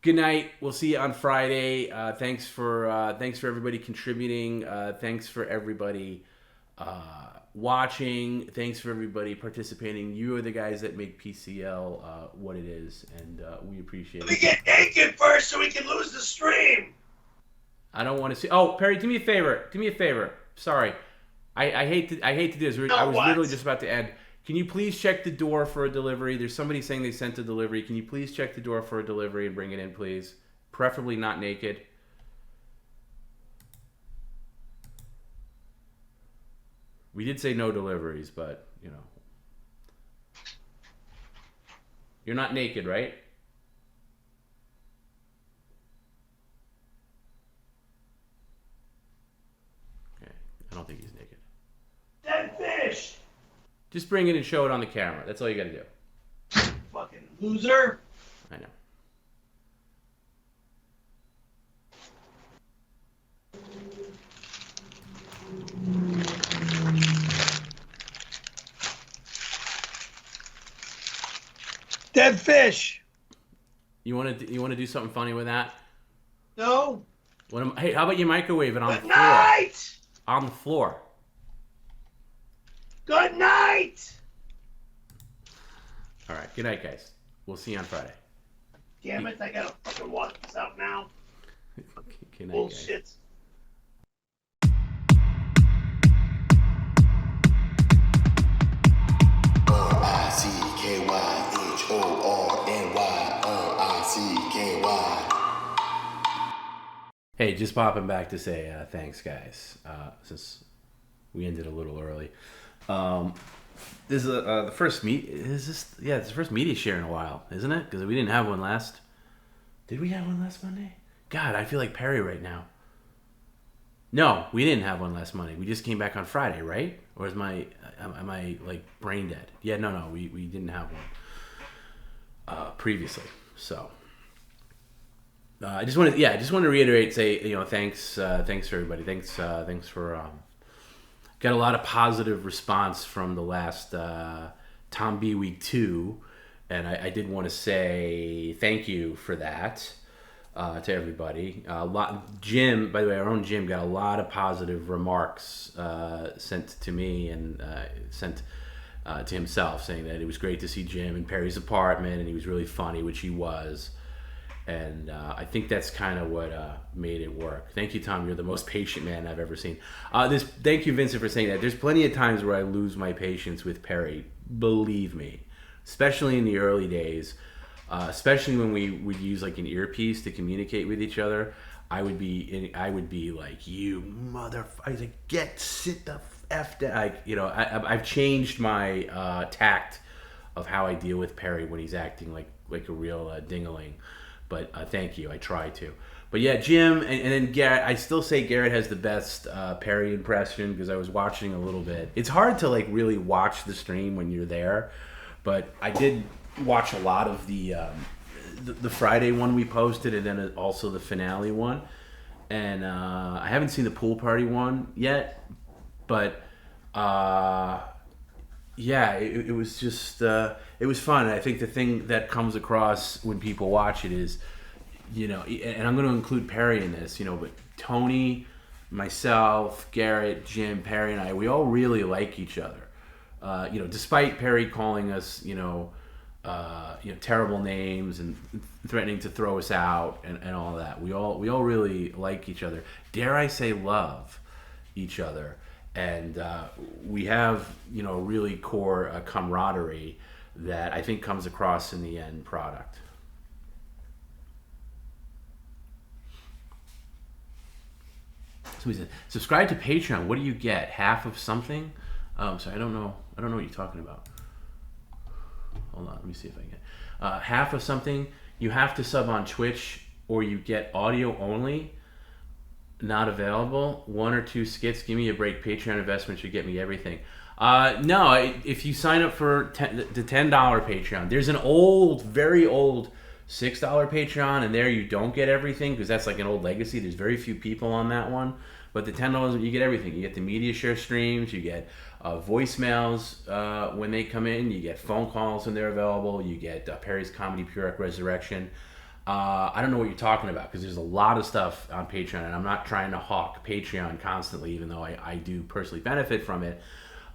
Good night. We'll see you on Friday. Thanks for everybody contributing. Thanks for everybody watching. Thanks for everybody participating. You are the guys that make PCL what it is, and we appreciate Let me it. get naked first so we can lose the stream. I don't want to see. Oh, Perry, do me a favor. Do me a favor. Sorry, I hate to do this. I was literally just about to end. Can you please check the door for a delivery? There's somebody saying they sent a delivery. Can you please check the door for a delivery and bring it in, please? Preferably not naked. We did say no deliveries, but, you know. You're not naked, right? Okay. I don't think he's naked. Dead fish. Just bring it and show it on the camera. That's all you got to do. Fucking loser. I know. Dead fish. You want to do something funny with that? No. Hey, how about you microwave it on the Good floor? night. On the floor. Good night. All right. Good night, guys. We'll see you on Friday. Damn it! I gotta fucking watch this out now. Good night, Bullshit. Guys. Hey, just popping back to say thanks, guys. Since we ended a little early, this is the first meet. Is this? Yeah, it's the first media share in a while, isn't it? Because we didn't have one last. Did we have one last Monday? God, I feel like Perry right now. No, we didn't have one last Monday. We just came back on Friday, right? Or am I like brain dead? Yeah, no, we didn't have one previously. So I just want to reiterate, say thanks for everybody. Thanks for got a lot of positive response from the last TomB week 2, and I did want to say thank you for that. To everybody. Jim, by the way, our own Jim got a lot of positive remarks sent to me and sent to himself, saying that it was great to see Jim in Perry's apartment and he was really funny, which he was. And I think that's kind of what made it work. Thank you, Tom. You're the most patient man I've ever seen. Thank you, Vincent, for saying that. There's plenty of times where I lose my patience with Perry. Believe me, especially in the early days. Especially when we would use like an earpiece to communicate with each other, I would be like, "You mother!" I was like, sit the f down. I've changed my tact of how I deal with Perry when he's acting like a real dingaling. But thank you, I try to. But yeah, Jim and then Garrett. I still say Garrett has the best Perry impression because I was watching a little bit. It's hard to like really watch the stream when you're there, but I did watch a lot of the Friday one we posted, and then also the finale one. And I haven't seen the pool party one yet, but yeah, it was just it was fun. And I think the thing that comes across when people watch it is, and I'm going to include Perry in this, but Tony, myself, Garrett, Jim, Perry, and I, we all really like each other. Despite Perry calling us, terrible names and threatening to throw us out and all that. We all really like each other. Dare I say love each other. And we have, a really core camaraderie that I think comes across in the end product. So he said, subscribe to Patreon. What do you get? Half of something? Sorry, I don't know what you're talking about. Hold on, let me see if I can. Half of something, you have to sub on Twitch or you get audio only, not available. 1 or 2 skits, give me a break. Patreon investment should get me everything. No, if you sign up for the $10 Patreon, there's an very old $6 Patreon, and there you don't get everything because that's like an old legacy. There's very few people on that one. But the $10, you get everything. You get the media share streams, you get voicemails when they come in, you get phone calls when they're available, you get Perry's Comedy Pure Resurrection. I don't know what you're talking about because there's a lot of stuff on Patreon, and I'm not trying to hawk Patreon constantly, even though I do personally benefit from it.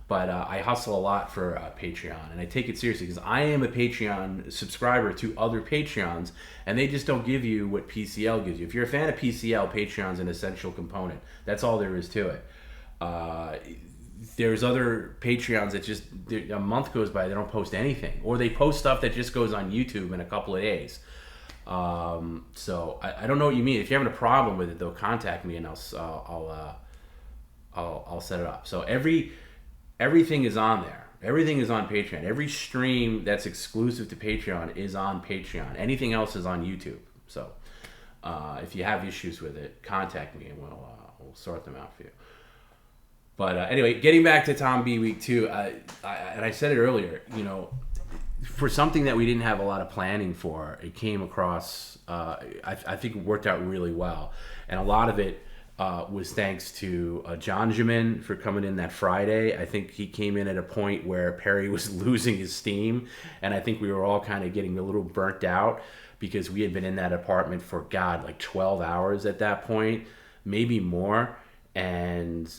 But I hustle a lot for Patreon, and I take it seriously because I am a Patreon subscriber to other Patreons, and they just don't give you what PCL gives you. If you're a fan of PCL, Patreon's an essential component. That's all there is to it. There's other Patreons that just a month goes by, they don't post anything, or they post stuff that just goes on YouTube in a couple of days. So I don't know what you mean. If you're having a problem with it, though, contact me and I'll set it up. So everything is on there. Everything is on Patreon. Every stream that's exclusive to Patreon is on Patreon. Anything else is on YouTube. So if you have issues with it, contact me and we'll sort them out for you. But anyway, getting back to TomB Week 2, and I said it earlier, for something that we didn't have a lot of planning for, it came across, I think it worked out really well. And a lot of it was thanks to John Jamin for coming in that Friday. I think he came in at a point where Perry was losing his steam, and I think we were all kind of getting a little burnt out because we had been in that apartment for, like 12 hours at that point, maybe more. And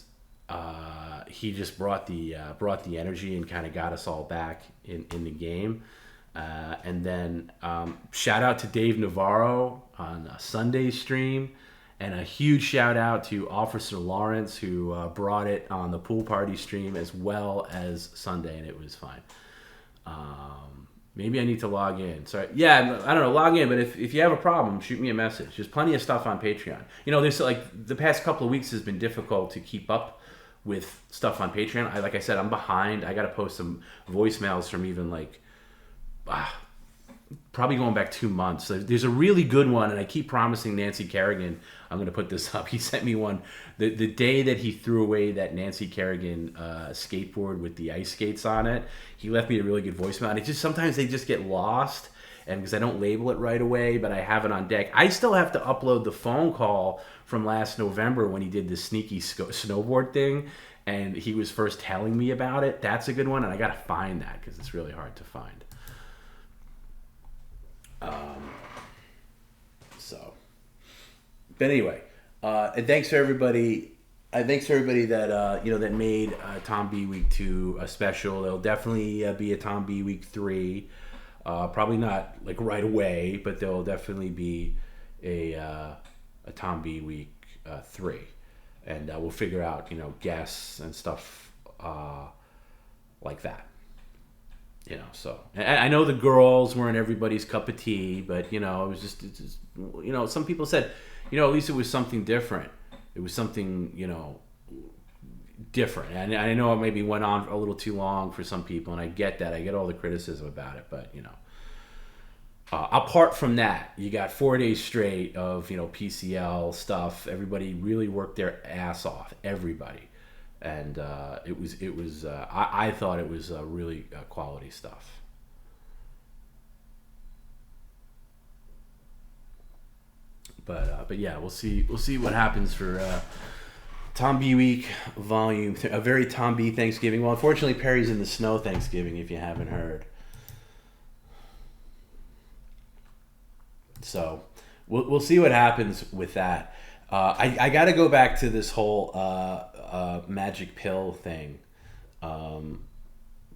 he just brought the energy and kind of got us all back in the game. And then shout out to Dave Navarro on Sunday's stream, and a huge shout out to Officer Lawrence who brought it on the pool party stream as well as Sunday, and it was fine. Maybe I need to log in. Sorry. Yeah, I don't know, log in, but if you have a problem, shoot me a message. There's plenty of stuff on Patreon. There's the past couple of weeks has been difficult to keep up with stuff on Patreon. Like I said, I'm behind. I got to post some voicemails from even probably going back 2 months. There's a really good one, and I keep promising Nancy Kerrigan I'm going to put this up. He sent me one the day that he threw away that Nancy Kerrigan skateboard with the ice skates on it. He left me a really good voicemail, and it just sometimes they just get lost, and because I don't label it right away, but I have it on deck. I still have to upload the phone call from last November when he did the sneaky snowboard thing, and he was first telling me about it. That's a good one, and I got to find that because it's really hard to find. But anyway, and thanks to everybody. Thanks to everybody that that made TomB Week 2 a special. There'll definitely be a TomB Week 3. Probably not right away, but there'll definitely be a TomB Week 3, and we'll figure out guests and stuff like that. So and I know the girls weren't everybody's cup of tea, but it was just some people said, at least it was something different. It was something different, and I know it maybe went on a little too long for some people, and I get that. I get all the criticism about it, but apart from that, you got 4 days straight of PCL stuff. Everybody really worked their ass off. Everybody. And it was I thought it was really quality stuff. But yeah, we'll see what happens for TomB Week Volume 3, a very TomB Thanksgiving. Well, unfortunately, Perry's in the snow Thanksgiving, if you haven't heard. So we'll see what happens with that. I got to go back to this whole magic pill thing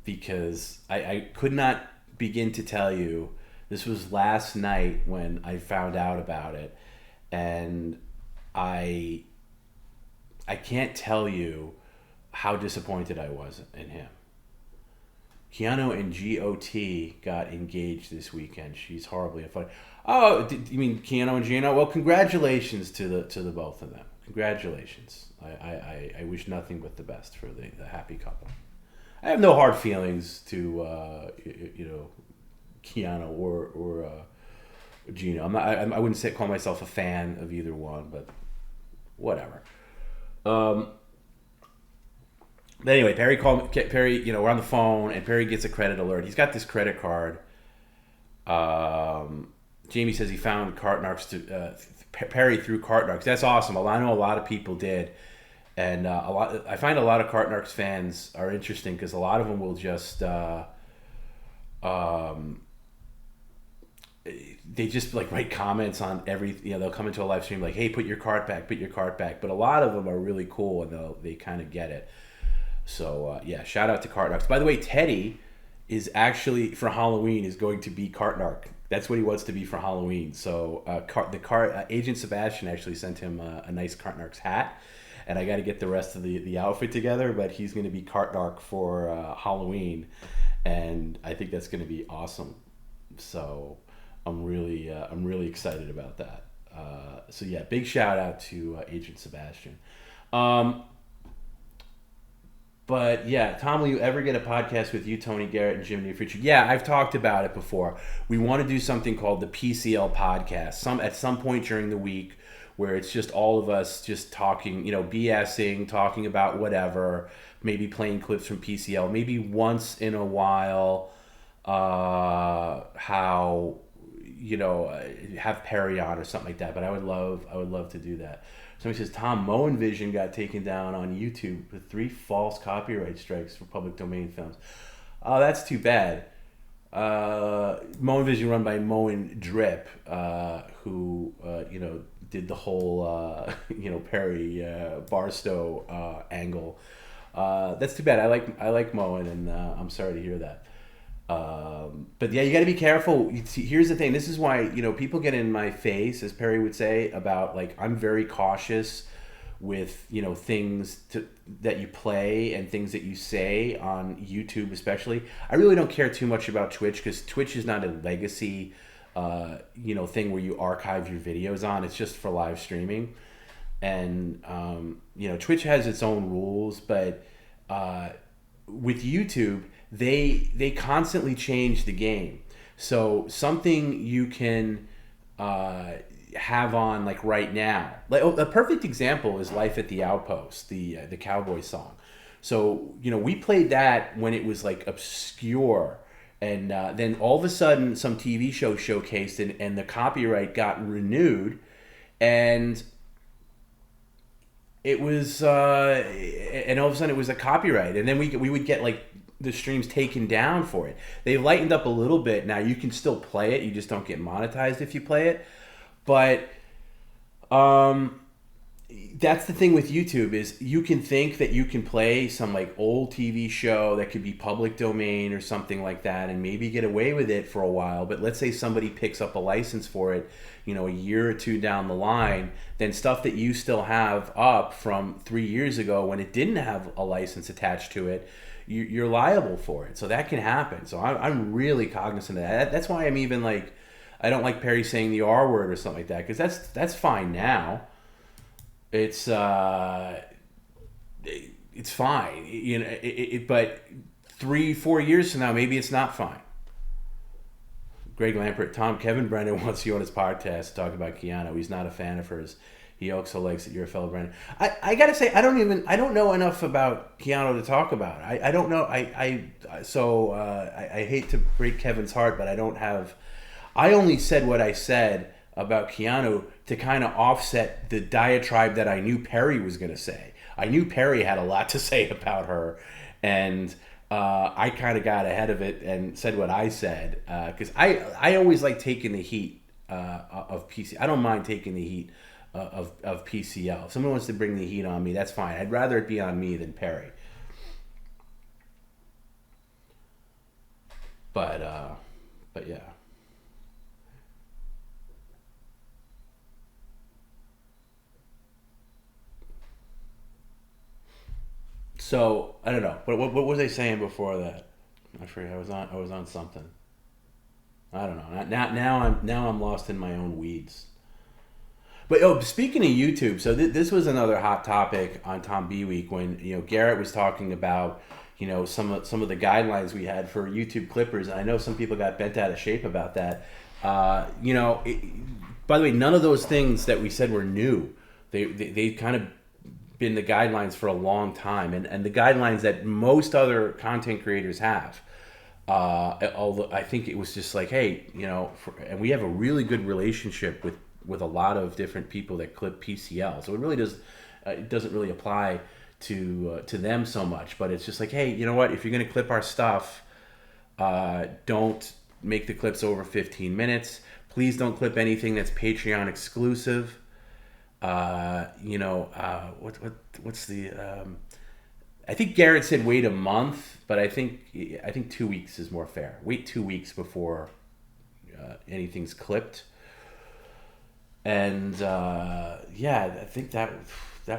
because I could not begin to tell you. This was last night when I found out about it, and I can't tell you how disappointed I was in him. Keanu and GOT got engaged this weekend. She's horribly funny. Oh, you mean Keanu and Gino? Well, congratulations to the both of them. Congratulations. I wish nothing but the best for the happy couple. I have no hard feelings to Keanu or Gino. I wouldn't call myself a fan of either one, but whatever. But anyway, Perry called Perry. We're on the phone, and Perry gets a credit alert. He's got this credit card. Jamie says he found Cartnarks Perry through Cartnarks. That's awesome. I know a lot of people did, and I find a lot of Cartnarks fans are interesting because a lot of them will just they just like write comments on every, they'll come into a live stream like, hey, put your cart back, but a lot of them are really cool and they kind of get it. So yeah, shout out to Cart Narcs. By the way, Teddy is actually for Halloween is going to be Cart Narc. That's what he wants to be for Halloween. So Agent Sebastian actually sent him a nice Cart Narcs hat, and I got to get the rest of the outfit together. But he's going to be Cart Narc for Halloween, and I think that's going to be awesome. So I'm really excited about that. So yeah, big shout out to Agent Sebastian. But yeah, Tom, will you ever get a podcast with you, Tony Garrett, and Jim Neofritri? Yeah, I've talked about it before. We want to do something called the PCL podcast. At some point during the week, where it's just all of us just talking, BSing, talking about whatever, maybe playing clips from PCL, maybe once in a while, how have Perry on or something like that. But I would love to do that. Somebody says Tom, Moen Vision got taken down on YouTube with 3 false copyright strikes for public domain films. Oh, that's too bad. Moen Vision run by Moen Drip, who did the whole Perry Barstow angle. That's too bad. I like Moen, and I'm sorry to hear that. But yeah, you got to be careful. See, here's the thing. This is why people get in my face, as Perry would say, about like I'm very cautious with things that you play and things that you say on YouTube, especially. I really don't care too much about Twitch because Twitch is not a legacy, thing where you archive your videos on. It's just for live streaming, and Twitch has its own rules, but with YouTube, they constantly change the game. So something you can have on like right now, like a perfect example is "Life at the Outpost," the Cowboy song. So we played that when it was like obscure, and then all of a sudden some TV show showcased and the copyright got renewed, and it was and all of a sudden it was a copyright, and then we would get like the streams taken down for it. They lightened up a little bit. Now you can still play it, you just don't get monetized if you play it. But that's the thing with YouTube is you can think that you can play some like old TV show that could be public domain or something like that and maybe get away with it for a while. But let's say somebody picks up a license for it, a year or two down the line, then stuff that you still have up from 3 years ago when it didn't have a license attached to it, you're liable for it. So that can happen. So I'm really cognizant of that. That's why I'm even like, I don't like Perry saying the R word or something like that, because that's fine now. It's fine, but 3-4 years from now, maybe it's not fine. Greg Lampert, Tom, Kevin Brennan wants you on his podcast to talk about Keanu. He's not a fan of hers. He also likes that you're a fellow Brennan. I gotta say, I don't know enough about Keanu to talk about. I don't know. I hate to break Kevin's heart, but I only said what I said about Keanu to kind of offset the diatribe that I knew Perry was going to say. I knew Perry had a lot to say about her, and I kind of got ahead of it and said what I said, because I always like taking the heat of PC. I don't mind taking the heat of PCL. If someone wants to bring the heat on me, that's fine. I'd rather it be on me than Perry. But yeah. So I don't know. What was I saying before that? I forget. I was on something. I don't know. Now I'm lost in my own weeds. But speaking of YouTube, so this was another hot topic on TomB Week when Garrett was talking about some of the guidelines we had for YouTube clippers, and I know some people got bent out of shape about that. By the way, none of those things that we said were new. They kind of been the guidelines for a long time, and the guidelines that most other content creators have. Although I think it was just like, hey, and we have a really good relationship with a lot of different people that clip PCL, so it doesn't really apply to them so much. But it's just like, hey, you know what? If you're going to clip our stuff, don't make the clips over 15 minutes. Please don't clip anything that's Patreon exclusive. What's the I think Garrett said wait a month, but I think 2 weeks is more fair. Wait 2 weeks before anything's clipped. And I think that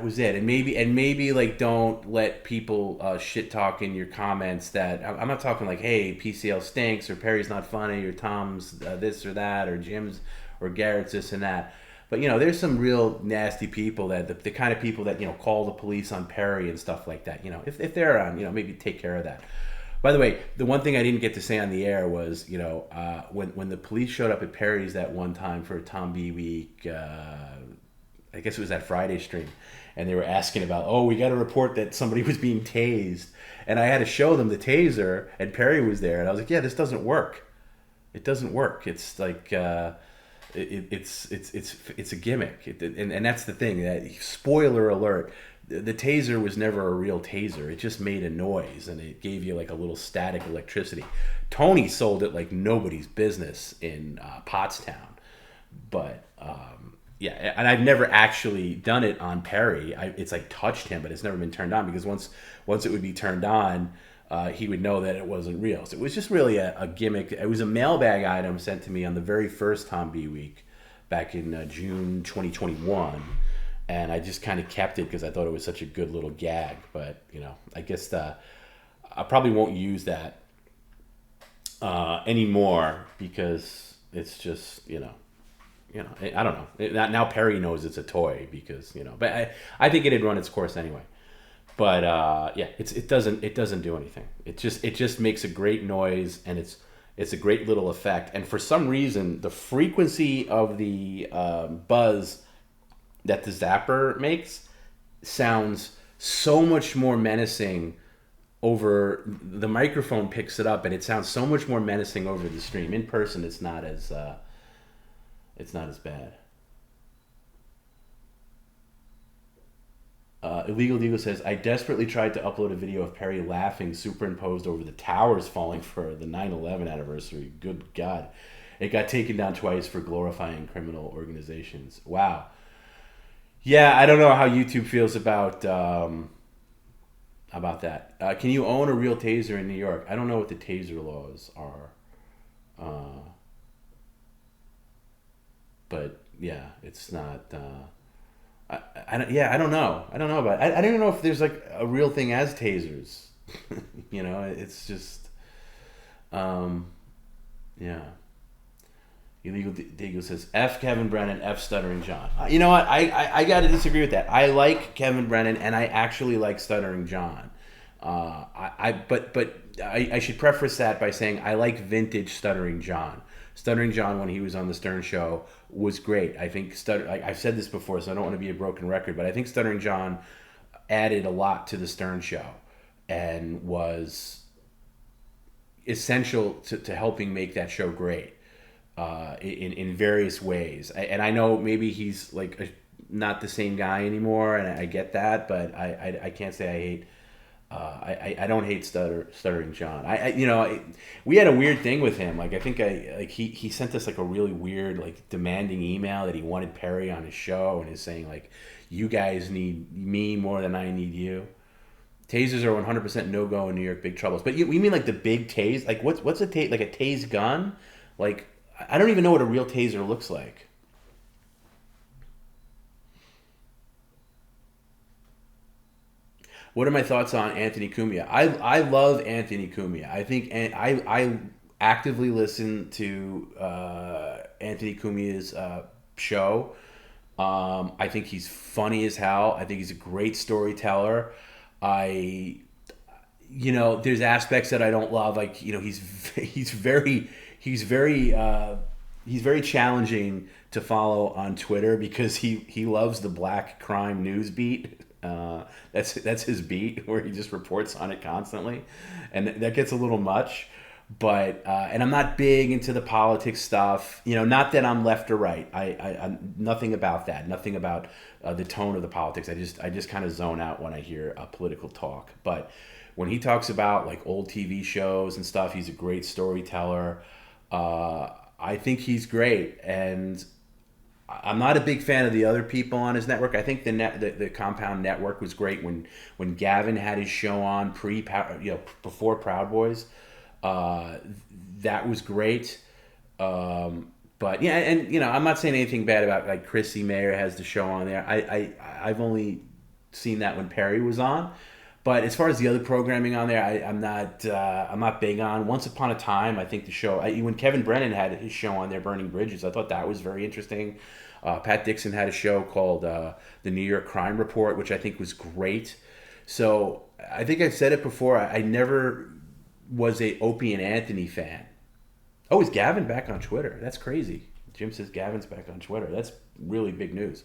was it. And maybe like don't let people shit talk in your comments. That I'm not talking like, hey, PCL stinks, or Perry's not funny, or Tom's this or that, or Jim's or Garrett's this and that. But there's some real nasty people, that the kind of people that call the police on Perry and stuff like that. If they're on, maybe take care of that. By the way, the one thing I didn't get to say on the air was, when the police showed up at Perry's that one time for TomB week, I guess it was that Friday stream, and they were asking about, oh, we got a report that somebody was being tased, and I had to show them the taser, and Perry was there, and I was like, yeah, this doesn't work. It doesn't work. It's like it's a gimmick, and that's the thing. That spoiler alert. The taser was never a real taser. It just made a noise, and it gave you like a little static electricity. Tony sold it like nobody's business in Pottstown. But, and I've never actually done it on Perry. It's like touched him, but it's never been turned on, because once it would be turned on, he would know that it wasn't real. So it was just really a gimmick. It was a mailbag item sent to me on the very first TomB week back in June 2021. And I just kind of kept it because I thought it was such a good little gag. But, I guess I probably won't use that anymore, because it's just, I don't know. Now Perry knows it's a toy, because, but I think it had run its course anyway. But it doesn't do anything. It just makes a great noise, and it's a great little effect. And for some reason, the frequency of the buzz that the zapper makes sounds so much more menacing over the microphone. Picks it up, and it sounds so much more menacing over the stream. In person, it's not as bad. Illegal Deagle says, I desperately tried to upload a video of Perry laughing superimposed over the towers falling for the 9/11 anniversary. Good God. It got taken down twice for glorifying criminal organizations. Wow. Yeah, I don't know how YouTube feels about that. Can you own a real taser in New York? I don't know what the taser laws are. But yeah, it's not. I don't know. I don't know about it. I don't even know if there's like a real thing as tasers. It's just, yeah. Illegal Deagle says, F Kevin Brennan, F Stuttering John. You know what? I got to disagree with that. I like Kevin Brennan, and I actually like Stuttering John. But I should preface that by saying I like vintage Stuttering John. Stuttering John, when he was on the Stern Show, was great. I think I've said this before, so I don't want to be a broken record, but I think Stuttering John added a lot to the Stern Show and was essential to helping make that show great in various ways. And I know maybe he's like not the same guy anymore, and I get that, but I can't say I hate. I don't hate Stuttering John. We had a weird thing with him. Like, I think he sent us like a really weird, like, demanding email that he wanted Perry on his show, and is saying like, you guys need me more than I need you. Tasers are 100% no go in New York, big troubles. But we mean like the big tase? Like, what's a tase? Like a tase gun? Like, I don't even know what a real taser looks like. What are my thoughts on Anthony Cumia? I love Anthony Cumia. I think I actively listen to Anthony Cumia's show. I think he's funny as hell. I think he's a great storyteller. There's aspects that I don't love. Like, he's very challenging to follow on Twitter, because he loves the black crime news beat. That's his beat, where he just reports on it constantly, and that gets a little much. But and I'm not big into the politics stuff. Not that I'm left or right. I'm nothing about that. Nothing about the tone of the politics. I just kind of zone out when I hear political talk. But when he talks about like old TV shows and stuff, he's a great storyteller. I think he's great, and I'm not a big fan of the other people on his network. I think the Compound Network was great when Gavin had his show on before Proud Boys. Uh, that was great. But yeah, and I'm not saying anything bad about like Chrissy Mayer has the show on there. I've only seen that when Perry was on. But as far as the other programming on there, I'm not big on. Once Upon a Time, I think the show when Kevin Brennan had his show on there, Burning Bridges, I thought that was very interesting. Pat Dixon had a show called the New York Crime Report, which I think was great. So I think I've said it before. I never was a Opie and Anthony fan. Oh, is Gavin back on Twitter? That's crazy. Jim says Gavin's back on Twitter. That's really big news.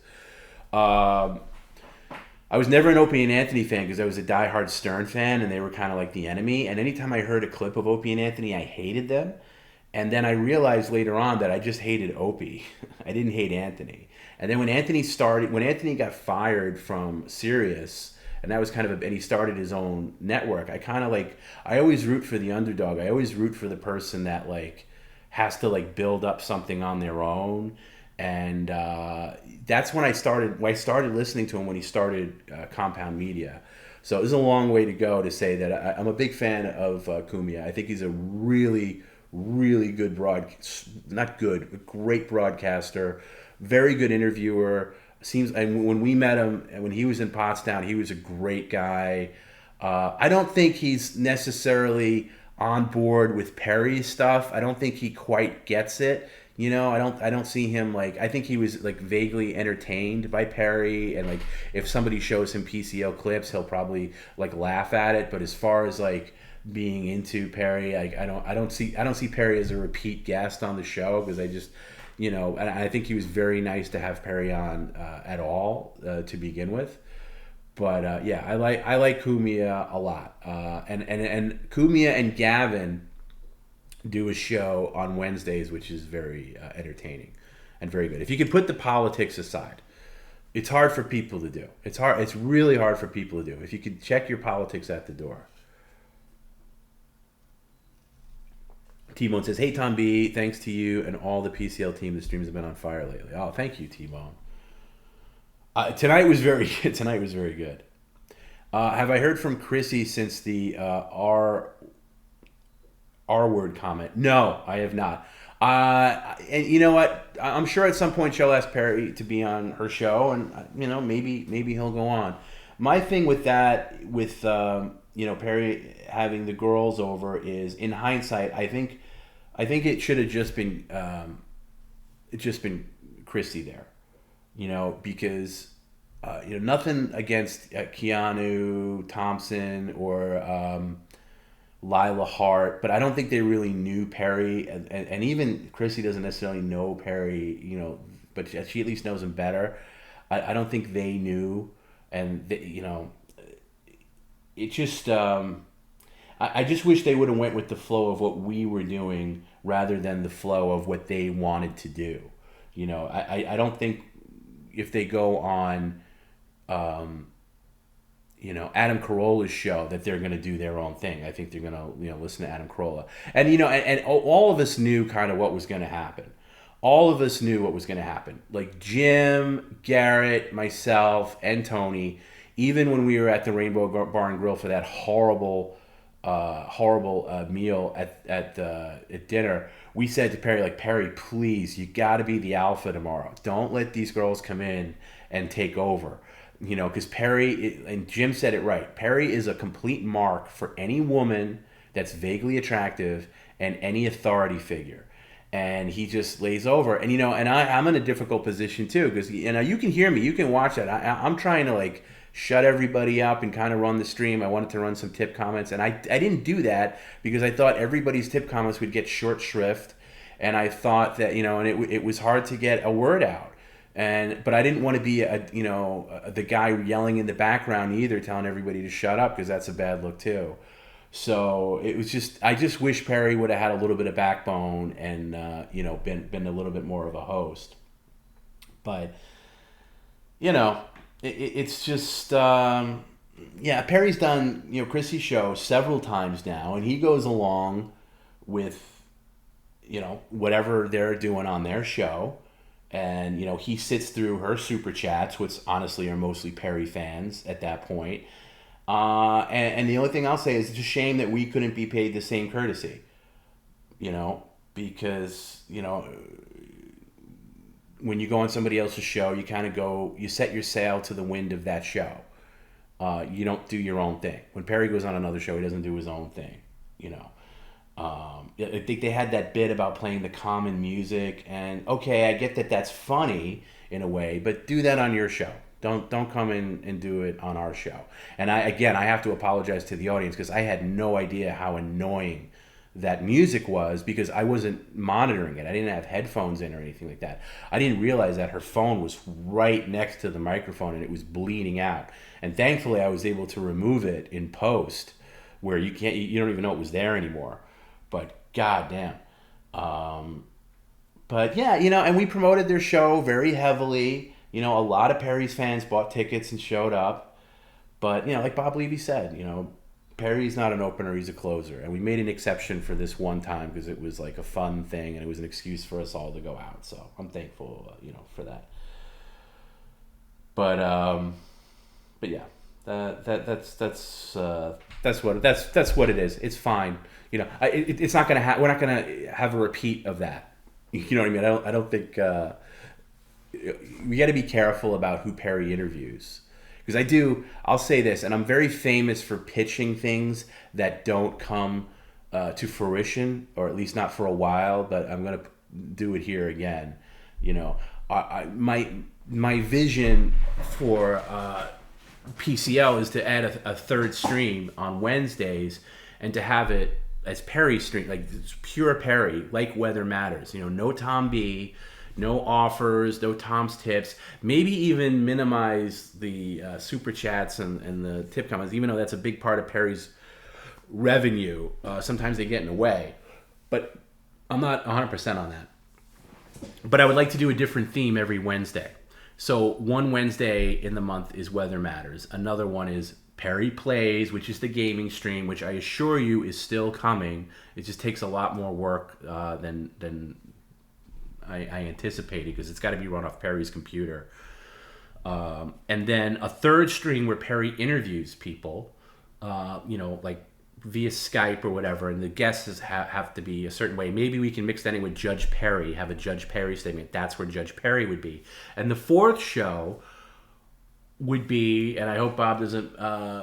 I was never an Opie and Anthony fan because I was a diehard Stern fan, and they were kind of like the enemy. And anytime I heard a clip of Opie and Anthony, I hated them. And then I realized later on that I just hated Opie. I didn't hate Anthony. And then when Anthony got fired from Sirius, and that was and he started his own network. I always root for the underdog. I always root for the person that has to build up something on their own. And that's when I started listening to him when he started Compound Media. So it was a long way to go to say that I'm a big fan of Cumia. I think he's a really, really good great broadcaster, very good interviewer. And when we met him and when he was in Pottstown, he was a great guy. I don't think he's necessarily on board with Perry's stuff. I don't think he quite gets it. I don't see him I think he was vaguely entertained by Perry, and if somebody shows him PCL clips, he'll probably laugh at it. But as far as being into Perry, I don't see Perry as a repeat guest on the show, because I just and I think he was very nice to have Perry on at all to begin with. But yeah, I like Cumia a lot, and Cumia and Gavin do a show on Wednesdays, which is very entertaining and very good. If you can put the politics aside, it's hard for people to do. It's really hard for people to do. If you could check your politics at the door. T-Bone says, "Hey Tom B, thanks to you and all the PCL team, the streams have been on fire lately." Oh, thank you, T-Bone. Tonight was very good. Have I heard from Chrissy since the R word comment? No, I have not. And you know what? I'm sure at some point she'll ask Perry to be on her show, and maybe he'll go on. My thing with that, with Perry having the girls over, is in hindsight, I think it should have just been Christy there, because nothing against Keanu Thompson or Lila Hart, but I don't think they really knew Perry, and even Chrissy doesn't necessarily know Perry, but she at least knows him better. I don't think they knew, and it just I just wish they would have went with the flow of what we were doing rather than the flow of what they wanted to do. I don't think if they go on Adam Carolla's show that they're going to do their own thing. I think they're going to listen to Adam Carolla, and and all of us knew kind of what was going to happen. All of us knew what was going to happen. Like Jim, Garrett, myself, and Tony. Even when we were at the Rainbow Bar and Grill for that horrible meal at dinner, we said to Perry, Perry, please, you got to be the alpha tomorrow. Don't let these girls come in and take over. Because Perry, and Jim said it right, Perry is a complete mark for any woman that's vaguely attractive and any authority figure. And he just lays over. And, and I'm in a difficult position too, because, you can hear me, you can watch that. I'm trying to shut everybody up and kind of run the stream. I wanted to run some tip comments, and I didn't do that because I thought everybody's tip comments would get short shrift. And I thought that, and it was hard to get a word out. But I didn't want to be the guy yelling in the background either, telling everybody to shut up, because that's a bad look too. So it was I just wish Perry would have had a little bit of backbone and been a little bit more of a host. But it's just Perry's done Chrissy's show several times now, and he goes along with whatever they're doing on their show. And, he sits through her super chats, which honestly are mostly Perry fans at that point. And the only thing I'll say is it's a shame that we couldn't be paid the same courtesy, because, when you go on somebody else's show, you kind of you set your sail to the wind of that show. You don't do your own thing. When Perry goes on another show, he doesn't do his own thing, I think they had that bit about playing the common music, and okay, I get that that's funny in a way, but do that on your show. Don't come in and do it on our show. And I have to apologize to the audience because I had no idea how annoying that music was because I wasn't monitoring it. I didn't have headphones in or anything like that. I didn't realize that her phone was right next to the microphone and it was bleeding out. And thankfully I was able to remove it in post where you don't even know it was there anymore. But goddamn. But yeah, and we promoted their show very heavily. A lot of Perry's fans bought tickets and showed up. But, like Bob Levy said, Perry's not an opener, he's a closer. And we made an exception for this one time because it was like a fun thing and it was an excuse for us all to go out. So I'm thankful, for that. But yeah, that's what it is. It's fine. It's not gonna we're not gonna have a repeat of that. You know what I mean? I don't think we got to be careful about who Perry interviews. Because I'll say this, and I'm very famous for pitching things that don't come to fruition, or at least not for a while, but I'm going to do it here again. My vision for PCL is to add a third stream on Wednesdays and to have it as Perry stream, like pure Perry, like Weather Matters. No TomB, no offers, no Tom's tips. Maybe even minimize the super chats and the tip comments, even though that's a big part of Perry's revenue. Sometimes they get in the way. But I'm not 100% on that. But I would like to do a different theme every Wednesday. So one Wednesday in the month is Weather Matters. Another one is Perry Plays, which is the gaming stream, which I assure you is still coming. It just takes a lot more work than I anticipated because it's got to be run off Perry's computer. And then a third stream where Perry interviews people, like via Skype or whatever, and the guests have to be a certain way. Maybe we can mix that in with Judge Perry, have a Judge Perry segment. That's where Judge Perry would be. And the fourth show would be, and I hope Bob doesn't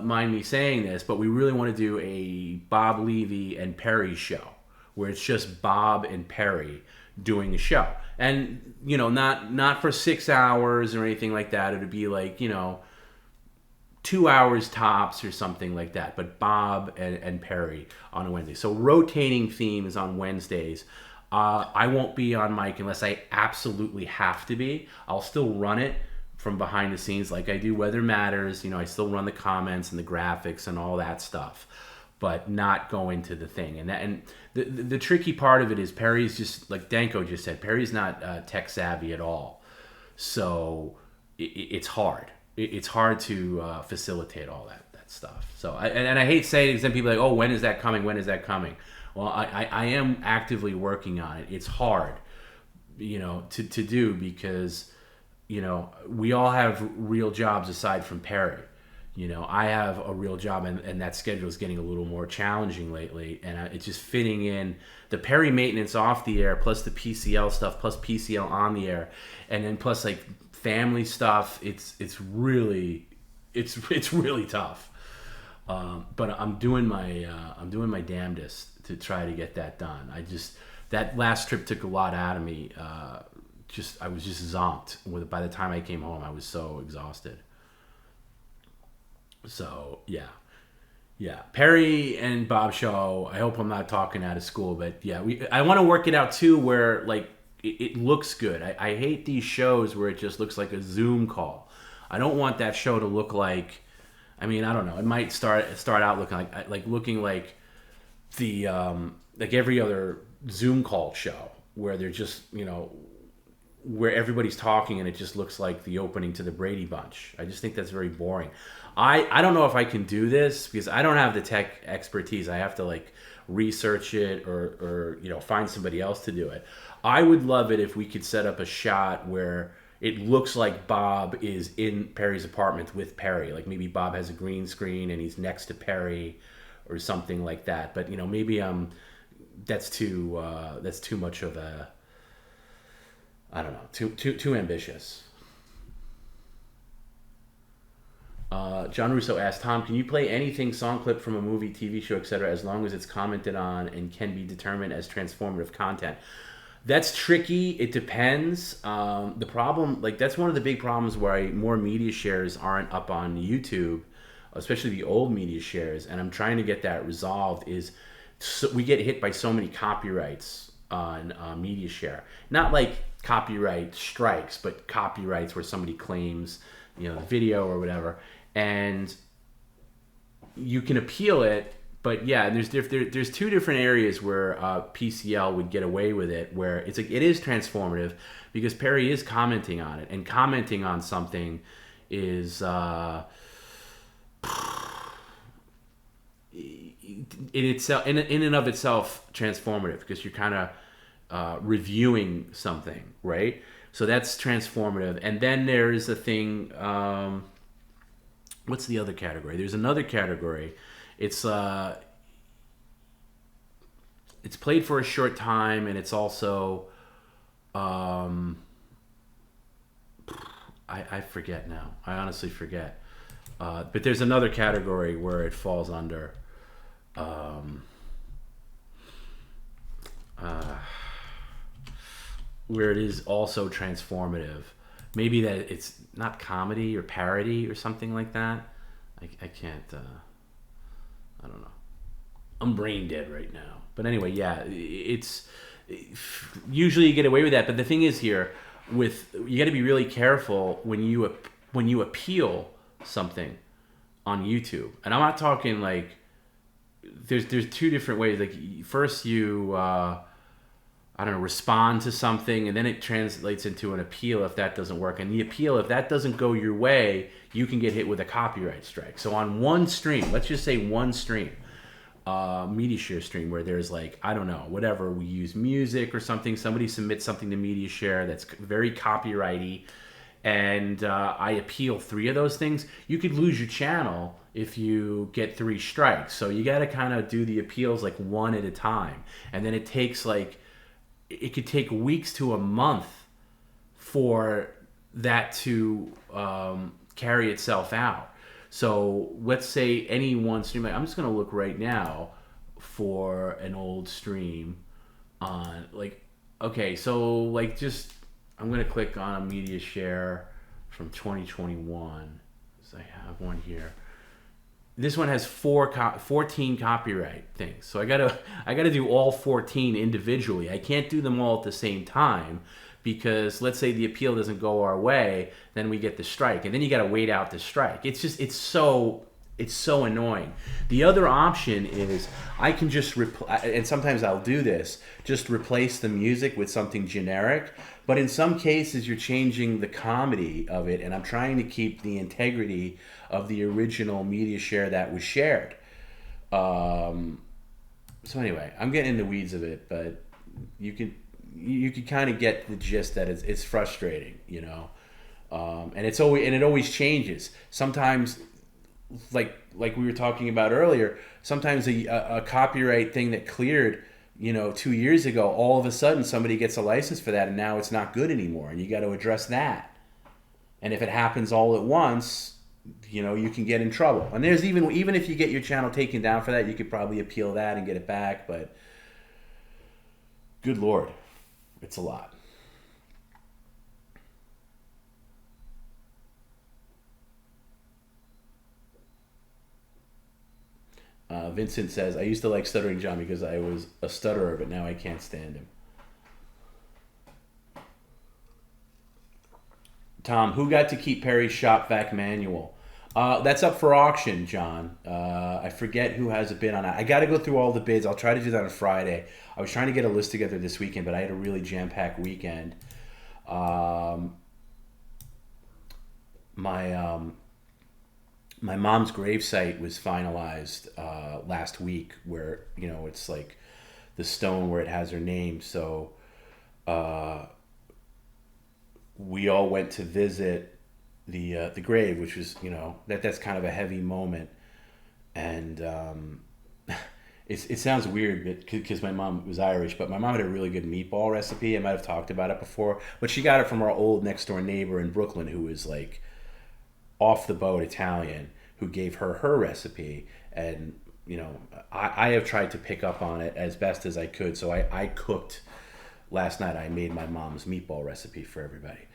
mind me saying this, but we really want to do a Bob Levy and Perry show where it's just Bob and Perry doing a show. And, not for 6 hours or anything like that. It would be like, 2 hours tops or something like that. But Bob and Perry on a Wednesday. So rotating themes on Wednesdays. I won't be on mic unless I absolutely have to be. I'll still run it from behind the scenes like I do Weather Matters. I still run the comments and the graphics and all that stuff, but not go into the thing. And the tricky part of it is Perry's just, like Danko just said, Perry's not tech savvy at all. So it's hard. It's hard to facilitate all that stuff. So I hate saying it because then people are like, oh, when is that coming? When is that coming? Well, I am actively working on it. It's hard, to do because, we all have real jobs aside from Perry. I have a real job, and that schedule is getting a little more challenging lately, and it's just fitting in the Perry maintenance off the air, plus the PCL stuff, plus PCL on the air, and then plus like family stuff. It's really tough. But I'm doing my damnedest to try to get that done. That last trip took a lot out of me. I was just zonked. By the time I came home, I was so exhausted. So yeah, Perry and Bob show. I hope I'm not talking out of school, but yeah, I want to work it out too, where like it looks good. I hate these shows where it just looks like a Zoom call. I don't want that show to look like. I mean, I don't know. It might start out looking like the like every other Zoom call show where they're just where everybody's talking and it just looks like the opening to the Brady Bunch. I just think that's very boring. I don't know if I can do this because I don't have the tech expertise. I have to like research it or find somebody else to do it. I would love it if we could set up a shot where it looks like Bob is in Perry's apartment with Perry. Like maybe Bob has a green screen and he's next to Perry or something like that. But maybe that's too much of a, I don't know, too ambitious. John Russo asked, Tom, can you play anything, song clip from a movie, TV show, etc., as long as it's commented on and can be determined as transformative content? That's tricky. It depends. The problem, that's one of the big problems why more media shares aren't up on YouTube, especially the old media shares, and I'm trying to get that resolved, is we get hit by so many copyrights on media share. Not like copyright strikes, but copyrights where somebody claims, the video or whatever. And you can appeal it, but yeah, there's two different areas where PCL would get away with it, where it is transformative because Perry is commenting on it, and commenting on something is in and of itself transformative because you're kind of reviewing something, right? So that's transformative. And then there's a thing. What's the other category? There's another category. It's played for a short time, and it's also I forget now. I honestly forget. But there's another category where it falls under. Where it is also transformative. Maybe that it's not comedy or parody or something like that. I can't. I don't know. I'm brain dead right now. But anyway, yeah, it's usually you get away with that. But the thing is here, you got to be really careful when you appeal something on YouTube. And I'm not talking like there's two different ways. Like first you respond to something, and then it translates into an appeal if that doesn't work. And the appeal, if that doesn't go your way, you can get hit with a copyright strike. So on one stream, let's just say one stream, media share stream, where there's whatever, we use music or something, somebody submits something to media share that's very copyrighty, and I appeal 3 of those things, you could lose your channel if you get 3 strikes. So you got to kind of do the appeals one at a time. And then it takes it could take weeks to a month for that to carry itself out. So let's say any one stream, I'm just going to look right now for an old stream on okay, so I'm going to click on a media share from 2021. So I have one here. This one has 14 copyright things. So I gotta do all 14 individually. I can't do them all at the same time because let's say the appeal doesn't go our way, then we get the strike, and then you gotta wait out the strike. It's so annoying. The other option is I can just and sometimes I'll do this, just replace the music with something generic. But in some cases, you're changing the comedy of it, and I'm trying to keep the integrity of the original media share that was shared. So anyway, I'm getting in the weeds of it, but you can kind of get the gist that it's frustrating, and it always changes. Sometimes, like we were talking about earlier, sometimes a copyright thing that cleared 2 years ago, all of a sudden somebody gets a license for that, and now it's not good anymore, and you got to address that. And if it happens all at once, you can get in trouble. And there's even if you get your channel taken down for that, you could probably appeal that and get it back. But good Lord, it's a lot. Vincent says, I used to like Stuttering John because I was a stutterer, but now I can't stand him. Tom, who got to keep Perry's shop vac manual? That's up for auction, John. I forget who has a bid on that. I got to go through all the bids. I'll try to do that on Friday. I was trying to get a list together this weekend, but I had a really jam-packed weekend. My my mom's gravesite was finalized last week, where it's like the stone where it has her name. So uh, we all went to visit the grave, which was that's kind of a heavy moment, and it sounds weird because my mom was Irish, but my mom had a really good meatball recipe. I might have talked about it before, but she got it from our old next door neighbor in Brooklyn, who was like off the boat Italian, who gave her recipe. And I have tried to pick up on it as best as I could. So I cooked last night. I made my mom's meatball recipe for everybody.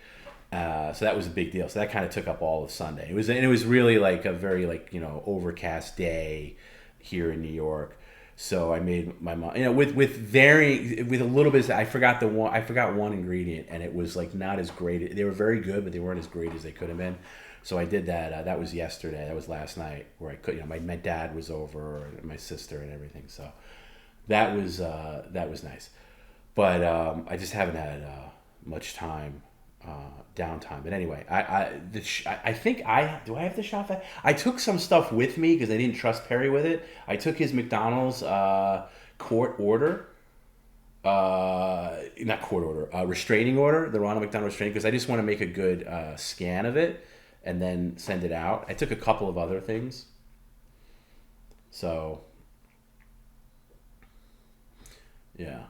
So that was a big deal. So that kind of took up all of Sunday. It was really like a very overcast day here in New York. So I made my mom, with varying, with a little bit. I forgot one ingredient, and it was like not as great. They were very good, but they weren't as great as they could have been. So I did that. That was yesterday. That was last night, where I could. My dad was over, and my sister and everything. So that was nice. But I just haven't had much time. Downtime. But anyway, I think do I have the shop vac? I took some stuff with me because I didn't trust Perry with it. I took his McDonald's court order, not court order, restraining order, the Ronald McDonald restraining, because I just want to make a good scan of it and then send it out. I took a couple of other things, so yeah.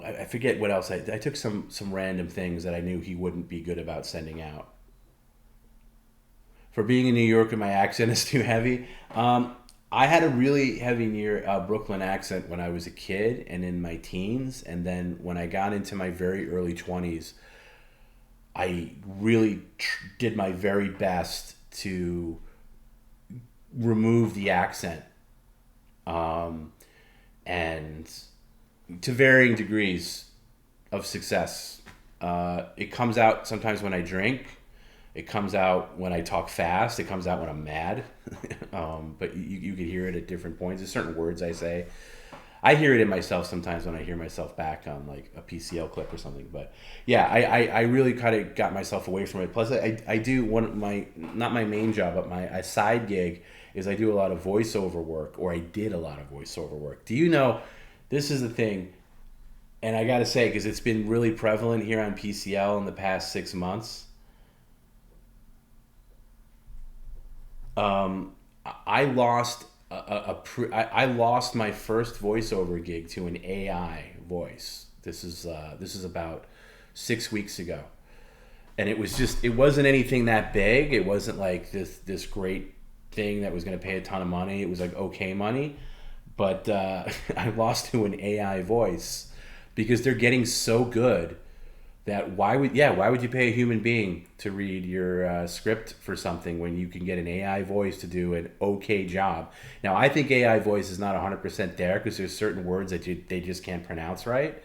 I forget what else I took some random things that I knew he wouldn't be good about sending out. For being in New York and my accent is too heavy. I had a really heavy near Brooklyn accent when I was a kid and in my teens, and then when I got into my very early 20s, I really did my very best to remove the accent, and to varying degrees of success. It comes out sometimes when I drink. It comes out when I talk fast. It comes out when I'm mad. But you can hear it at different points. There's certain words I say. I hear it in myself sometimes when I hear myself back on like a PCL clip or something. But yeah, I really kind of got myself away from it. Plus, I do one of my, not my main job, but my side gig is I do a lot of voiceover work, or I did a lot of voiceover work. Do you know? This is the thing, and I gotta say, because it's been really prevalent here on PCL in the past 6 months. I lost I lost my first voiceover gig to an AI voice. This is about 6 weeks ago, and it wasn't anything that big. It wasn't like this great thing that was going to pay a ton of money. It was like okay money. But I lost to an AI voice because they're getting so good that why would you pay a human being to read your script for something when you can get an AI voice to do an okay job? Now, I think AI voice is not 100% there because there's certain words that they just can't pronounce right.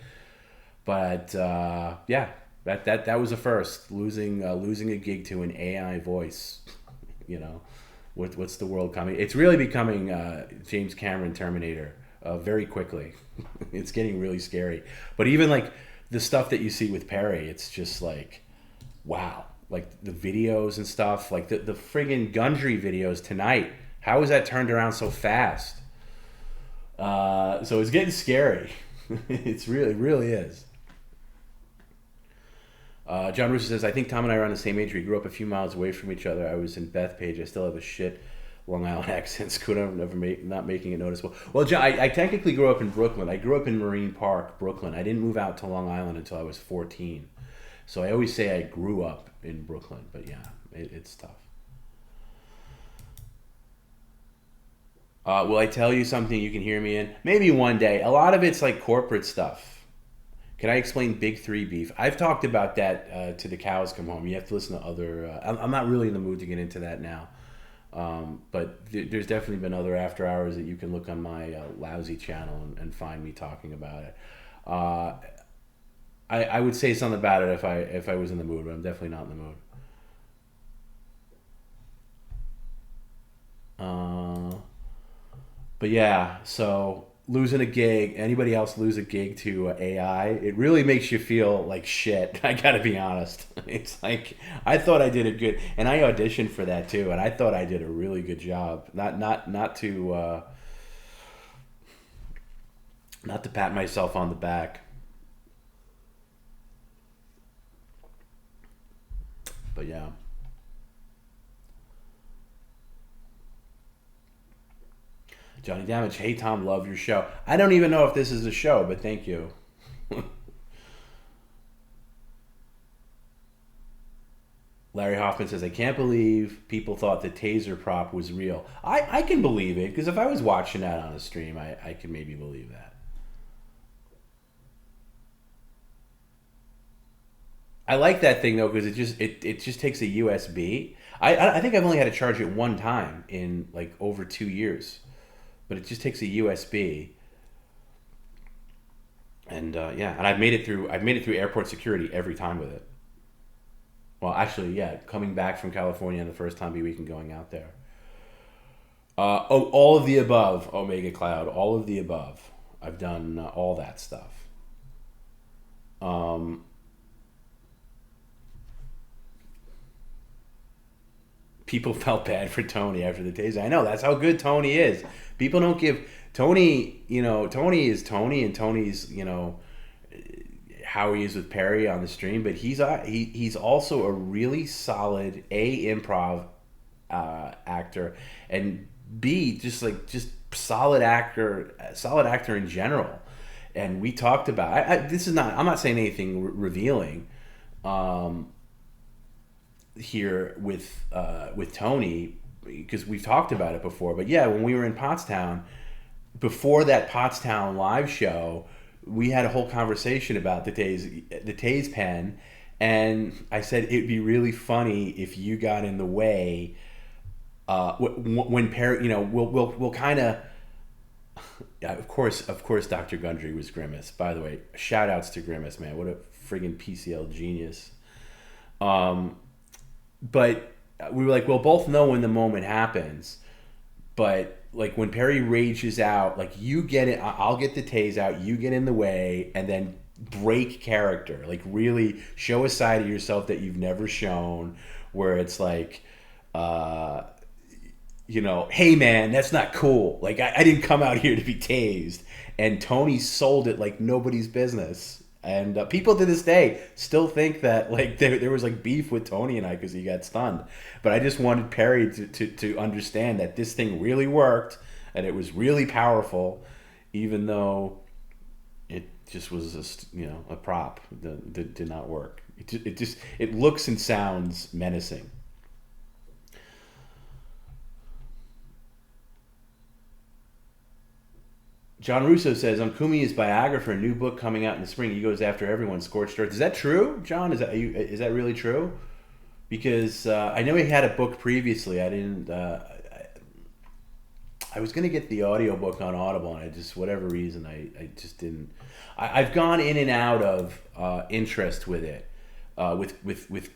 But yeah, that was a first, losing a gig to an AI voice. you know. What's the world coming? It's really becoming James Cameron Terminator very quickly. It's getting really scary. But even like the stuff that you see with Perry, it's just like, wow. Like the videos and stuff, like the friggin' Gundry videos tonight. How is that turned around so fast? So it's getting scary. It really is. John Russo says, I think Tom and I are around the same age. We grew up a few miles away from each other. I was in Bethpage. I still have a shit Long Island accent. Scooter, not making it noticeable. Well, John, I technically grew up in Brooklyn. I grew up in Marine Park, Brooklyn. I didn't move out to Long Island until I was 14. So I always say I grew up in Brooklyn. But yeah, it's tough. Will I tell you something you can hear me in? Maybe one day. A lot of it's like corporate stuff. Can I explain Big Three beef? I've talked about that to the cows come home. You have to listen to other... I'm not really in the mood to get into that now. But there's definitely been other after hours that you can look on my lousy channel and find me talking about it. I would say something about it if I was in the mood, but I'm definitely not in the mood. But yeah, so losing a gig, anybody else lose a gig to AI, it really makes you feel like shit. I gotta be honest. It's like I thought I did a good, and I auditioned for that too, and I thought I did a really good job. Not to pat myself on the back, but yeah. Johnny Damage, hey Tom, love your show. I don't even know if this is a show, but thank you. Larry Hoffman says, I can't believe people thought the taser prop was real. I can believe it, because if I was watching that on a stream, I could maybe believe that. I like that thing though, because it just takes a USB. I think I've only had to charge it one time in like over 2 years, but it just takes a USB. And yeah, and I've made it through airport security every time with it. Well, actually, yeah, coming back from California the first time week and going out there. Oh, all of the above, Omega Cloud, all of the above. I've done all that stuff. Um, People felt bad for Tony after the taser. I know that's how good Tony is. People don't give Tony. Tony is Tony, and Tony's how he is with Perry on the stream. But he's also a really solid improv actor, and B just solid actor in general. And we talked about this is not. I'm not saying anything revealing. Here with Tony, because we've talked about it before. But yeah, when we were in Pottstown, before that Pottstown live show, we had a whole conversation about the tase pen, and I said it'd be really funny if you got in the way. When Perry, we'll kind of. Yeah, of course, Dr. Gundry was Grimace. By the way, shout outs to Grimace, man. What a friggin' PCL genius. But we were like, we'll both know when the moment happens. But like when Perry rages out, like you get it, I'll get the tase out, you get in the way, and then break character. Like really show a side of yourself that you've never shown, where it's like, hey man, that's not cool. Like I didn't come out here to be tased. And Tony sold it like nobody's business. And people to this day still think that like there was like beef with Tony and I because he got stunned. But I just wanted Perry to understand that this thing really worked and it was really powerful, even though it just was a prop that did not work. It looks and sounds menacing. John Russo says, on Kumi's biographer, a new book coming out in the spring. He goes after everyone, scorched earth. Is that true, John? Is that really true? Because I know he had a book previously. I didn't. I was going to get the audiobook on Audible, and I just, whatever reason, I just didn't. I've gone in and out of interest with it, with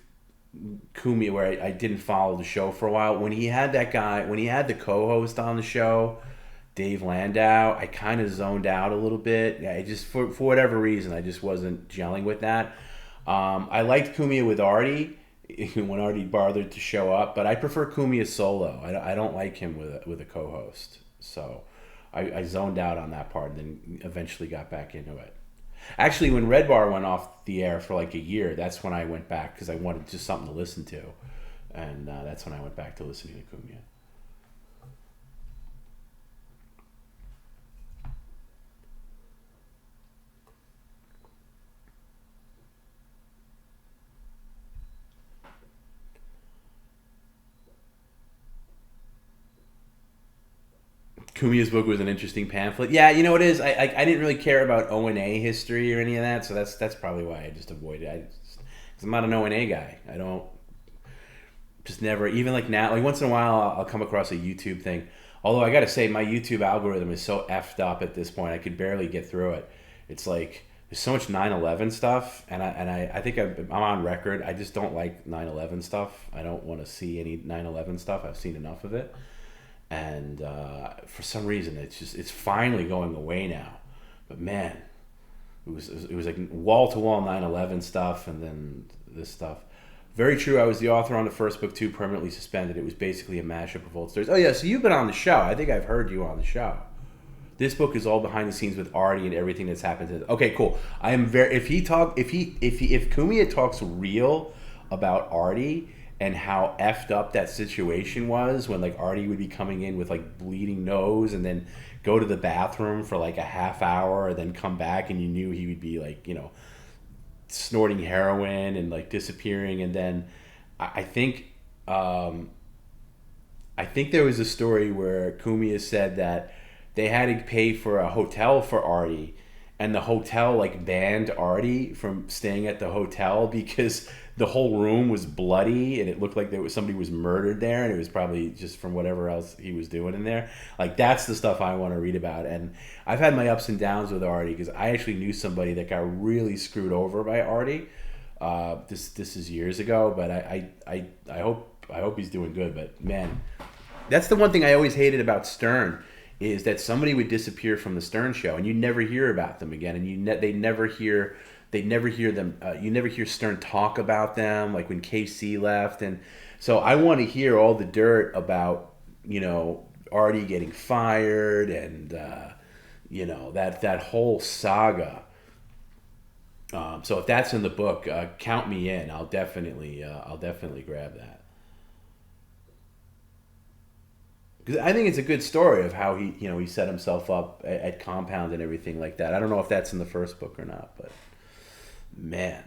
Kumi, where I didn't follow the show for a while. When he had the co-host on the show, Dave Landau, I kind of zoned out a little bit. Yeah, I just for whatever reason, I just wasn't gelling with that. I liked Kumia with Artie when Artie bothered to show up, but I prefer Kumia solo. I don't like him with a co-host. So I zoned out on that part and then eventually got back into it. Actually, when Red Bar went off the air for like a year, that's when I went back because I wanted just something to listen to. And that's when I went back to listening to Kumia. Kumia's book was an interesting pamphlet. Yeah, you know it is. I didn't really care about O&A history or any of that, so that's probably why I just avoided it. Because I'm not an O&A guy. I don't just never, even like now, like once in a while I'll come across a YouTube thing. Although I got to say my YouTube algorithm is so effed up at this point. I could barely get through it. It's like there's so much 9/11 stuff, and I think I'm on record. I just don't like 9/11 stuff. I don't want to see any 9/11 stuff. I've seen enough of it. and for some reason it's finally going away now. But man, it was like wall to wall 9/11 stuff, and then this stuff. Very true. I was the author on the first book too, permanently suspended. It was basically a mashup of old stories. Oh yeah, so you've been on the show. I think I've heard you on the show. This book is all behind the scenes with Artie and everything that's happened to it. Okay, cool. I am very. If Kumiya talks real about Artie and how effed up that situation was when like Artie would be coming in with like bleeding nose and then go to the bathroom for like a half hour and then come back and you knew he would be like snorting heroin and like disappearing, and then I think there was a story where Kumiya said that they had to pay for a hotel for Artie, and the hotel like banned Artie from staying at the hotel because the whole room was bloody and it looked like somebody was murdered there, and it was probably just from whatever else he was doing in there. Like that's the stuff I want to read about, and I've had my ups and downs with Artie because I actually knew somebody that got really screwed over by Artie. This is years ago, but I hope he's doing good. But man, that's the one thing I always hated about Stern, is that somebody would disappear from the Stern show and you never hear about them again, and they never hear them. You never hear Stern talk about them, like when KC left, and so I want to hear all the dirt about Artie getting fired and that whole saga. So if that's in the book, count me in. I'll definitely grab that. Because I think it's a good story of how he set himself up at Compound and everything like that. I don't know if that's in the first book or not, but man.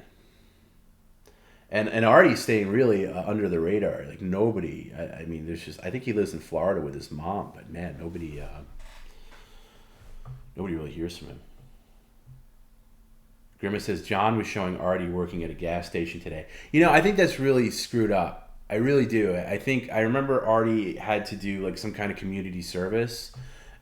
And Artie's staying really under the radar. Like nobody. I mean, I think he lives in Florida with his mom, but man, nobody really hears from him. Grimace says John was showing Artie working at a gas station today. I think that's really screwed up. I really do. I remember Artie had to do like some kind of community service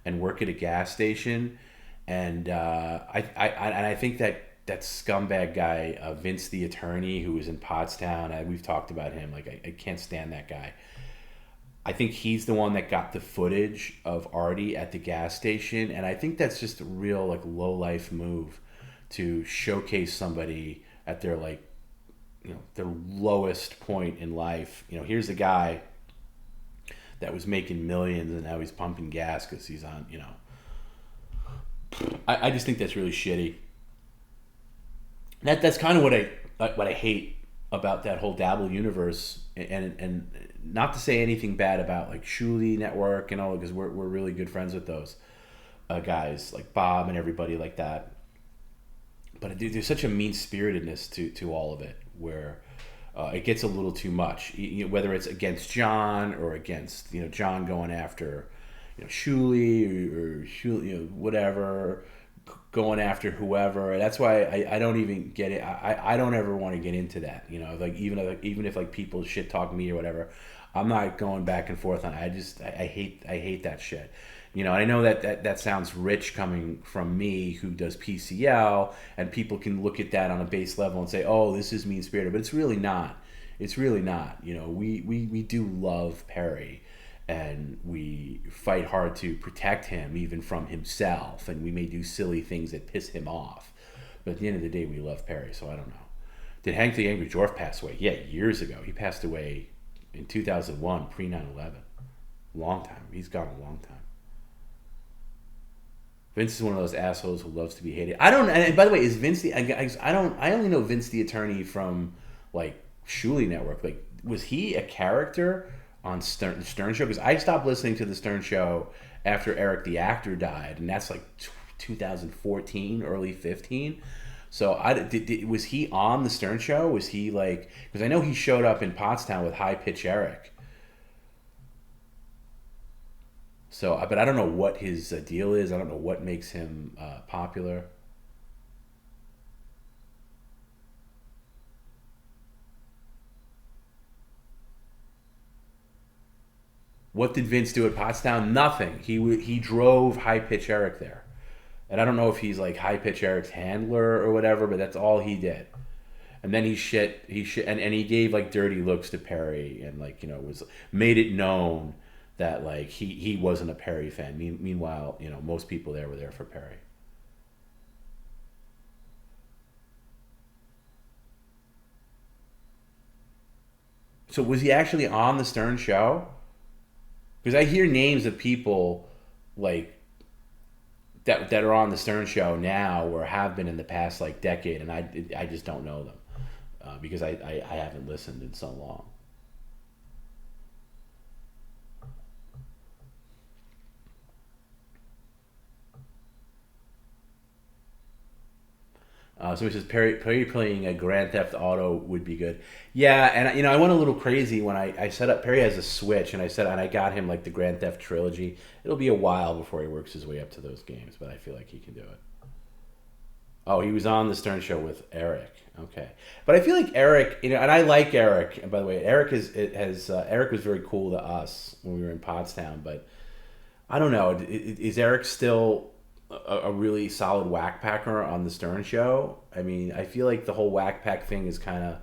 and work at a gas station, and I think that scumbag guy Vince the attorney who was in Pottstown. We've talked about him. Like I can't stand that guy. I think he's the one that got the footage of Artie at the gas station, and I think that's just a real like low life move to showcase somebody at their like their lowest point in life. Here's a guy that was making millions and now he's pumping gas because he's on. I just think that's really shitty. That's kind of what I hate about that whole Dabble universe, and not to say anything bad about like Shuli Network and all, because we're really good friends with those guys like Bob and everybody like that. But there's such a mean-spiritedness to all of it, where it gets a little too much. Whether it's against John or against John going after Shuli or Shuli, whatever, going after whoever. That's why I don't even get it. I don't ever want to get into that. Like even if like people shit talk me or whatever, I'm not going back and forth on it. I hate that shit. I know that sounds rich coming from me who does PCL, and people can look at that on a base level and say, oh, this is mean-spirited, but it's really not. It's really not. We do love Perry, and we fight hard to protect him even from himself, and we may do silly things that piss him off. But at the end of the day, we love Perry, so I don't know. Did Hank the Angry Dwarf pass away? Yeah, years ago. He passed away in 2001, pre-9/11. Long time. He's gone a long time. Vince is one of those assholes who loves to be hated. I don't. And by the way, is Vince the? I don't. I only know Vince the attorney from like Shuli Network. Like, was he a character on the Stern Show? Because I stopped listening to the Stern Show after Eric the actor died, and that's like 2014, early 15. So was he on the Stern Show? Was he like? Because I know he showed up in Pottstown with High Pitch Eric. So, but I don't know what his deal is. I don't know what makes him popular. What did Vince do at Pottstown? Nothing. He drove High Pitch Eric there, and I don't know if he's like High Pitch Eric's handler or whatever, but that's all he did. And then he shit, and he gave like dirty looks to Perry, and like was made it known that like he wasn't a Perry fan. Meanwhile, most people there were there for Perry. So was he actually on the Stern show? Because I hear names of people like that are on the Stern show now or have been in the past like decade, and I just don't know them because I haven't listened in so long. So he says Perry playing a Grand Theft Auto would be good. Yeah, and I went a little crazy when I set up. Perry has a Switch, and I got him like the Grand Theft trilogy. It'll be a while before he works his way up to those games, but I feel like he can do it. Oh, he was on the Stern Show with Eric. Okay, but I feel like Eric, and I like Eric. And by the way, Eric was very cool to us when we were in Pottstown, but I don't know. Is Eric still a really solid whack packer on the Stern Show? I mean, I feel like the whole whack pack thing has kind of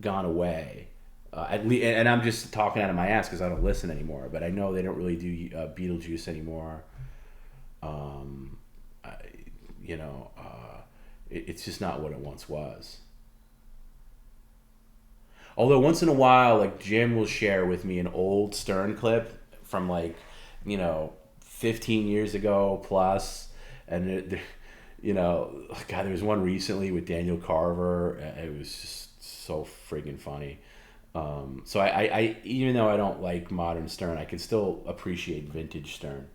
gone away. At least, and I'm just talking out of my ass because I don't listen anymore. But I know they don't really do Beetlejuice anymore. I, it's just not what it once was. Although once in a while, like Jim will share with me an old Stern clip from like, 15 years ago plus, and God, there was one recently with Daniel Carver. It was just so friggin' funny. So I even though I don't like modern Stern, I can still appreciate vintage Stern.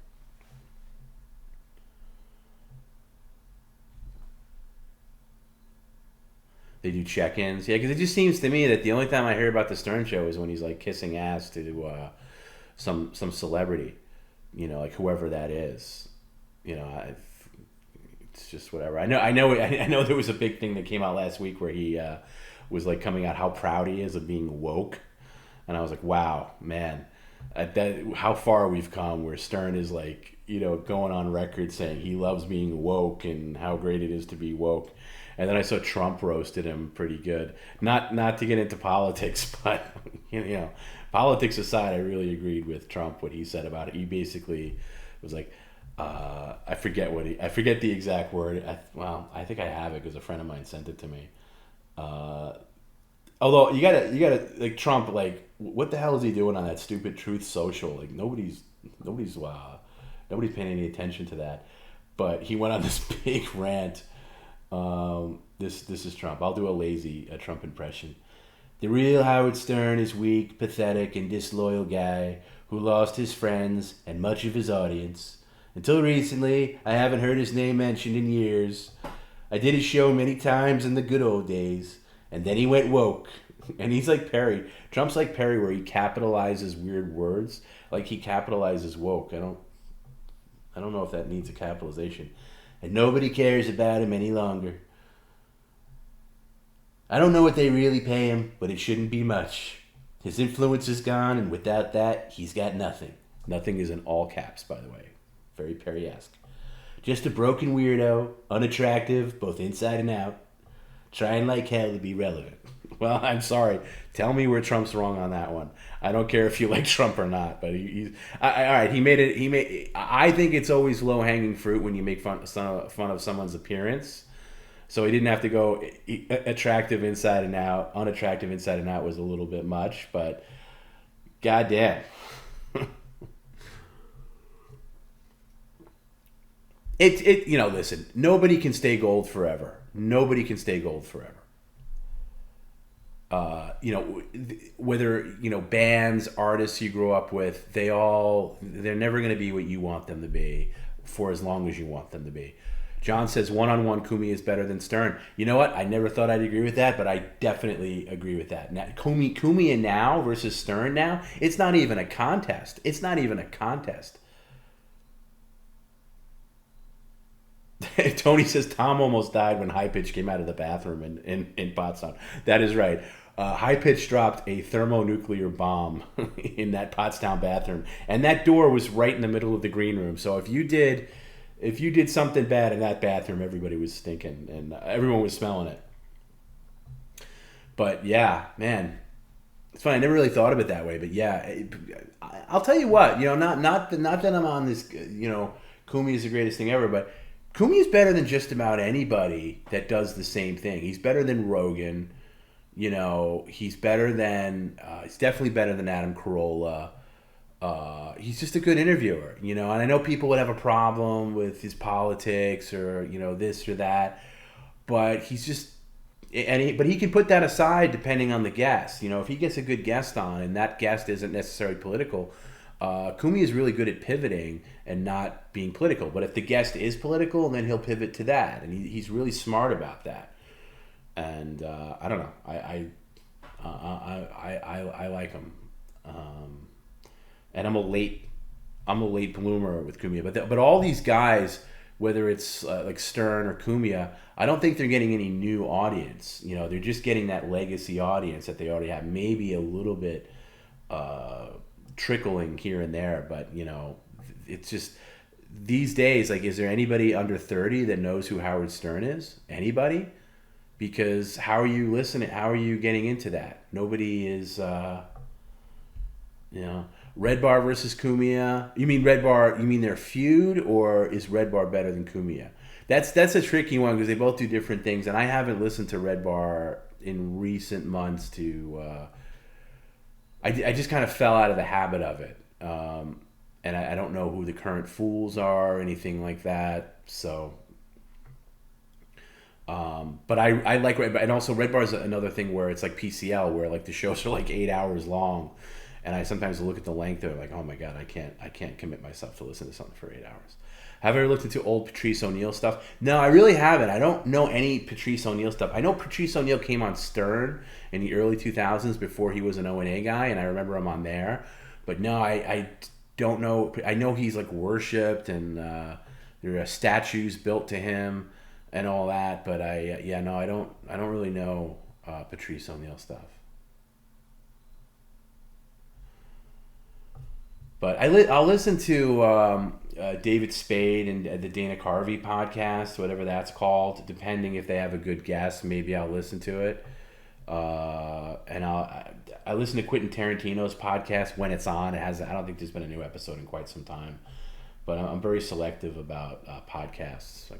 They do check-ins, yeah, because it just seems to me that the only time I hear about the Stern Show is when he's like kissing ass to some celebrity, like whoever that is. It's just whatever. I know. There was a big thing that came out last week where he was like coming out how proud he is of being woke, and I was like, wow, man, how far we've come. Where Stern is like, going on record saying he loves being woke and how great it is to be woke. And then I saw Trump roasted him pretty good. Not to get into politics, but politics aside, I really agreed with Trump what he said about it. He basically was like, I forget the exact word. I think I have it because a friend of mine sent it to me. Although you gotta like Trump, like what the hell is he doing on that stupid Truth Social? Like nobody's paying any attention to that. But he went on this big rant. This is Trump. I'll do a Trump impression. The real Howard Stern is weak, pathetic, and disloyal guy who lost his friends and much of his audience. Until recently, I haven't heard his name mentioned in years. I did his show many times in the good old days, and then he went woke. And he's like Perry. Trump's like Perry, where he capitalizes weird words. Like he capitalizes woke. I don't know if that needs a capitalization. And nobody cares about him any longer. I don't know what they really pay him, but it shouldn't be much. His influence is gone, and without that, he's got nothing. Nothing is in all caps, by the way. Very Perry-esque. Just a broken weirdo, unattractive, both inside and out. Trying like hell to be relevant. Well, I'm sorry. Tell me where Trump's wrong on that one. I don't care if you like Trump or not, but all right. He made it. I think it's always low hanging fruit when you make fun of someone's appearance. So he didn't have to go attractive inside and out. Unattractive inside and out was a little bit much, but goddamn. Listen, nobody can stay gold forever. Nobody can stay gold forever. Whether, bands, artists you grew up with, they're never going to be what you want them to be for as long as you want them to be. John says one-on-one Kumi is better than Stern. You know what? I never thought I'd agree with that, but I definitely agree with that. Now, Kumi and now versus Stern now, it's not even a contest. It's not even a contest. Tony says Tom almost died when High Pitch came out of the bathroom in Pottstown. That is right. High Pitch dropped a thermonuclear bomb in that Pottstown bathroom, and that door was right in the middle of the green room. So if you did something bad in that bathroom, everybody was stinking and everyone was smelling it. But yeah, man, It's funny. I never really thought of it that way, but yeah, I'll tell you what. Not that I'm on this. Kumi is the greatest thing ever, but Kumi is better than just about anybody that does the same thing. He's better than Rogan. He's better than. He's definitely better than Adam Carolla. He's just a good interviewer, and I know people would have a problem with his politics or this or that, but he's just but he can put that aside depending on the guest. If he gets a good guest on and that guest isn't necessarily political, Kumi is really good at pivoting and not being political. But if the guest is political, then he'll pivot to that, and he's really smart about that. And I don't know, I like him. And I'm a late bloomer with Kumia, but all these guys, whether it's like Stern or Kumia, I don't think they're getting any new audience. They're just getting that legacy audience that they already have, maybe a little bit trickling here and there, but it's just these days. Like, is there anybody under 30 that knows who Howard Stern is? Anybody? Because how are you listening? How are you getting into that? Nobody is. Red Bar versus Kumia. You mean Red Bar? You mean their feud, or is Red Bar better than Kumia? That's a tricky one because they both do different things, and I haven't listened to Red Bar in recent months. I just kind of fell out of the habit of it, and I don't know who the current fools are or anything like that. So, but I like Red Bar, and also Red Bar is another thing where it's like PCL, where like the shows are like 8 hours long. And I sometimes look at the length of it, like, oh my god, I can't commit myself to listen to something for 8 hours. Have I ever looked into old Patrice O'Neal stuff? No, I really haven't. I don't know any Patrice O'Neal stuff. I know Patrice O'Neal came on Stern in the early 2000s before he was an O&A guy, and I remember him on there. But no, I don't know. I know he's like worshipped, and there are statues built to him and all that. But I don't really know Patrice O'Neal stuff. But I'll listen to David Spade and the Dana Carvey podcast, whatever that's called, depending if they have a good guest. Maybe I'll listen to it. And I listen to Quentin Tarantino's podcast when it's on. I don't think there's been a new episode in quite some time. But I'm very selective about podcasts.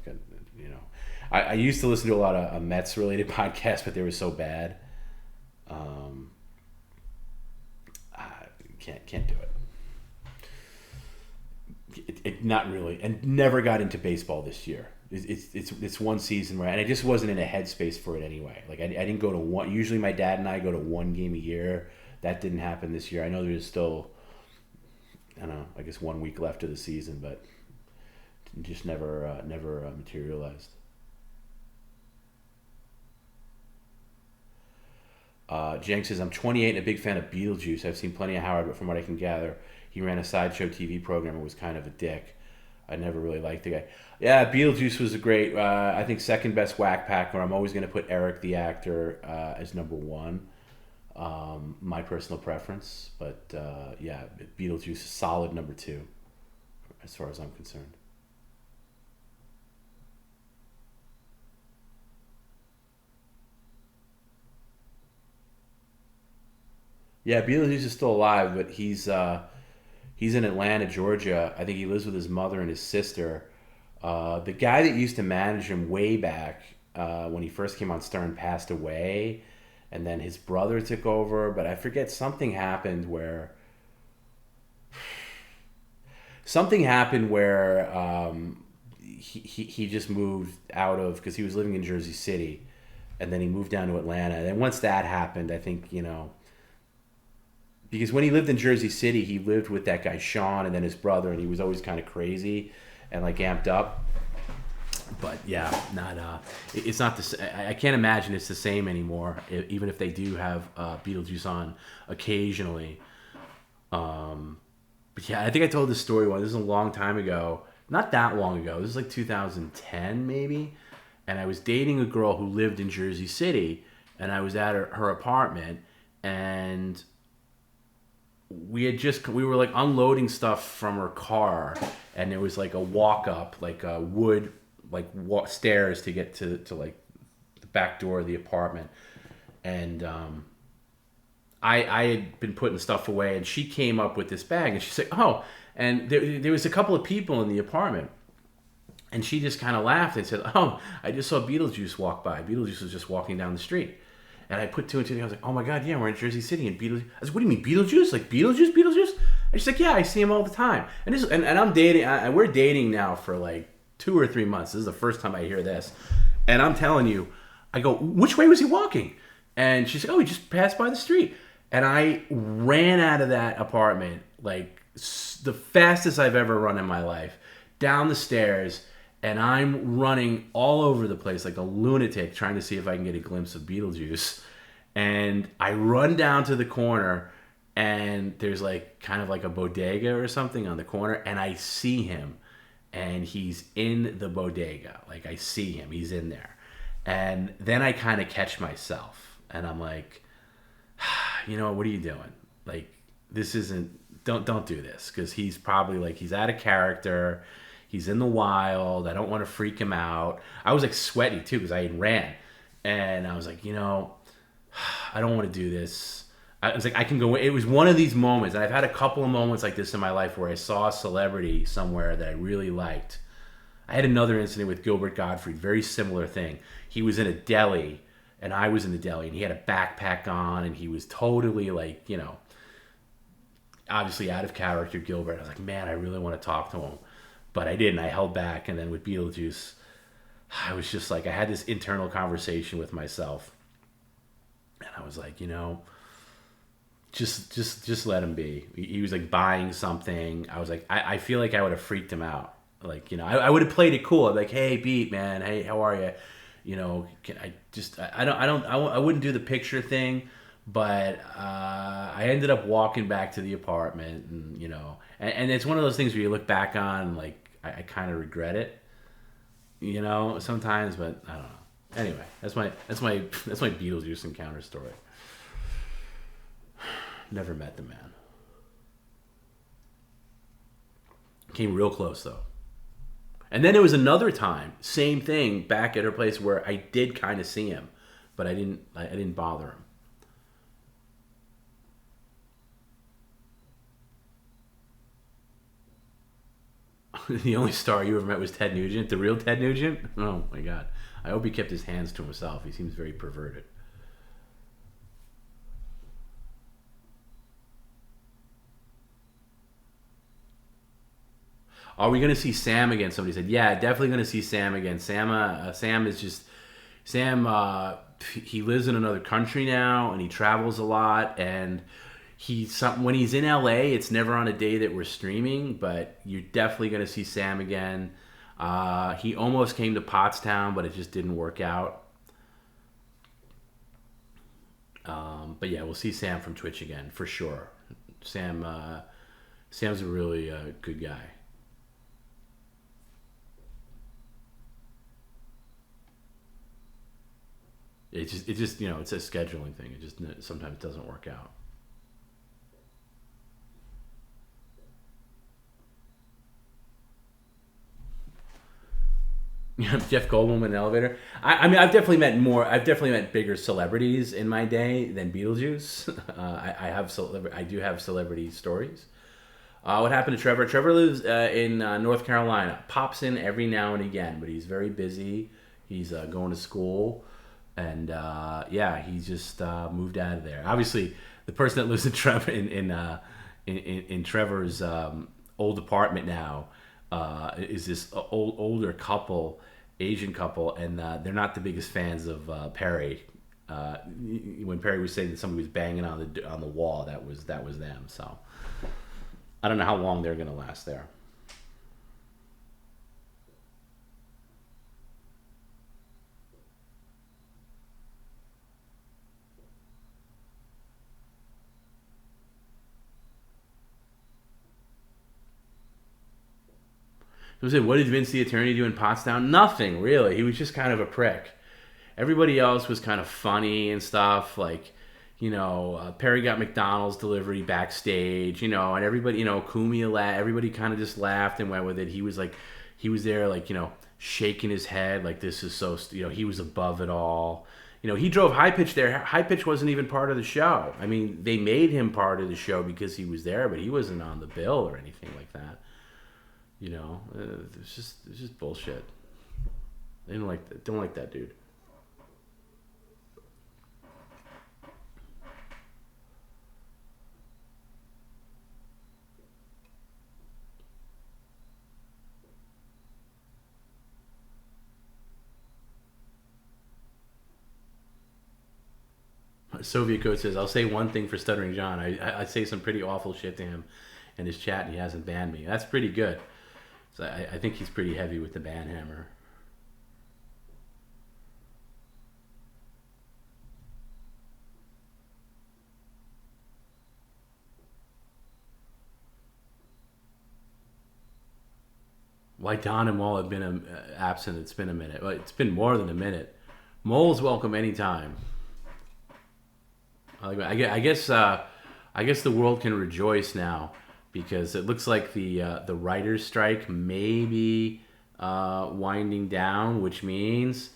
I used to listen to a lot of Mets related podcasts, but they were so bad. I can't do it. Not really, and never got into baseball this year. It's one season where, and I just wasn't in a headspace for it anyway. Like I didn't go to one. Usually my dad and I go to one game a year. That didn't happen this year. I know there's still, I don't know, I guess 1 week left of the season, but just never materialized. Jenk says, I'm 28 and a big fan of Beetlejuice. I've seen plenty of Howard, but from what I can gather, he ran a sideshow TV program and was kind of a dick. I never really liked the guy. Yeah, Beetlejuice was a great, I think, second best Whack Packer. I'm always going to put Eric the actor as number one. My personal preference. But yeah, Beetlejuice is solid number two as far as I'm concerned. Yeah, Beetlejuice is still alive, but he's in Atlanta, Georgia. I think he lives with his mother and his sister. The guy that used to manage him way back when he first came on Stern passed away, and then his brother took over. But I forget, something happened where he just moved out of, because he was living in Jersey City, and then he moved down to Atlanta. And then once that happened, I think, because when he lived in Jersey City, he lived with that guy Sean and then his brother, and he was always kind of crazy and like amped up. But yeah, it's not I can't imagine it's the same anymore, even if they do have Beetlejuice on occasionally. But yeah, I think I told this story once. This is a long time ago. Not that long ago. This is like 2010 maybe. And I was dating a girl who lived in Jersey City, and I was at her apartment, and we were like unloading stuff from her car, and there was like a walk up, like a wood, like stairs to get to like the back door of the apartment. And I had been putting stuff away, and she came up with this bag, and she's like, "Oh," and there was a couple of people in the apartment, and she just kind of laughed and said, "Oh, I just saw Beetlejuice walk by. Beetlejuice was just walking down the street." And I put two and two together. I was like, "Oh my god, yeah, we're in Jersey City, and Beetlejuice." I was like, "What do you mean Beetlejuice? Like Beetlejuice?" And she's like, "Yeah, I see him all the time." And I'm dating. We're dating now for like 2 or 3 months. This is the first time I hear this, and I'm telling you, I go, "Which way was he walking?" And she's like, "Oh, he just passed by the street." And I ran out of that apartment like the fastest I've ever run in my life, down the stairs, and I'm running all over the place like a lunatic trying to see if I can get a glimpse of Beetlejuice. And I run down to the corner, and there's like kind of like a bodega or something on the corner, and I see him, and he's in the bodega. Like I see him, he's in there. And then I kind of catch myself, and I'm like, what are you doing? Like, this isn't, don't do this, because he's probably like, he's out of character. He's in the wild. I don't want to freak him out. I was like sweaty too because I had ran, and I was like, I don't want to do this. I was like, I can go. It was one of these moments, and I've had a couple of moments like this in my life where I saw a celebrity somewhere that I really liked. I had another incident with Gilbert Gottfried, very similar thing. He was in a deli, and I was in the deli, and he had a backpack on, and he was totally like, obviously out of character, Gilbert. I was like, man, I really want to talk to him. But I didn't. I held back, and then with Beetlejuice, I was just like, I had this internal conversation with myself, and I was like, just let him be. He was like buying something. I was like, I feel like I would have freaked him out. Like, I would have played it cool. I'd be like, hey, Beat, man, hey, how are you? I wouldn't do the picture thing, but I ended up walking back to the apartment, and it's one of those things where you look back on, like, I kind of regret it, sometimes, but I don't know. Anyway, that's my Beetlejuice encounter story. Never met the man. Came real close though. And then there was another time, same thing, back at her place where I did kind of see him, but I didn't bother him. The only star you ever met was Ted Nugent, the real Ted Nugent? Oh my god. I hope he kept his hands to himself. He seems very perverted. Are we going to see Sam again? Somebody said, yeah, definitely going to see Sam again. Sam is just, Sam, he lives in another country now, and he travels a lot, and when he's in LA, it's never on a day that we're streaming, but you're definitely going to see Sam again. He almost came to Pottstown, but it just didn't work out. But yeah, we'll see Sam from Twitch again, for sure. Sam's a really good guy. It just it's a scheduling thing. It just sometimes doesn't work out. Jeff Goldblum in an elevator. I mean, I've definitely met bigger celebrities in my day than Beetlejuice. I do have celebrity stories. What happened to Trevor? Trevor lives in North Carolina. Pops in every now and again, but he's very busy. He's going to school. And he just moved out of there. Obviously, the person that lives in Trevor's old apartment now is this older couple, Asian couple, and they're not the biggest fans of Perry. When Perry was saying that somebody was banging on the wall, that was them. So I don't know how long they're gonna last there. So I said, what did Vince the attorney do in Pottstown? Nothing, really. He was just kind of a prick. Everybody else was kind of funny and stuff. Like, Perry got McDonald's delivery backstage, and everybody, Kumia, everybody kind of just laughed and went with it. He was there, like, shaking his head, like, this is so, he was above it all. He drove High Pitch there. High Pitch wasn't even part of the show. I mean, they made him part of the show because he was there, but he wasn't on the bill or anything like that. It's just bullshit. They don't like that dude. Soviet Code says, I'll say one thing for Stuttering John. I say some pretty awful shit to him in his chat, and he hasn't banned me. That's pretty good. So I think he's pretty heavy with the ban hammer. Why Don and Mole have been absent? It's been a minute. Well, it's been more than a minute. Mole's welcome anytime. I guess the world can rejoice now because it looks like the writers' strike may be winding down, which means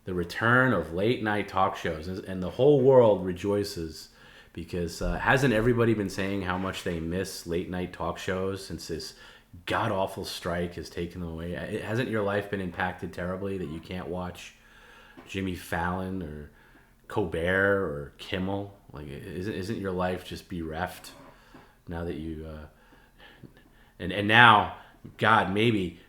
the return of late night talk shows, and the whole world rejoices because hasn't everybody been saying how much they miss late night talk shows since this god awful strike has taken them away? Hasn't your life been impacted terribly that you can't watch Jimmy Fallon or Colbert or Kimmel? Like, isn't your life just bereft now that you and now, God, maybe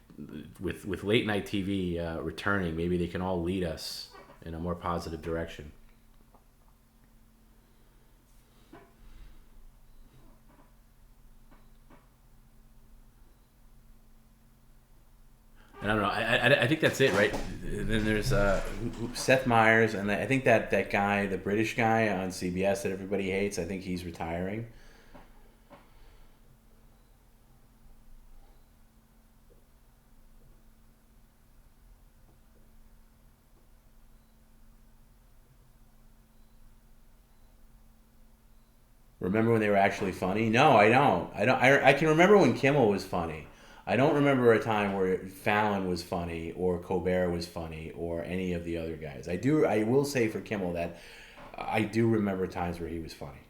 with late night TV returning, maybe they can all lead us in a more positive direction. I don't know. I think that's it, right? Then there's Seth Meyers, and I think that guy, the British guy on CBS that everybody hates, I think he's retiring. Remember when they were actually funny? No, I don't. I can remember when Kimmel was funny. I don't remember a time where Fallon was funny or Colbert was funny or any of the other guys. I do. I will say for Kimmel that I do remember times where he was funny.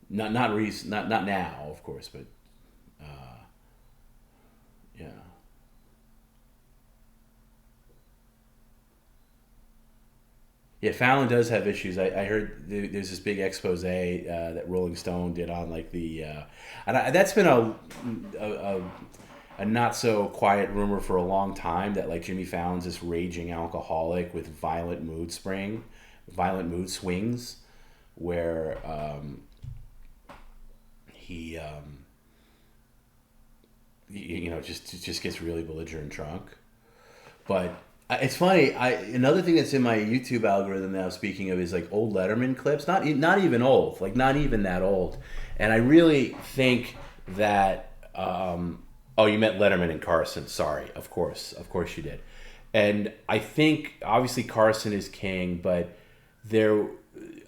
Not recent, not now, of course, but yeah. Yeah, Fallon does have issues. I heard there's this big expose that Rolling Stone did on like that's been a not so quiet rumor for a long time that like Jimmy Fallon's this raging alcoholic with violent mood swings, where he just gets really belligerent drunk. But it's funny. Another thing that's in my YouTube algorithm now, speaking of, is like old Letterman clips. Not even old, like not even that old. And I really think that. Oh, you meant Letterman and Carson. Sorry, of course you did. And I think obviously Carson is king, but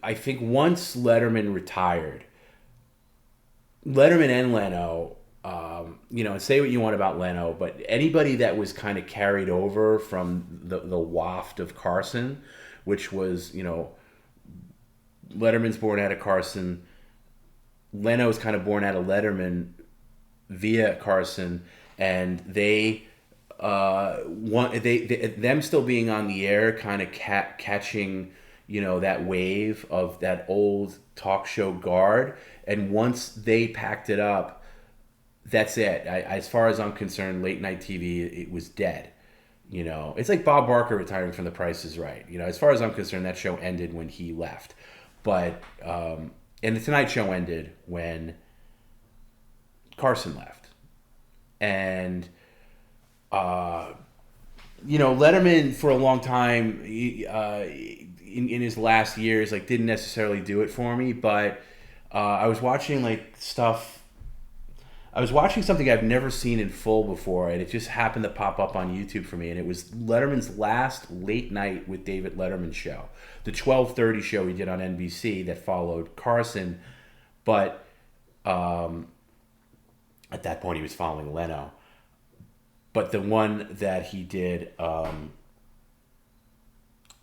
I think once Letterman retired, Letterman and Leno. And say what you want about Leno, but anybody that was kind of carried over from the waft of Carson, which was, Letterman's born out of Carson, Leno's kind of born out of Letterman via Carson, and them still being on the air, kind of catching, that wave of that old talk show guard, and once they packed it up, that's it. As far as I'm concerned, late night TV, it was dead. It's like Bob Barker retiring from The Price is Right. As far as I'm concerned, that show ended when he left. But and the Tonight Show ended when Carson left. And Letterman for a long time, in his last years, like didn't necessarily do it for me. But I was watching something I've never seen in full before, and it just happened to pop up on YouTube for me, and it was Letterman's last late night with David Letterman show, the 12:30 show he did on NBC that followed Carson, but at that point he was following Leno. But the one that he did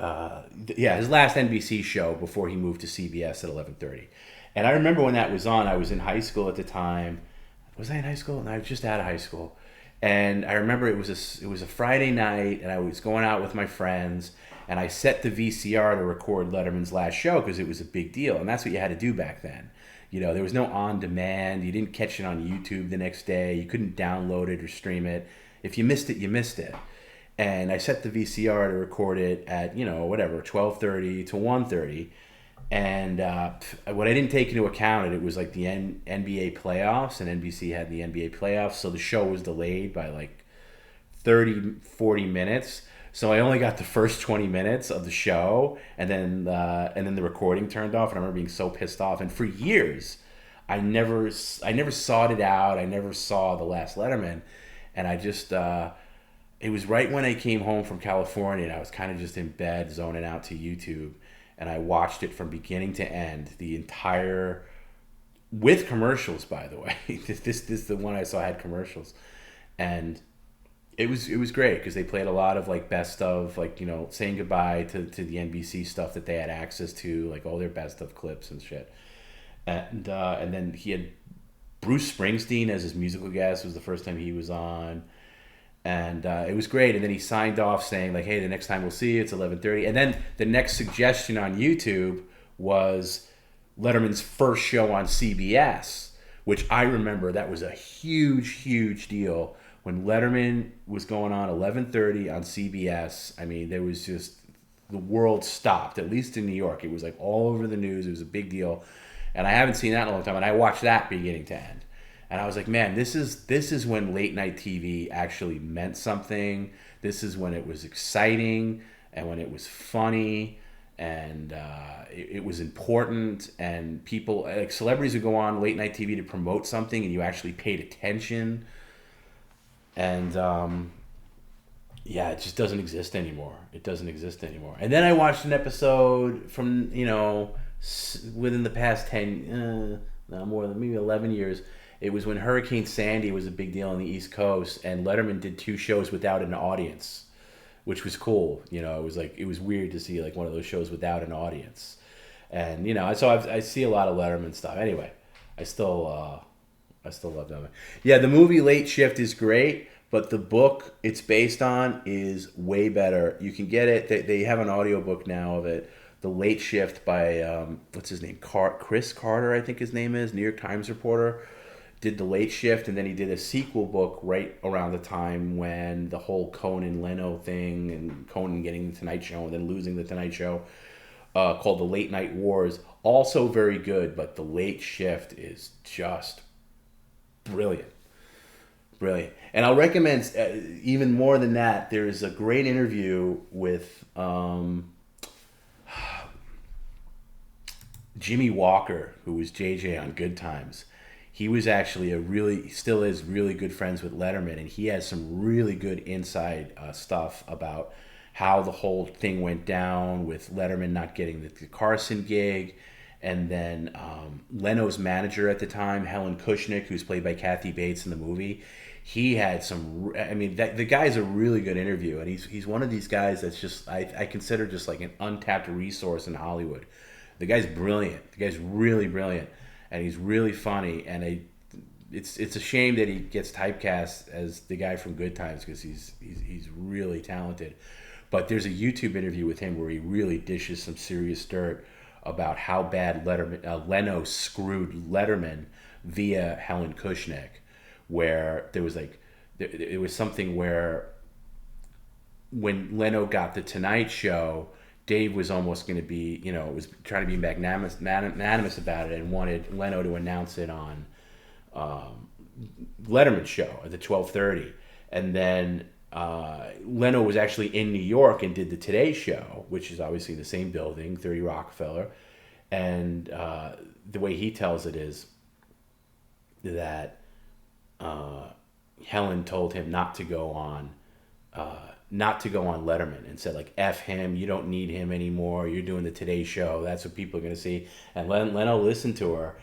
his last NBC show before he moved to CBS at 11:30. And I remember when that was on, I was in high school at the time. Was I in high school? No, I was just out of high school. And I remember it was a Friday night, and I was going out with my friends, and I set the VCR to record Letterman's last show because it was a big deal, and that's what you had to do back then. There was no on demand. You didn't catch it on YouTube the next day. You couldn't download it or stream it. If you missed it, you missed it. And I set the VCR to record it at 12:30 to 1:30. And what I didn't take into account, it was like the NBA playoffs, and NBC had the NBA playoffs, so the show was delayed by like 30, 40 minutes. So I only got the first 20 minutes of the show, and then the recording turned off, and I remember being so pissed off. And for years, I never sought it out. I never saw The Last Letterman, and I just it was right when I came home from California, and I was kind of just in bed zoning out to YouTube. And I watched it from beginning to end, the entire, with commercials, by the way. This the one I saw had commercials, and it was great because they played a lot of like best of, like saying goodbye to the NBC stuff that they had access to, like all their best of clips and shit. And then he had Bruce Springsteen as his musical guest. It was the first time he was on. And it was great. And then he signed off saying, like, hey, the next time we'll see you, it's 11:30. And then the next suggestion on YouTube was Letterman's first show on CBS, which I remember that was a huge, huge deal. When Letterman was going on 11:30 on CBS, I mean, there was just, the world stopped, at least in New York. It was like all over the news. It was a big deal. And I haven't seen that in a long time. And I watched that beginning to end. And I was like, man, this is when late night TV actually meant something. This is when it was exciting and when it was funny and it was important. And people, like celebrities, would go on late night TV to promote something, and you actually paid attention. And it just doesn't exist anymore. It doesn't exist anymore. And then I watched an episode from within the past 10, more than maybe 11 years. It was when Hurricane Sandy was a big deal on the East Coast, and Letterman did 2 shows without an audience, which was cool. It was weird to see like one of those shows without an audience. And so I see a lot of Letterman stuff. Anyway, I still love Letterman. Yeah, the movie Late Shift is great, but the book it's based on is way better. You can get it. They have an audiobook now of it. The Late Shift by what's his name? Chris Carter, I think his name is, New York Times reporter. Did The Late Shift, and then he did a sequel book right around the time when the whole Conan Leno thing, and Conan getting the Tonight Show and then losing the Tonight Show, called The Late Night Wars. Also very good, but The Late Shift is just brilliant. Brilliant. And I'll recommend, even more than that, there's a great interview with Jimmy Walker, who was JJ on Good Times. He was actually still is really good friends with Letterman, and he has some really good inside stuff about how the whole thing went down with Letterman not getting the Carson gig, and then Leno's manager at the time, Helen Kushnick, who's played by Kathy Bates in the movie. He had some. I mean, the guy's a really good interview, and he's one of these guys that's just I consider just like an untapped resource in Hollywood. The guy's brilliant. The guy's really brilliant. And he's really funny, and it's a shame that he gets typecast as the guy from Good Times because he's really talented. But there's a YouTube interview with him where he really dishes some serious dirt about how bad Leno screwed Letterman via Helen Kushnick, where there was something where when Leno got the Tonight Show, Dave was almost going to be, was trying to be magnanimous about it and wanted Leno to announce it on Letterman's show at the 12:30. And then Leno was actually in New York and did the Today Show, which is obviously the same building, 30 Rockefeller. And the way he tells it is that Helen told him not to go on Letterman, and said like, F him, you don't need him anymore, you're doing the Today Show, that's what people are going to see. And Leno listened to her,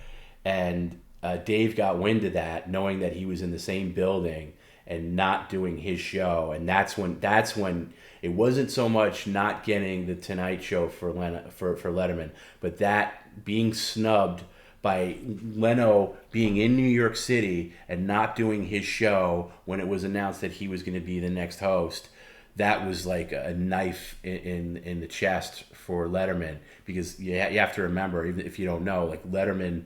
and Dave got wind of that, knowing that he was in the same building, and not doing his show, and that's when it wasn't so much not getting the Tonight Show for Letterman, but that being snubbed by Leno being in New York City and not doing his show when it was announced that he was going to be the next host. That was like a knife in the chest for Letterman, because you have to remember, even if you don't know, like Letterman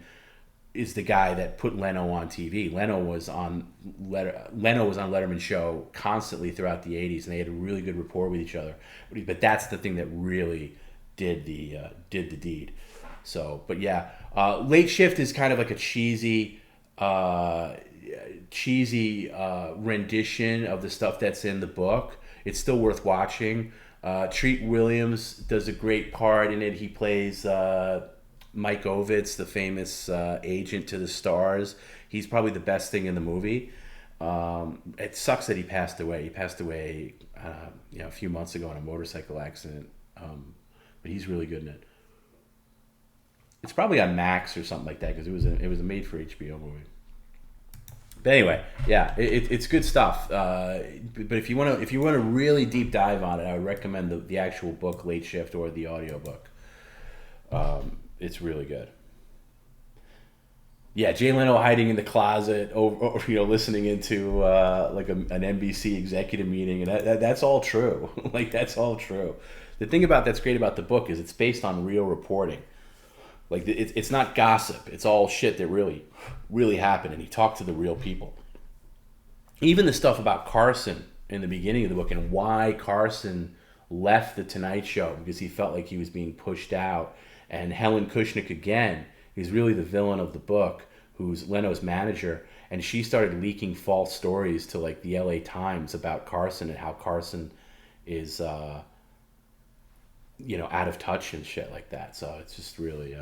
is the guy that put Leno on TV. Leno was on Letterman's show constantly throughout the '80s, and they had a really good rapport with each other. But that's the thing that really did the deed. So, but yeah, Late Shift is kind of like a cheesy rendition of the stuff that's in the book. It's still worth watching. Treat Williams does a great part in it. He plays Mike Ovitz, the famous agent to the stars. He's probably the best thing in the movie. It sucks that he passed away. He passed away a few months ago in a motorcycle accident. But he's really good in it. It's probably on Max or something like that, because it was a made for HBO movie. But anyway, yeah, it's good stuff. But if you want to really deep dive on it, I would recommend the actual book, Late Shift, or the audiobook. It's really good. Yeah, Jay Leno hiding in the closet, or listening into like an NBC executive meeting, and that's all true. Like, that's all true. The thing that's great about the book is it's based on real reporting. Like, it's not gossip. It's all shit that really, really happened, and he talked to the real people. Even the stuff about Carson in the beginning of the book, and why Carson left the Tonight Show, because he felt like he was being pushed out. And Helen Kushnick, again, is really the villain of the book, who's Leno's manager, and she started leaking false stories to like the LA Times about Carson, and how Carson is out of touch and shit like that. So it's just really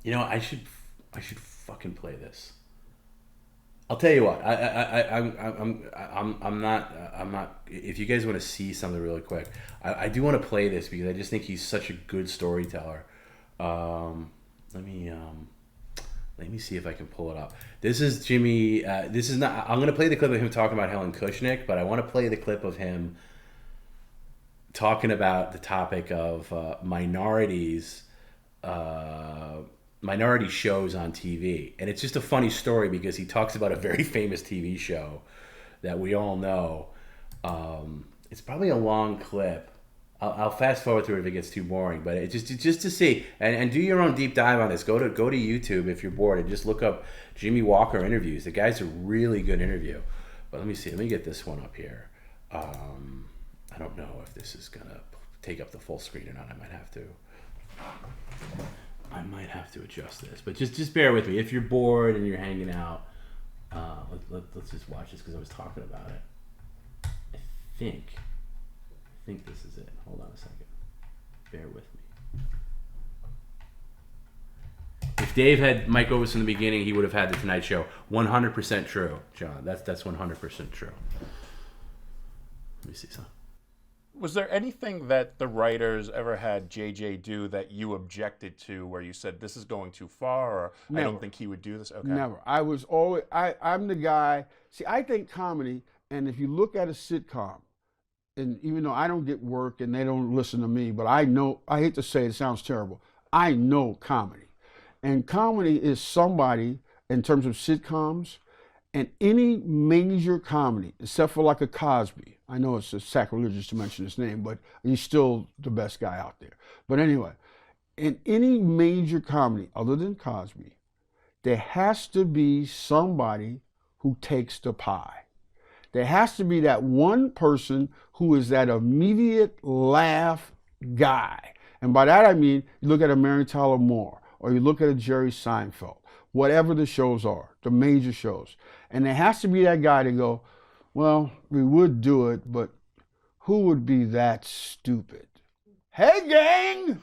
I should fucking play this. I'll tell you what, I'm not. If you guys want to see something really quick, I do want to play this, because I just think he's such a good storyteller. Let me see if I can pull it up. This is Jimmy. This is not. I'm gonna play the clip of him talking about Helen Kushnick, but I want to play the clip of him talking about the topic of minority shows on TV. And it's just a funny story, because he talks about a very famous TV show that we all know. It's probably a long clip. I'll fast forward through it if it gets too boring, but it's just to see, and do your own deep dive on this. Go to YouTube if you're bored, and just look up Jimmy Walker interviews. The guy's a really good interview. But let me see. Let me get this one up here. I don't know if this is gonna take up the full screen or not. I might have to adjust this, but just bear with me. If you're bored and you're hanging out, let's just watch this, because I was talking about it. I think this is it. Hold on a second. Bear with me. If Dave had Mike Ovitz in the beginning, he would have had the Tonight Show. 100% true, John. That's 100% true. Let me see something. Was there anything that the writers ever had JJ do that you objected to, where you said this is going too far, or Never. I don't think he would do this? Okay. Never. I was always, I'm the guy. See, I think comedy, and if you look at a sitcom, and even though I don't get work and they don't listen to me, but I know, I hate to say it sounds terrible, I know comedy. And comedy is somebody, in terms of sitcoms, and any major comedy, except for like a Cosby. I know it's sacrilegious to mention his name, but he's still the best guy out there. But anyway, in any major comedy other than Cosby, there has to be somebody who takes the pie. There has to be that one person who is that immediate laugh guy. And by that I mean, you look at a Mary Tyler Moore, or you look at a Jerry Seinfeld, whatever the shows are, the major shows. And there has to be that guy to go, well, we would do it, but who would be that stupid? Hey, gang!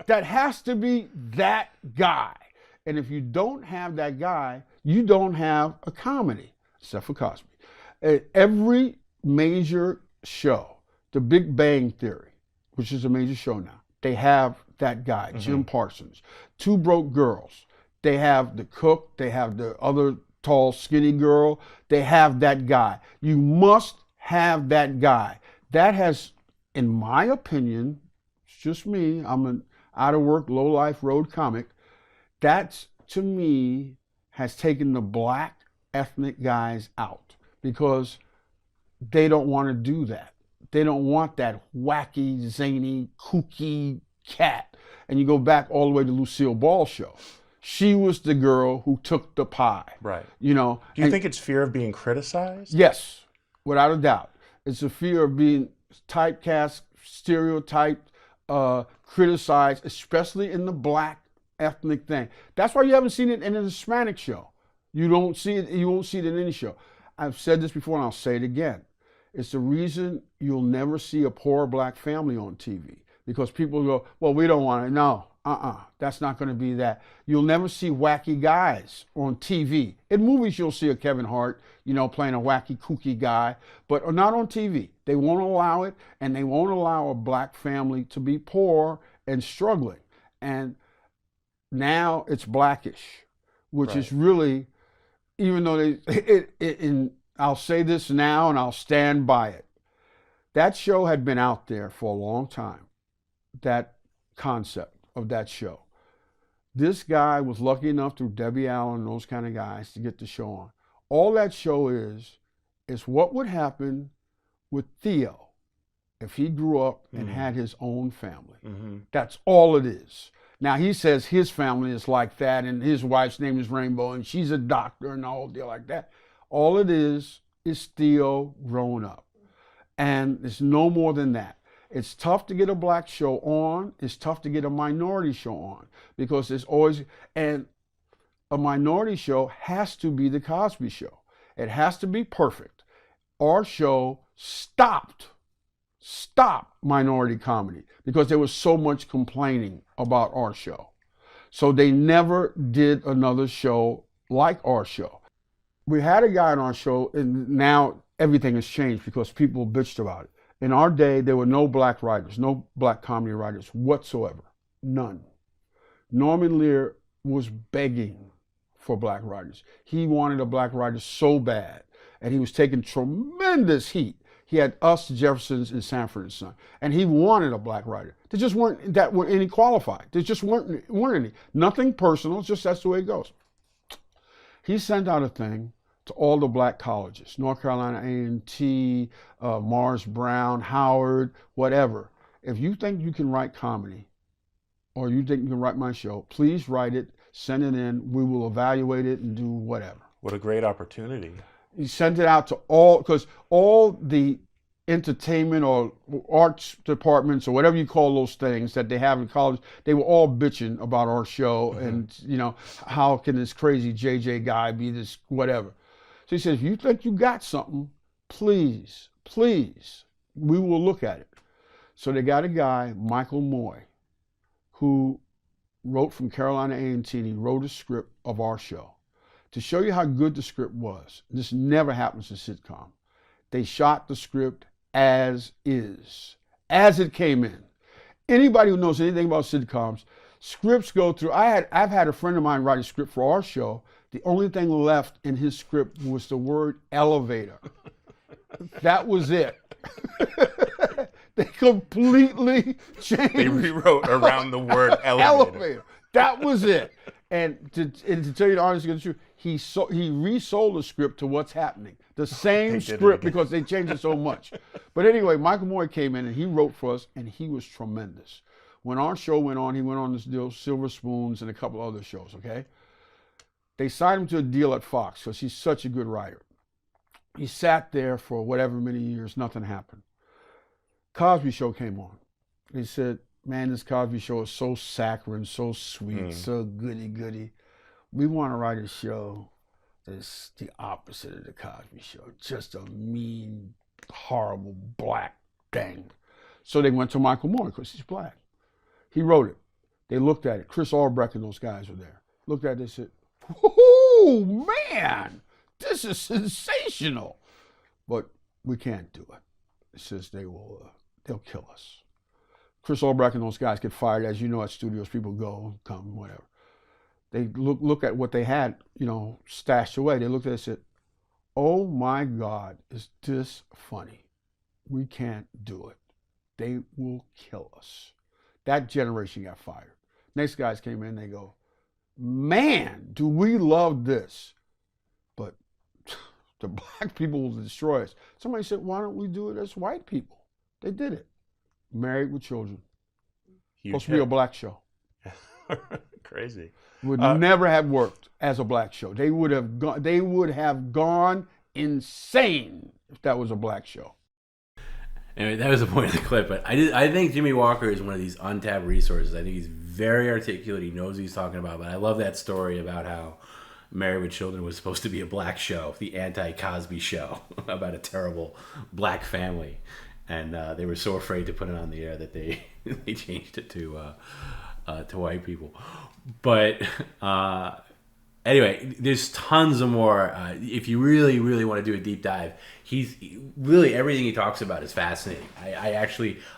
That has to be that guy. And if you don't have that guy, you don't have a comedy, except for Cosby. Every major show, The Big Bang Theory, which is a major show now, they have that guy, Jim Parsons. Two Broke Girls, They have the cook. They have the other tall, skinny girl. They have that guy. You must have that guy. That has, in my opinion, it's just me. I'm an out-of-work, low-life road comic. That's, to me, has taken the black ethnic guys out because they don't want to do that. They don't want that wacky, zany, kooky cat. And you go back all the way to Lucille Ball's show. She was the girl who took the pie. Right. You know. Do you think it's fear of being criticized? Yes, without a doubt. It's a fear of being typecast, stereotyped, criticized, especially in the black ethnic thing. That's why you haven't seen it in a Hispanic show. You don't see it. You won't see it in any show. I've said this before, and I'll say it again. It's the reason you'll never see a poor black family on TV because people go, well, we don't want it. No, that's not going to be that. You'll never see wacky guys on TV. In movies, you'll see a Kevin Hart, playing a wacky, kooky guy, but not on TV. They won't allow it, and they won't allow a black family to be poor and struggling. And now it's Blackish, which is really, even though I'll say this now and I'll stand by it. That show had been out there for a long time, that concept of that show. This guy was lucky enough through Debbie Allen and those kind of guys to get the show on. All that show is what would happen with Theo if he grew up and had his own family. Mm-hmm. That's all it is. Now, he says his family is like that and his wife's name is Rainbow and she's a doctor and the whole deal like that. All it is Theo growing up. And it's no more than that. It's tough to get a black show on. It's tough to get a minority show on because there's always, and a minority show has to be the Cosby Show. It has to be perfect. Our show stopped minority comedy because there was so much complaining about our show. So they never did another show like our show. We had a guy on our show, and now everything has changed because people bitched about it. In our day, there were no black writers, no black comedy writers whatsoever. None. Norman Lear was begging for black writers. He wanted a black writer so bad, and he was taking tremendous heat. He had us, the Jeffersons, and Sanford and Son, and he wanted a black writer. There just weren't any qualified. There just weren't any. Nothing personal, just that's the way it goes. He sent out a thing to all the black colleges, North Carolina A&T, Morris Brown, Howard, whatever. If you think you can write comedy or you think you can write my show, please write it, send it in. We will evaluate it and do whatever. What a great opportunity. He sent it out to all, because all the entertainment or arts departments or whatever you call those things that they have in college, they were all bitching about our show and, how can this crazy JJ guy be this whatever. So he said, if you think you got something, please, we will look at it. So they got a guy, Michael Moy, who wrote from Carolina A&T, and he wrote a script of our show. To show you how good the script was, this never happens in sitcom. They shot the script as is, as it came in. Anybody who knows anything about sitcoms, scripts go through. I've had a friend of mine write a script for our show. The only thing left in his script was the word elevator. That was it. They completely changed. They rewrote around the word elevator. That was it. And to tell you the honest truth, he resold the script to What's Happening. The same script because they changed it so much. But anyway, Michael Moy came in and he wrote for us, and he was tremendous. When our show went on, he went on this deal, Silver Spoons, and a couple other shows, okay? They signed him to a deal at Fox because he's such a good writer. He sat there for whatever many years, nothing happened. Cosby Show came on. He said, man, this Cosby Show is so saccharine, so sweet, so goody-goody. We want to write a show that's the opposite of the Cosby Show. Just a mean, horrible, black thing. So they went to Michael Moore because he's black. He wrote it. They looked at it. Chris Albrecht and those guys were there. Looked at it, they said, oh, man, this is sensational. But we can't do it. It says they'll kill us. Chris Albrecht and those guys get fired. As you know, at studios, people go, come, whatever. they look at what they had, stashed away. They looked at it and said, "Oh my God, is this funny? We can't do it. They will kill us." That generation got fired. Next guys came in, they go, "Man, do we love this?" But the black people will destroy us. Somebody said, "Why don't we do it as white people?" They did it. Married with Children. Supposed to be a black show. Crazy. Would never have worked as a black show. They would have gone insane if that was a black show. Anyway, that was the point of the clip. But I think Jimmy Walker is one of these untapped resources. I think he's very articulate. He knows what he's talking about. But I love that story about how Married with Children was supposed to be a black show, the anti-Cosby show about a terrible black family. And they were so afraid to put it on the air that they changed it to white people. But anyway, there's tons of more. If you really, really want to do a deep dive, he's really everything he talks about is fascinating.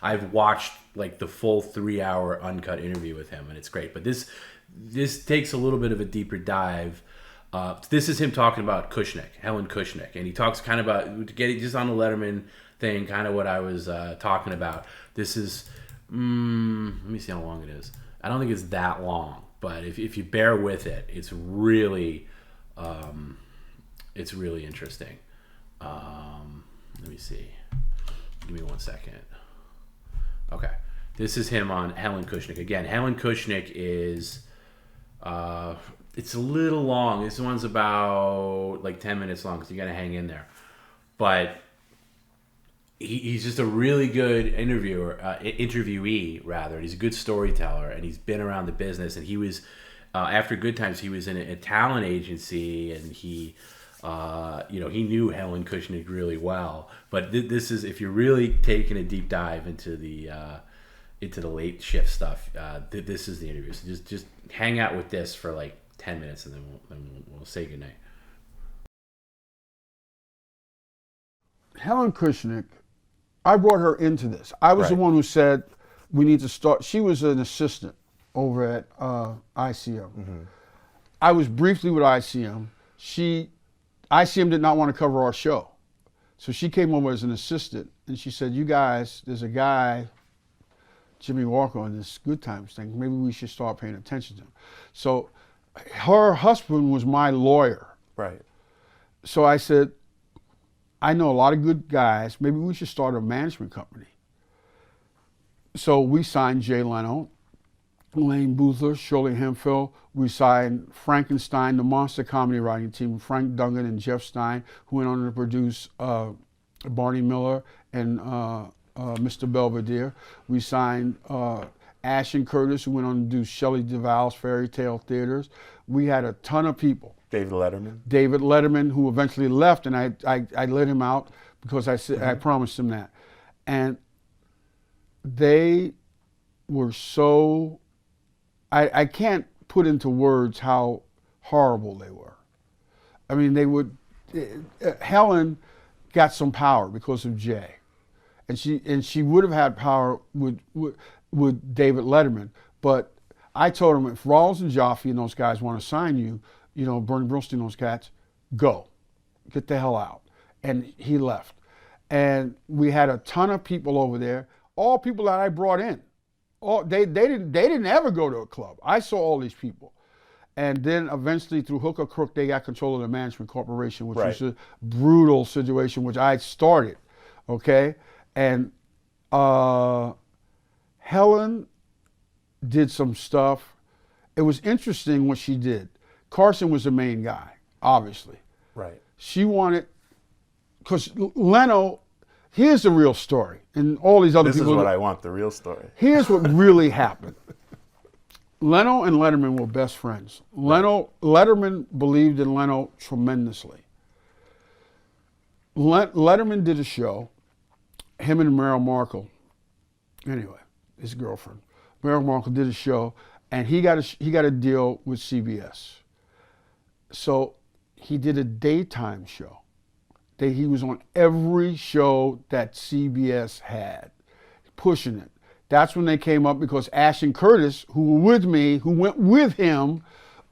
I've watched like the full 3-hour uncut interview with him, and it's great. But this takes a little bit of a deeper dive. This is him talking about Helen Kushnick, and he talks kind of about getting just on the Letterman thing, kind of what I was talking about. This is, let me see how long it is. I don't think it's that long, but if you bear with it, it's really interesting. Let me see. Give me 1 second. Okay, this is him on Helen Kushnick. Again, Helen Kushnick is, it's a little long. This one's about like 10 minutes long, so you got to hang in there. But he's just a really good interviewee, rather. He's a good storyteller, and he's been around the business. And he was, after Good Times, he was in a talent agency, and he knew Helen Kushnick really well. But this is, if you're really taking a deep dive into the late shift stuff, this is the interview. So just hang out with this for like 10 minutes, and then we'll say goodnight. Helen Kushnick, I brought her into this. I was the one who said we need to start. She was an assistant over at ICM. Mm-hmm. I was briefly with ICM. ICM did not want to cover our show. So she came over as an assistant, and she said, "You guys, there's a guy, Jimmy Walker, on this Good Times thing. Maybe we should start paying attention to him." So her husband was my lawyer. Right. So I said, "I know a lot of good guys. Maybe we should start a management company." So we signed Jay Leno, Lane Buther, Shirley Hemphill. We signed Frankenstein, the monster comedy writing team, Frank Dungan and Jeff Stein, who went on to produce Barney Miller and Mr. Belvedere. We signed Ashton Curtis, who went on to do Shelley Duvall's Fairy Tale Theaters. We had a ton of people. David Letterman, who eventually left, and I let him out because I said, I promised him that. And they were so, I can't put into words how horrible they were. I mean, Helen got some power because of Jay. And she would have had power with David Letterman. But I told him, if Rawls and Jaffe and those guys want to sign you, Bernie Brillstein, those cats, go. Get the hell out. And he left. And we had a ton of people over there, all people that I brought in. They didn't ever go to a club. I saw all these people. And then eventually, through hook or crook, they got control of the management corporation, which was a brutal situation, which I started, okay? And Helen did some stuff. It was interesting what she did. Carson was the main guy, obviously. Right. She wanted, because Leno, here's the real story. And all these other people. This is what I want, the real story. Here's what really happened. Leno and Letterman were best friends. Letterman believed in Leno tremendously. Letterman did a show, him and Merrill Markle, anyway, his girlfriend. Merrill Markle did a show, and he got a deal with CBS. So he did a daytime show. He was on every show that CBS had, pushing it. That's when they came up, because Ashton Curtis, who were with me, who went with him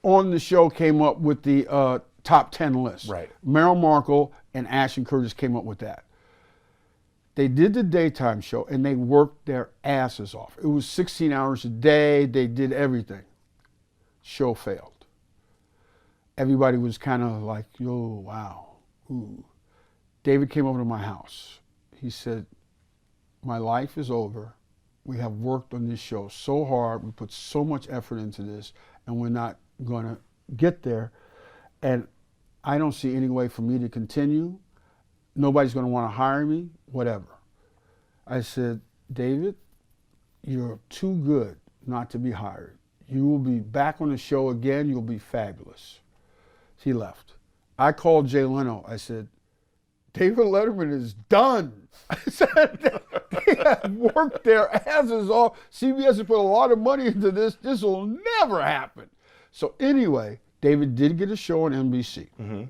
on the show came up with the top 10 list. Right. Merrill Markle and Ashton Curtis came up with that. They did the daytime show and they worked their asses off. It was 16 hours a day. They did everything. Show failed. Everybody was kind of like, yo, wow. Ooh. David came over to my house. He said, my life is over. We have worked on this show so hard. We put so much effort into this, and we're not going to get there. And I don't see any way for me to continue. Nobody's going to want to hire me, whatever. I said, David, you're too good not to be hired. You will be back on the show again. You'll be fabulous. He left. I called Jay Leno. I said, David Letterman is done. I said, they have worked their asses off. CBS has put a lot of money into this. This will never happen. So anyway, David did get a show on NBC. Mm-hmm.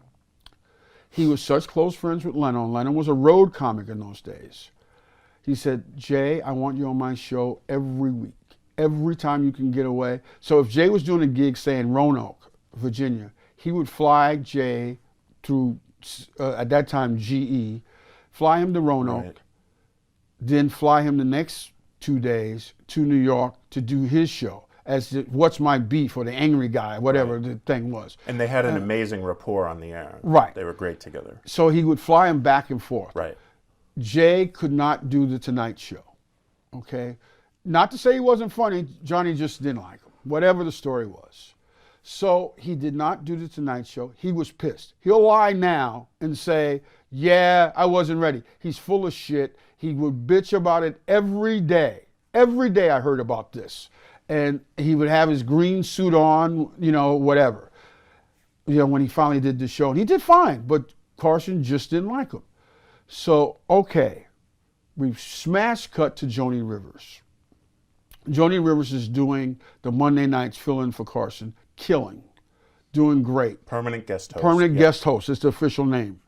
He was such close friends with Leno. Leno was a road comic in those days. He said, Jay, I want you on my show every week, every time you can get away. So if Jay was doing a gig, say in Roanoke, Virginia, he would fly Jay through, at that time, GE, fly him to Roanoke, right, then fly him the next 2 days to New York to do his show as the, What's My Beef, or The Angry Guy, whatever, right, the thing was. And they had an amazing rapport on the air. Right. They were great together. So he would fly him back and forth. Right. Jay could not do The Tonight Show, okay? Not to say he wasn't funny, Johnny just didn't like him, whatever the story was. So he did not do The Tonight Show. He was pissed. He'll lie now and say, yeah, I wasn't ready. He's full of shit. He would bitch about it every day. Every day I heard about this. And he would have his green suit on, you know, whatever. You know, when he finally did the show. And he did fine, but Carson just didn't like him. So, okay, we smash cut to Joni Rivers. Joni Rivers is doing the Monday nights fill-in for Carson, killing, doing great. Permanent guest host. Permanent guest host, it's the official name.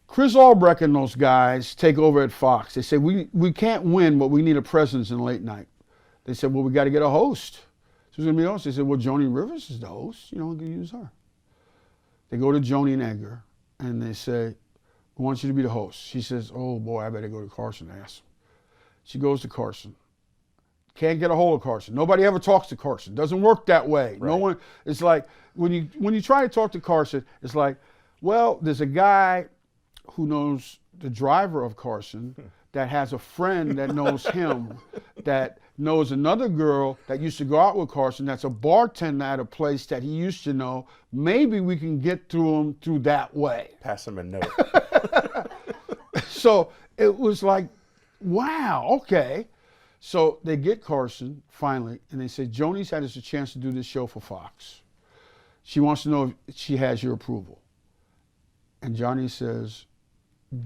Chris Albrecht and those guys take over at Fox. They say, we can't win, but we need a presence in late night. They said, well, we got to get a host. Who's going to be the host? They said, well, Joni Rivers is the host. You know, we can use her. They go to Joni and Edgar, and they say, we want you to be the host. She says, oh, boy, I better go to Carson and ask him. She goes to Carson. Can't get a hold of Carson. Nobody ever talks to Carson. Doesn't work that way. Right. No one. It's like when you try to talk to Carson, it's like, well, there's a guy who knows the driver of Carson that has a friend that knows him, that knows another girl that used to go out with Carson that's a bartender at a place that he used to know. Maybe we can get through him through that way. Pass him a note. So it was like, wow, okay. So they get Carson, finally, and they say, Joni's had us a chance to do this show for Fox. She wants to know if she has your approval. And Johnny says,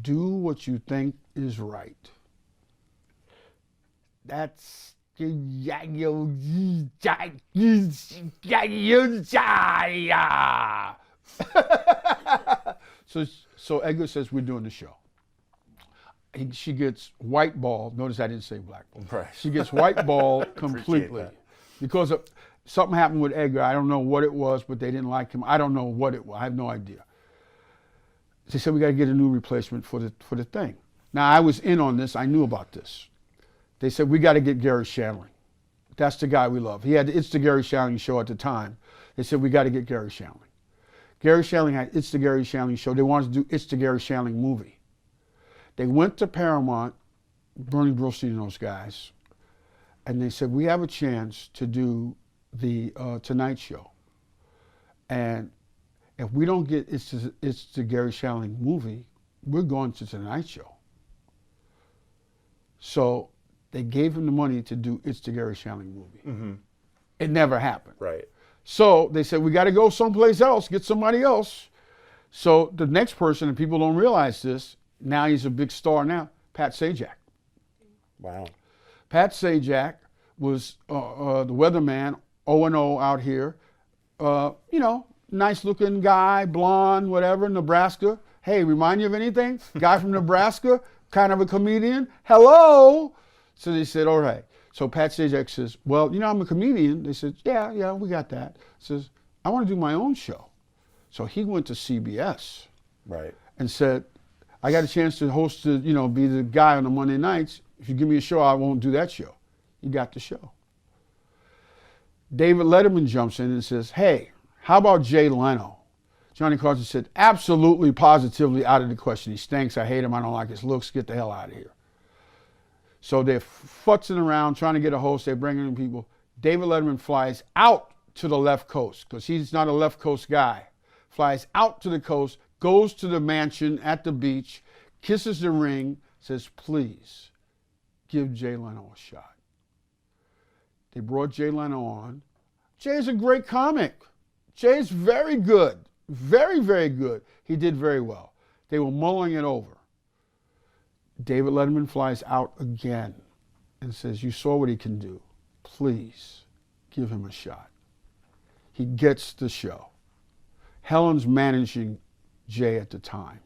do what you think is right. That's... So Edgar says, we're doing the show. She gets white ball. Notice I didn't say black ball. Right. She gets white ball completely because of something happened with Edgar. I don't know what it was, but they didn't like him. I don't know what it was. I have no idea. They said we got to get a new replacement for the thing. Now I was in on this. I knew about this. They said we got to get Gary Shandling. That's the guy we love. He had the It's the Gary Shandling show at the time. They said we got to get Gary Shandling. Gary Shandling had It's the Gary Shandling show. They wanted to do It's the Gary Shandling movie. They went to Paramount, Bernie Brillstein and those guys, and they said, we have a chance to do the Tonight Show. And if we don't get It's the Gary Shandling movie, we're going to Tonight Show. So they gave him the money to do It's the Gary Shandling movie. Mm-hmm. It never happened. Right. So they said, we got to go someplace else, get somebody else. So the next person, and people don't realize this, now he's a big star now, Pat Sajak. Wow. Pat Sajak was the weatherman, O&O out here. You know, nice looking guy, blonde, whatever, Nebraska. Hey, remind you of anything? Guy from Nebraska, kind of a comedian. Hello. So they said, all right. So Pat Sajak says, well, you know, I'm a comedian. They said, yeah, we got that. Says, I want to do my own show. So he went to CBS Right. and said, I got a chance to host, be the guy on the Monday nights. If you give me a show, I won't do that show. He got the show. David Letterman jumps in and says, hey, how about Jay Leno? Johnny Carson said, absolutely, positively out of the question. He stinks. I hate him. I don't like his looks. Get the hell out of here. So they're futzing around, trying to get a host. They're bringing in people. David Letterman flies out to the left coast because he's not a left coast guy. Flies out to the coast, goes to the mansion at the beach, kisses the ring, says, please give Jay Leno a shot. They brought Jay Leno on. Jay's a great comic. Jay's very good. Very, very good. He did very well. They were mulling it over. David Letterman flies out again and says, you saw what he can do. Please give him a shot. He gets the show. Helen's managing Jay at the time.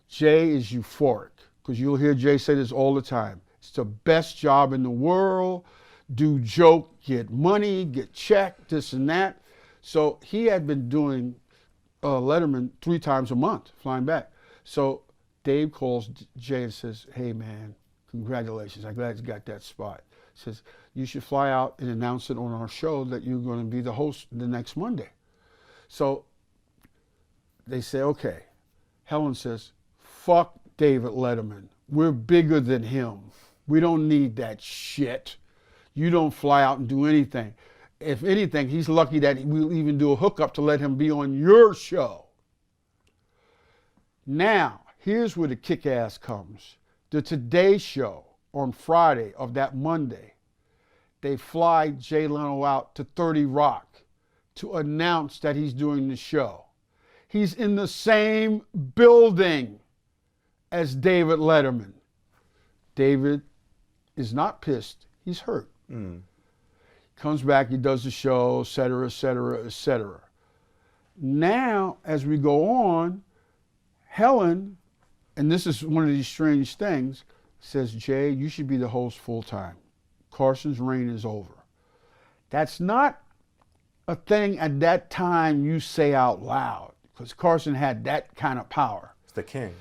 Jay is euphoric because you'll hear Jay say this all the time. It's the best job in the world. Do joke, get money, get check, this and that. So he had been doing Letterman 3 times a month, flying back. So Dave calls Jay and says, hey man, congratulations, I'm glad you got that spot. Says, you should fly out and announce it on our show that you're going to be the host the next Monday. So they say, okay. Helen says, fuck David Letterman. We're bigger than him. We don't need that shit. You don't fly out and do anything. If anything, he's lucky that we'll even do a hookup to let him be on your show. Now, here's where the kick-ass comes. The Today Show on Friday of that Monday, they fly Jay Leno out to 30 Rock to announce that he's doing the show. He's in the same building as David Letterman. David is not pissed. He's hurt. Comes back, he does the show, et cetera, et cetera, et cetera. Now, as we go on, Helen, and this is one of these strange things, says, Jay, you should be the host full time. Carson's reign is over. That's not a thing at that time you say out loud, because Carson had that kind of power. It's the king.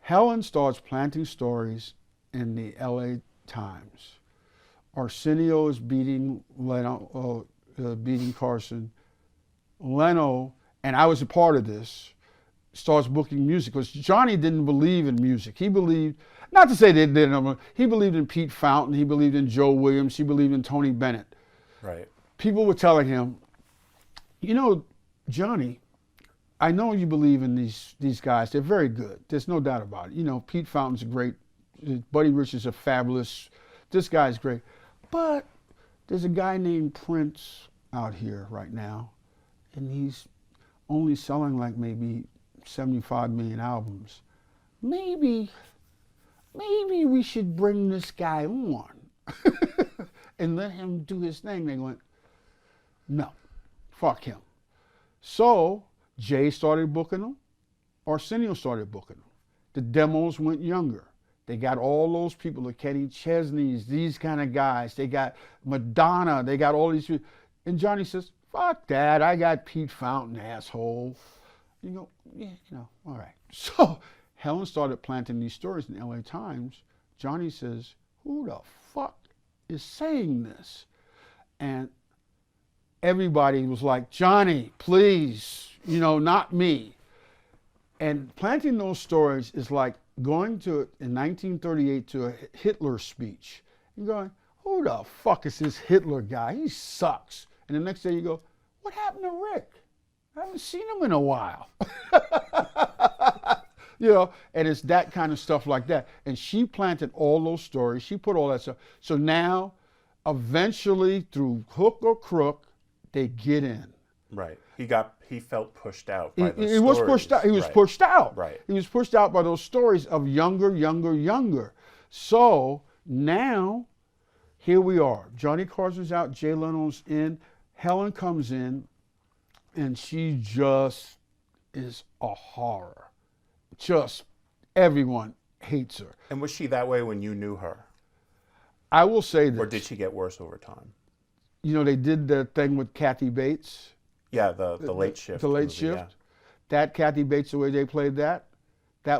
Helen starts planting stories in the LA Times. Arsenio is beating Leno, beating Carson. Leno, and I was a part of this, starts booking music because Johnny didn't believe in music. He believed, not to say they didn't, he believed in Pete Fountain, he believed in Joe Williams, he believed in Tony Bennett. Right. People were telling him, you know, Johnny, I know you believe in these guys. They're very good. There's no doubt about it. You know, Pete Fountain's great. Buddy Rich is a fabulous. This guy's great. But there's a guy named Prince out here right now, and he's only selling like maybe 75 million albums. Maybe we should bring this guy on and let him do his thing. They went, no, fuck him. So Jay started booking them. Arsenio started booking them. The demos went younger. They got all those people, the Kenny Chesneys, these kind of guys. They got Madonna. They got all these people. And Johnny says, fuck that. I got Pete Fountain, asshole. You go, yeah, you know, all right. So Helen started planting these stories in the LA Times. Johnny says, who the fuck is saying this? And everybody was like, Johnny, please, you know, not me. And planting those stories is like going to, in 1938, to a Hitler speech. You're going, who the fuck is this Hitler guy? He sucks. And the next day you go, what happened to Rick? I haven't seen him in a while. You know, and it's that kind of stuff like that. And she planted all those stories. She put all that stuff. So now, eventually, through hook or crook, they get in. Right. He felt pushed out by those stories. He was pushed out. He was pushed out. Right. He was pushed out by those stories of younger. So now, here we are. Johnny Carson's out. Jay Leno's in. Helen comes in, and she just is a horror. Just everyone hates her. And was she that way when you knew her? I will say this. Or did she get worse over time? they did the thing with Kathy Bates, Yeah, the late shift. the late movie, shift. yeah. That Kathy Bates, the way they played that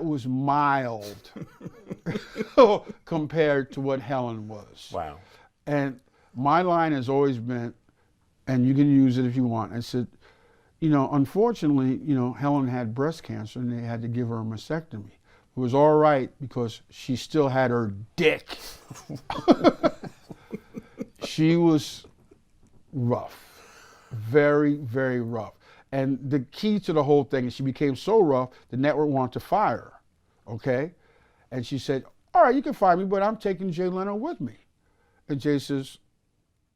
was mild compared to what Helen was. Wow. And my line has always been, and you can use it if you want. I said, unfortunately, Helen had breast cancer and they had to give her a mastectomy. It was all right because she still had her dick. She was rough, very, very rough. And the key to the whole thing is she became so rough, the network wanted to fire her, okay? And she said, all right, you can fire me, but I'm taking Jay Leno with me. And Jay says,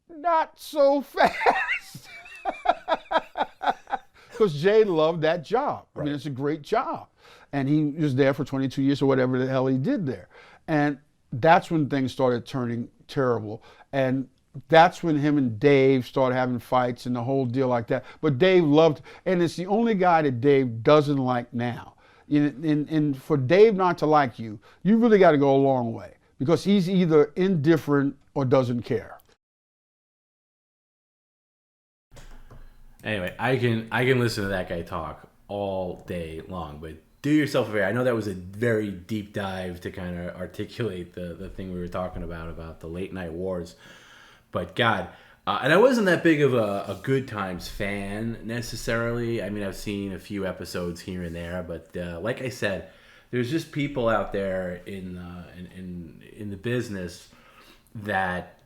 not so fast. Because Jay loved that job. I mean, it's a great job. And he was there for 22 years or whatever the hell he did there. And that's when things started turning terrible. And that's when him and Dave started having fights and the whole deal like that. But Dave loved, and it's the only guy that Dave doesn't like now. And for Dave not to like you, you really got to go a long way because he's either indifferent or doesn't care. Anyway, I can listen to that guy talk all day long, but do yourself a favor. I know that was a very deep dive to kind of articulate the thing we were talking about the late night wars. But God, and I wasn't that big of a Good Times fan necessarily. I mean, I've seen a few episodes here and there, but like I said, there's just people out there in the business that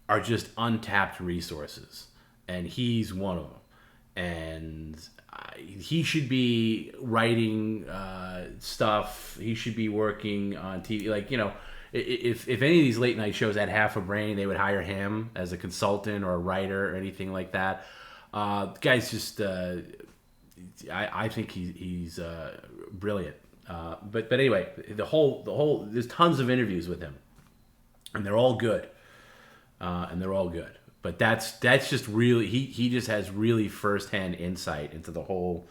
are just untapped resources, and he's one of them. And he should be writing stuff. He should be working on TV. Like, if any of these late night shows had half a brain, they would hire him as a consultant or a writer or anything like that. The guy's just, I think he's brilliant. But anyway, the whole there's tons of interviews with him, and they're all good. But that's just really he just has really firsthand insight into the whole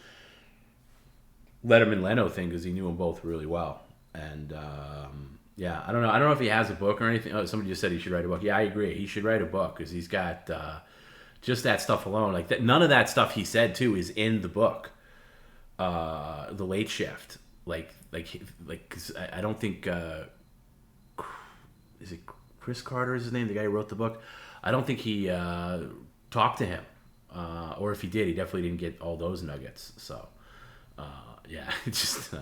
Letterman Leno thing because he knew them both really well. And yeah, I don't know if he has a book or anything. Oh, somebody just said he should write a book. Yeah, I agree. He should write a book because he's got just that stuff alone. Like that, none of that stuff he said too is in the book. The Late Shift, like 'cause I don't think is it Chris Carter is his name, the guy who wrote the book. I don't think he talked to him, or if he did, he definitely didn't get all those nuggets. So, yeah, it's just.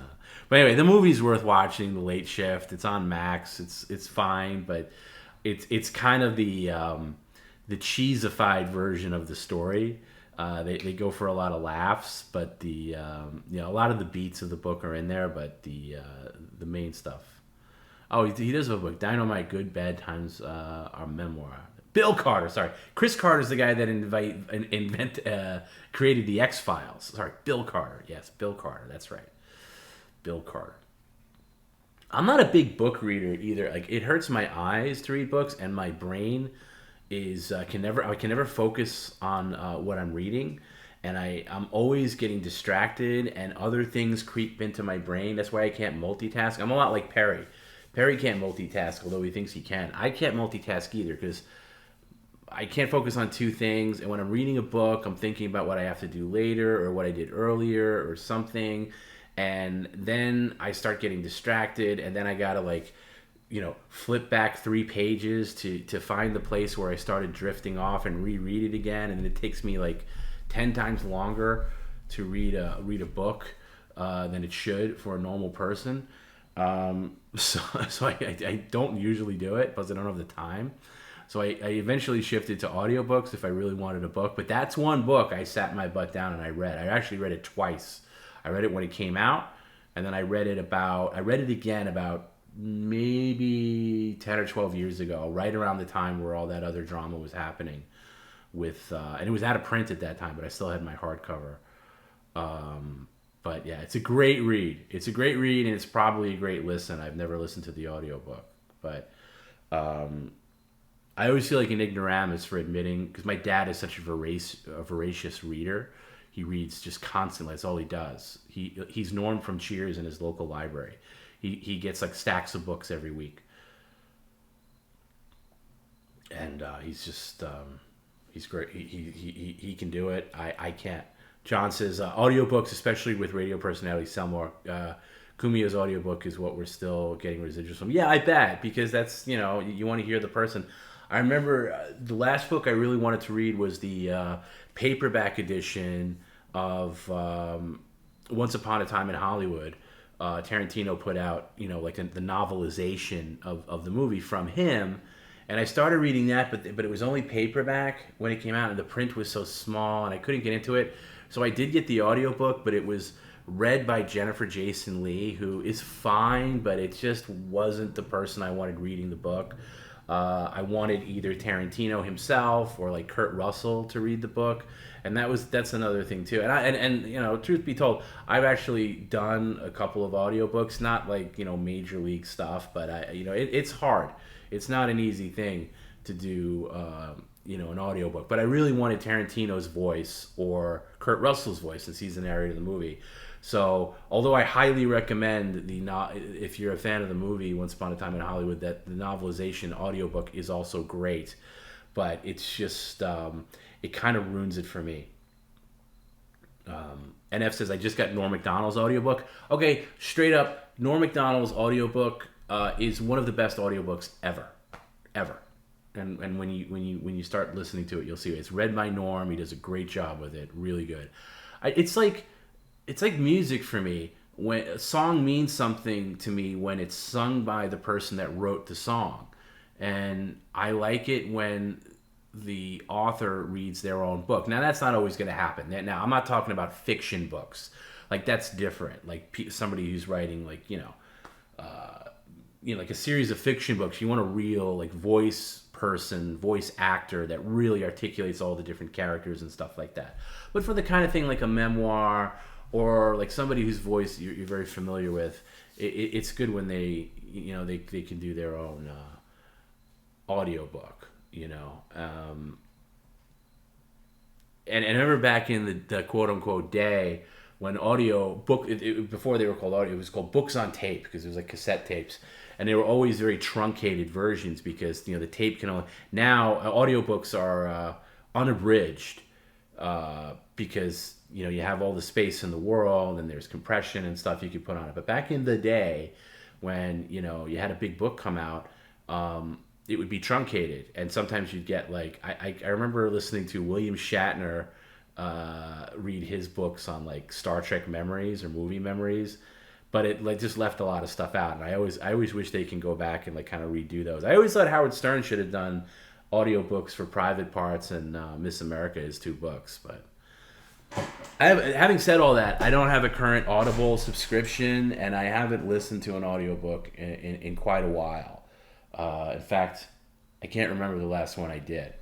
But anyway, the movie's worth watching. The Late Shift. It's on Max. It's fine, but it's kind of the cheesified version of the story. They go for a lot of laughs, but a lot of the beats of the book are in there, but the main stuff. Oh, he does have a book, Dynamite: Good Bad Times, our memoir. Bill Carter, sorry. Chris Carter's the guy that created the X-Files. Sorry, Bill Carter. Yes, Bill Carter. That's right. Bill Carter. I'm not a big book reader either. Like, it hurts my eyes to read books, and my brain is I can never focus on what I'm reading, and I'm always getting distracted, and other things creep into my brain. That's why I can't multitask. I'm a lot like Perry. Perry can't multitask, although he thinks he can. I can't multitask either because I can't focus on two things, and when I'm reading a book, I'm thinking about what I have to do later or what I did earlier or something, and then I start getting distracted, and then I gotta flip back 3 pages to find the place where I started drifting off and reread it again, and it takes me 10 times longer to read a book than it should for a normal person. So I don't usually do it because I don't have the time. So I eventually shifted to audiobooks if I really wanted a book. But that's one book I sat my butt down and I read. I actually read it twice. I read it when it came out, and then I read it again about maybe 10 or 12 years ago, right around the time where all that other drama was happening with, and it was out of print at that time, but I still had my hardcover. But yeah, it's a great read. It's a great read, and it's probably a great listen. I've never listened to the audiobook, but I always feel like an ignoramus for admitting, because my dad is such a voracious reader. He reads just constantly. That's all he does. He's Norm from Cheers in his local library. He gets stacks of books every week, and he's just He's great. He can do it. I can't. John says audiobooks, especially with radio personalities, sell more. Kumio's audiobook is what we're still getting residuals from. Yeah, I bet, because that's, you want to hear the person. I remember the last book I really wanted to read was the paperback edition of Once Upon a Time in Hollywood. Tarantino put out, like the novelization of the movie from him. And I started reading that, but it was only paperback when it came out, and the print was so small, and I couldn't get into it. So I did get the audiobook, but it was read by Jennifer Jason Leigh, who is fine, but it just wasn't the person I wanted reading the book. I wanted either Tarantino himself or like Kurt Russell to read the book, and that's another thing too. And truth be told, I've actually done a couple of audiobooks, not like major league stuff, but it's hard. It's not an easy thing to do, an audiobook. But I really wanted Tarantino's voice or Kurt Russell's voice, since he's the narrator of the movie. So, although I highly recommend if you're a fan of the movie Once Upon a Time in Hollywood, that the novelization audiobook is also great, but it's just it kind of ruins it for me. NF says, I just got Norm Macdonald's audiobook. Okay, straight up, Norm Macdonald's audiobook is one of the best audiobooks ever. And when you start listening to it, you'll see it. It's read by Norm. He does a great job with it. Really good. It's like music for me. When a song means something to me when it's sung by the person that wrote the song, and I like it when the author reads their own book. Now that's not always going to happen. Now I'm not talking about fiction books. Like that's different. Like somebody who's writing like like a series of fiction books. You want a real like voice actor that really articulates all the different characters and stuff like that. But for the kind of thing like a memoir or like somebody whose voice you're very familiar with, it's good when they can do their own audiobook, and I remember back in the quote unquote day when audio book before they were called audio, it was called books on tape, because it was like cassette tapes, and they were always very truncated versions because the tape can only, now audiobooks are unabridged because you have all the space in the world and there's compression and stuff you could put on it. But back in the day when you had a big book come out, it would be truncated, and sometimes you'd get like I remember listening to William Shatner read his books on like Star Trek memories or movie memories, but it like just left a lot of stuff out, and I always wish they can go back and like kind of redo those. I always thought Howard Stern should have done audiobooks for Private Parts and Miss America, his 2 books. But having said all that, I don't have a current Audible subscription, and I haven't listened to an audiobook in quite a while. In fact, I can't remember the last one I did.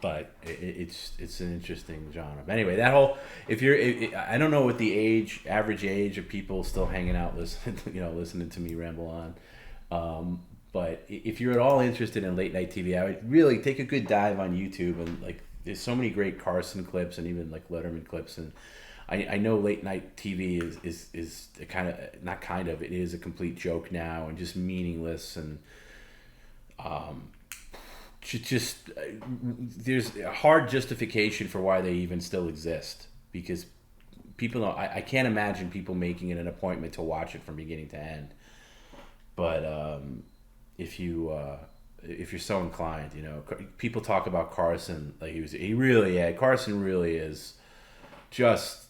But it's an interesting genre. But anyway, that whole I don't know what the average age of people still hanging out listening to me ramble on. But if you're at all interested in late night TV, I would really take a good dive on YouTube, and like there's so many great Carson clips and even like Letterman clips, and I know late night TV is a kind of, not kind of, it is a complete joke now and just meaningless, and just there's a hard justification for why they even still exist, because people don't, I can't imagine people making it an appointment to watch it from beginning to end. But if you're so inclined, people talk about Carson like Carson really is just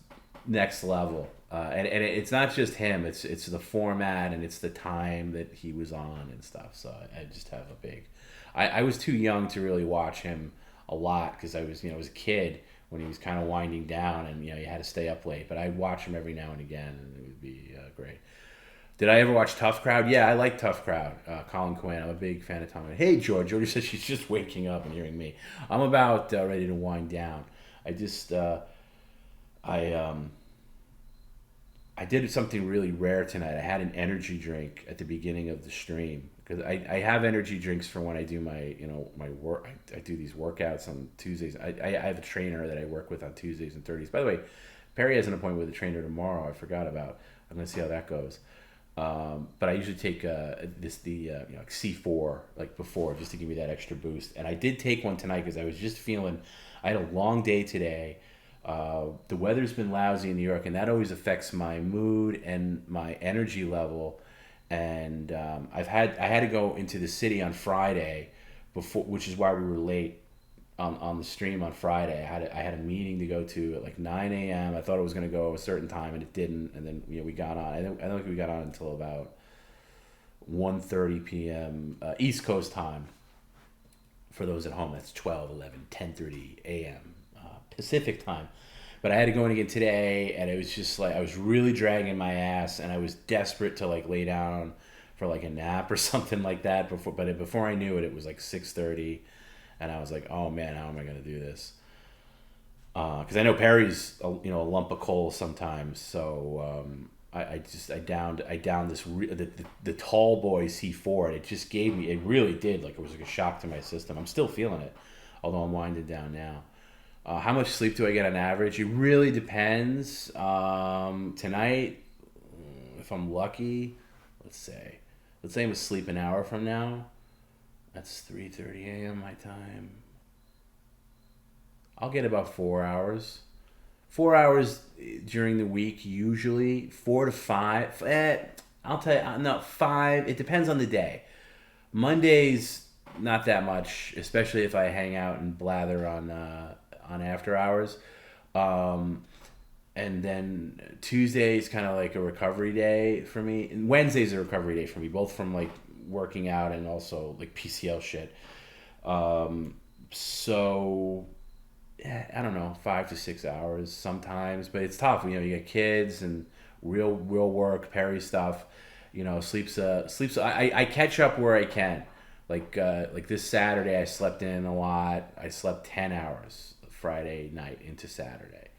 next level, and it's not just him, it's the format and it's the time that he was on and stuff. So I just have a big, I was too young to really watch him a lot, because I was a kid when he was kind of winding down, and you had to stay up late, but I'd watch him every now and again, and it would be great. Did I ever watch Tough Crowd? Yeah, I like Tough Crowd. Colin Quinn, I'm a big fan of Tom. Hey, George. George says she's just waking up and hearing me. I'm about ready to wind down. I just, I did something really rare tonight. I had an energy drink at the beginning of the stream, because I have energy drinks for when I do my my work. I do these workouts on Tuesdays. I have a trainer that I work with on Tuesdays and Thursdays. By the way, Perry has an appointment with a trainer tomorrow. I forgot about. I'm gonna see how that goes. But I usually take like C4 like before, just to give me that extra boost. And I did take one tonight because I was just feeling. I had a long day today. The weather's been lousy in New York, and that always affects my mood and my energy level. And I had to go into the city on Friday before, which is why we were late on the stream on Friday. I had a meeting to go to at like 9 a.m. I thought it was going to go a certain time, and it didn't. And then we got on. I don't think we got on until about 1:30 p.m. East Coast time. For those at home, that's 12, 11, 10:30 a.m. Pacific time. But I had to go in again today, and it was just like I was really dragging my ass, and I was desperate to like lay down for like a nap or something like that. Before I knew it, it was like 6:30. And I was like, "Oh man, how am I going to do this?" Because I know Perry's a lump of coal sometimes. So I downed this the tall boy C4, and it just gave me. It really did, like it was like a shock to my system. I'm still feeling it, although I'm winding down now. How much sleep do I get on average? It really depends. Tonight, if I'm lucky, let's say I'm asleep an hour from now. That's 3:30 a.m. my time. I'll get about 4 hours. 4 hours during the week, usually 4 to 5. I'll tell you, no, 5. It depends on the day. Mondays, not that much, especially if I hang out and blather on After Hours. And then Tuesday's kind of like a recovery day for me. And Wednesday's a recovery day for me, both from like working out and also like PCL shit. So I don't know, 5 to 6 hours sometimes, but it's tough. You get kids and real work, Perry stuff. Sleeps. I catch up where I can. Like this Saturday, I slept in a lot. I slept 10 hours Friday night into Saturday.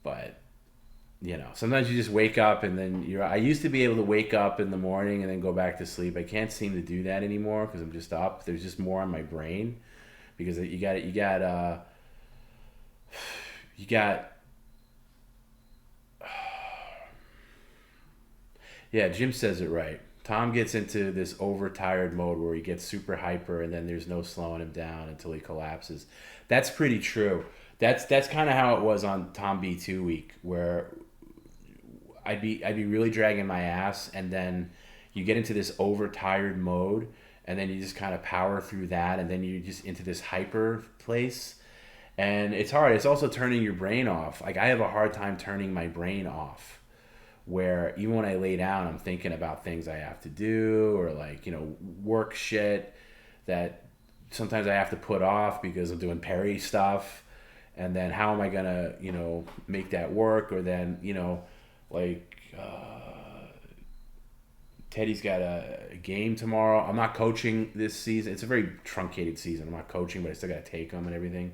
But sometimes you just wake up and then I used to be able to wake up in the morning and then go back to sleep. I can't seem to do that anymore because I'm just up. There's just more on my brain because you got yeah, Jim says it right. Tom gets into this overtired mode where he gets super hyper and then there's no slowing him down until he collapses. That's pretty true. That's kind of how it was on TomB 2 week, where I'd be really dragging my ass, and then you get into this overtired mode, and then you just kind of power through that, and then you're just into this hyper place, and it's hard. It's also turning your brain off. Like I have a hard time turning my brain off, where even when I lay down, I'm thinking about things I have to do, or like work shit that sometimes I have to put off because I'm doing Perry stuff. And then how am I gonna, make that work? Or then, Teddy's got a game tomorrow. I'm not coaching this season. It's a very truncated season. I'm not coaching, but I still got to take them and everything.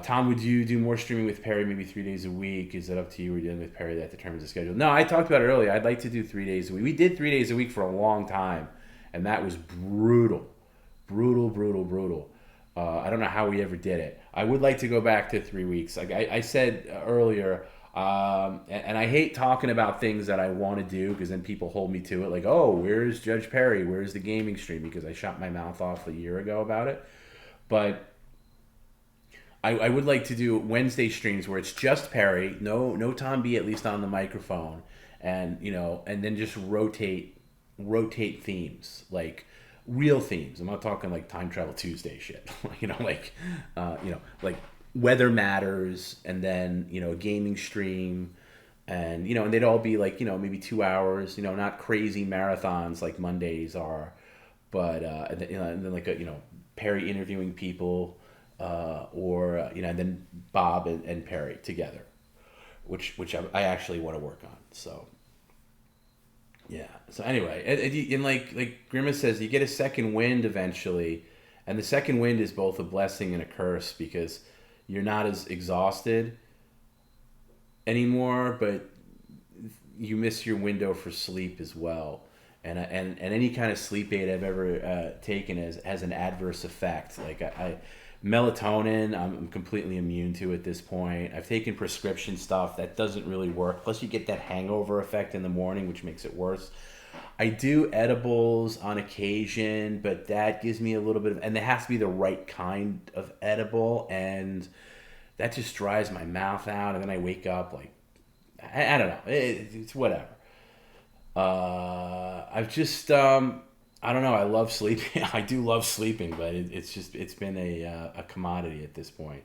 Tom, would you do more streaming with Perry, maybe 3 days a week? Is that up to you? We're dealing with Perry that determines the schedule. No, I talked about it earlier. I'd like to do 3 days a week. We did 3 days a week for a long time, and that was brutal. Brutal. I don't know how we ever did it. I would like to go back to 3 weeks. Like I said earlier, and I hate talking about things that I want to do because then people hold me to it. Like, oh, where's Judge Perry? Where's the gaming stream? Because I shot my mouth off a year ago about it. But I would like to do Wednesday streams where it's just Perry, no TomB, at least on the microphone, and and then just rotate themes, like real themes. I'm not talking like Time Travel Tuesday shit. Like weather matters, and then a gaming stream, and and they'd all be like maybe 2 hours. Not crazy marathons like Mondays are, but and then like Perry interviewing people, or and then Bob and Perry together, which I actually want to work on. So. Yeah. So anyway, and like Grimace says, you get a second wind eventually, and the second wind is both a blessing and a curse because you're not as exhausted anymore, but you miss your window for sleep as well. And any kind of sleep aid I've ever taken has an adverse effect. Like Melatonin, I'm completely immune to at this point. I've taken prescription stuff that doesn't really work. Plus, you get that hangover effect in the morning, which makes it worse. I do edibles on occasion, but that gives me a little bit of, and it has to be the right kind of edible, and that just dries my mouth out, and then I wake up like, I don't know, it's whatever. I've just, I don't know, I love sleeping. I do love sleeping, but it's been a commodity at this point.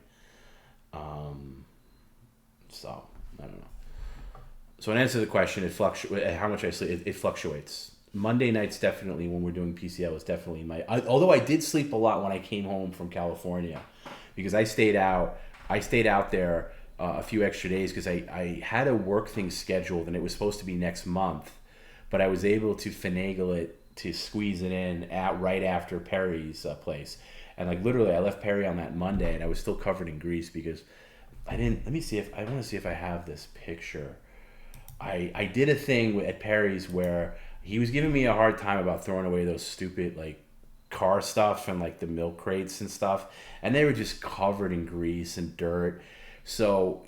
So, I don't know. So in answer to the question, how much I sleep, it fluctuates. Monday nights definitely, when we're doing PCL, is definitely although I did sleep a lot when I came home from California, because I stayed out there a few extra days because I had a work thing scheduled and it was supposed to be next month, but I was able to finagle it to squeeze it in right after Perry's place. And like literally I left Perry on that Monday and I was still covered in grease because I want to see if I have this picture. I did a thing at Perry's where he was giving me a hard time about throwing away those stupid like car stuff and like the milk crates and stuff, and they were just covered in grease and dirt. So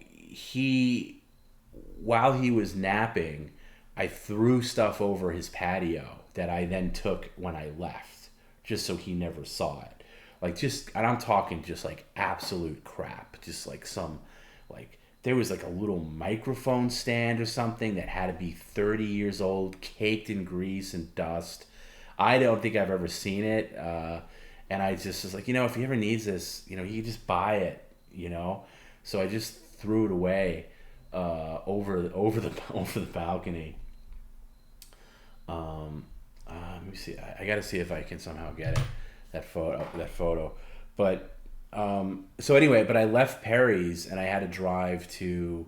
while he was napping, I threw stuff over his patio that I then took when I left, just so he never saw it. And I'm talking just like absolute crap, just like there was like a little microphone stand or something that had to be 30 years old, caked in grease and dust. I don't think I've ever seen it. And I just was like, if he ever needs this, he can just buy it, So I just threw it away over the balcony. Let me see. I got to see if I can somehow get it, that photo. But so anyway, but I left Perry's and I had to drive to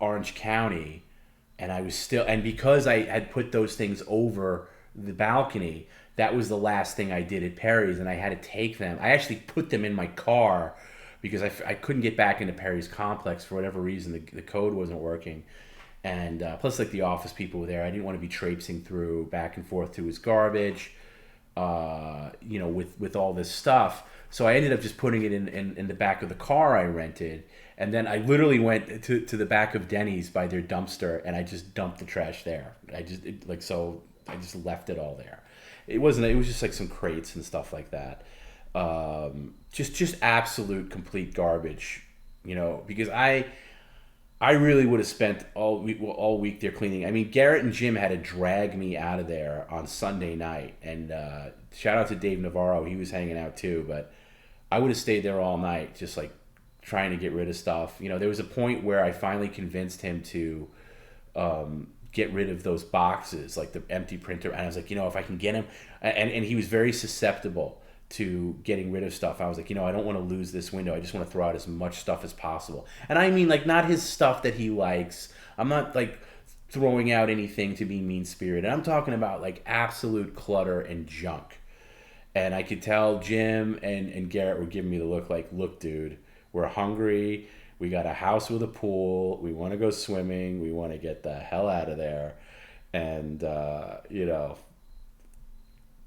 Orange County, and I was still, and because I had put those things over the balcony, that was the last thing I did at Perry's, and I had to take them. I actually put them in my car because I couldn't get back into Perry's complex for whatever reason. The code wasn't working, and plus like the office people were there. I didn't want to be traipsing through back and forth to his garbage, with all this stuff. So I ended up just putting it in the back of the car I rented. And then I literally went to the back of Denny's by their dumpster and I just dumped the trash there. I just left it all there. It was just like some crates and stuff like that. Just absolute complete garbage, because I really would have spent all week there cleaning. I mean, Garrett and Jim had to drag me out of there on Sunday night. And shout out to Dave Navarro. He was hanging out too, but I would have stayed there all night, just like trying to get rid of stuff. There was a point where I finally convinced him to get rid of those boxes, like the empty printer. And I was like, if I can get him, and he was very susceptible to getting rid of stuff. I was like, I don't want to lose this window. I just want to throw out as much stuff as possible. And I mean, like, not his stuff that he likes. I'm not like throwing out anything to be mean-spirited. I'm talking about like absolute clutter and junk. And I could tell Jim and Garrett were giving me the look like, look, dude, we're hungry. We got a house with a pool. We want to go swimming. We want to get the hell out of there. And,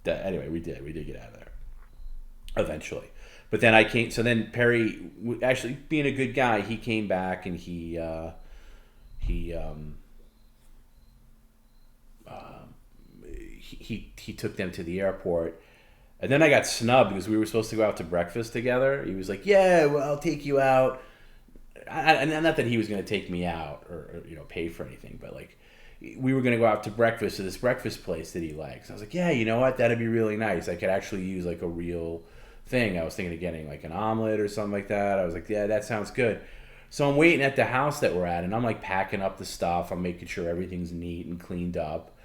anyway, we did get out of there eventually. But then then Perry, actually being a good guy, he came back and he took them to the airport. And then I got snubbed because we were supposed to go out to breakfast together. He was like, yeah, well, I'll take you out. And not that he was going to take me out or pay for anything, but like we were going to go out to breakfast to this breakfast place that he likes. I was like, yeah, you know what? That'd be really nice. I could actually use like a real thing. I was thinking of getting like an omelet or something like that. I was like, yeah, that sounds good. So I'm waiting at the house that we're at, and I'm like packing up the stuff. I'm making sure everything's neat and cleaned up.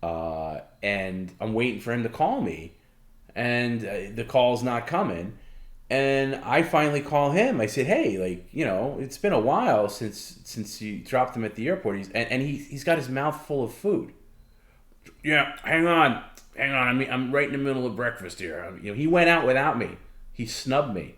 And I'm waiting for him to call me. And the call's not coming. And I finally call him. I said, hey, like, it's been a while since you dropped him at the airport. He's got his mouth full of food. Yeah, hang on. I'm right in the middle of breakfast here. He went out without me. He snubbed me.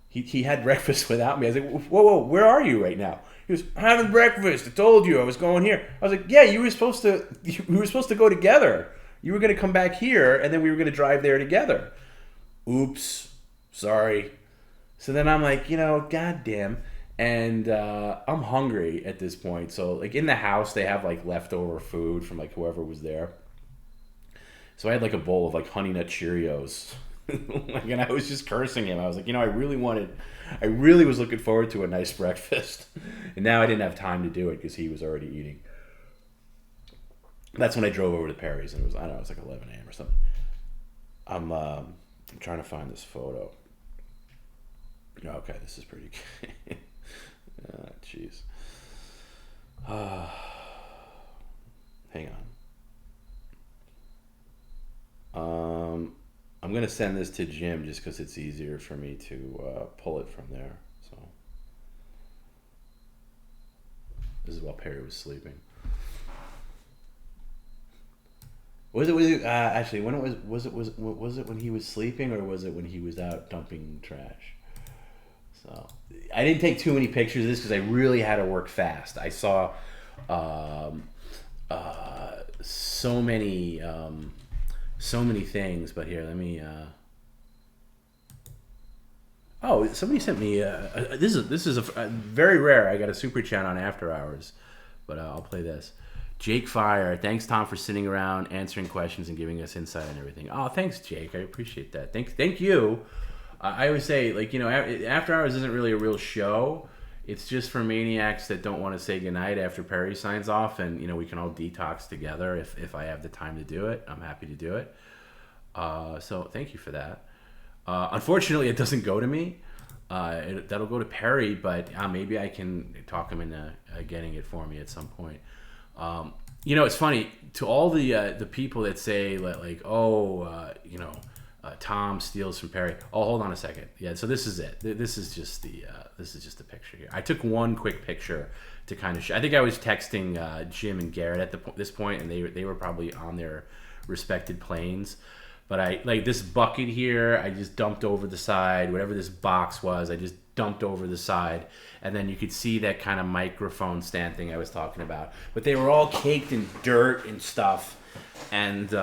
He had breakfast without me. I was like, whoa, where are you right now? He was having breakfast. I told you I was going here. I was like, yeah, we were supposed to go together. You were going to come back here, and then we were going to drive there together. Oops. Sorry. So then I'm like, goddamn. And I'm hungry at this point. So like in the house, they have like leftover food from like whoever was there. So I had like a bowl of like Honey Nut Cheerios. And I was just cursing him. I was like, I really was looking forward to a nice breakfast. And now I didn't have time to do it because he was already eating. That's when I drove over to Perry's, and it was, I don't know, it was like 11 a.m. or something. I'm trying to find this photo. Okay, this is pretty good. Jeez. Hang on. I'm going to send this to Jim just because it's easier for me to pull it from there. So this is while Perry was sleeping. Was it actually when it was it when he was sleeping, or was it when he was out dumping trash? So I didn't take too many pictures of this because I really had to work fast. I saw so many things, but here, let me. Oh, somebody sent me. This is a very rare. I got a super chat on After Hours, but I'll play this. Jake Fire, thanks Tom for sitting around answering questions and giving us insight and everything. Oh, thanks Jake, I appreciate that. Thank you. I always say, like, After Hours isn't really a real show. It's just for maniacs that don't want to say goodnight after Perry signs off, and we can all detox together. If I have the time to do it, I'm happy to do it. So thank you for that. Unfortunately, it doesn't go to me. That'll go to Perry, but maybe I can talk him into getting it for me at some point. It's funny to all the people that say like, Tom steals from Perry. Oh, hold on a second. Yeah, so this is it. This is just the picture here. I took one quick picture to kind of I think I was texting Jim and Garrett at this point, and they were probably on their respected planes. But I like this bucket here. I just dumped over the side. Whatever this box was, I just dumped over the side, and then you could see that kind of microphone stand thing I was talking about. But they were all caked in dirt and stuff, and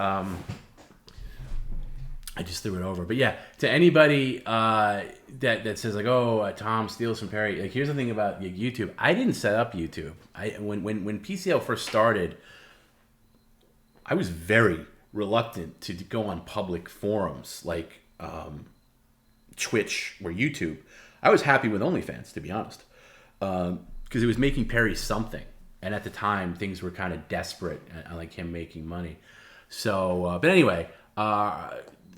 I just threw it over. But yeah, to anybody that says like, Tom steals from Perry. Like, here's the thing about YouTube. I didn't set up YouTube. When PCL first started, I was very reluctant to go on public forums like Twitch or YouTube. I was happy with OnlyFans, to be honest, because it was making Perry something. And at the time, things were kind of desperate, like him making money. So, but anyway,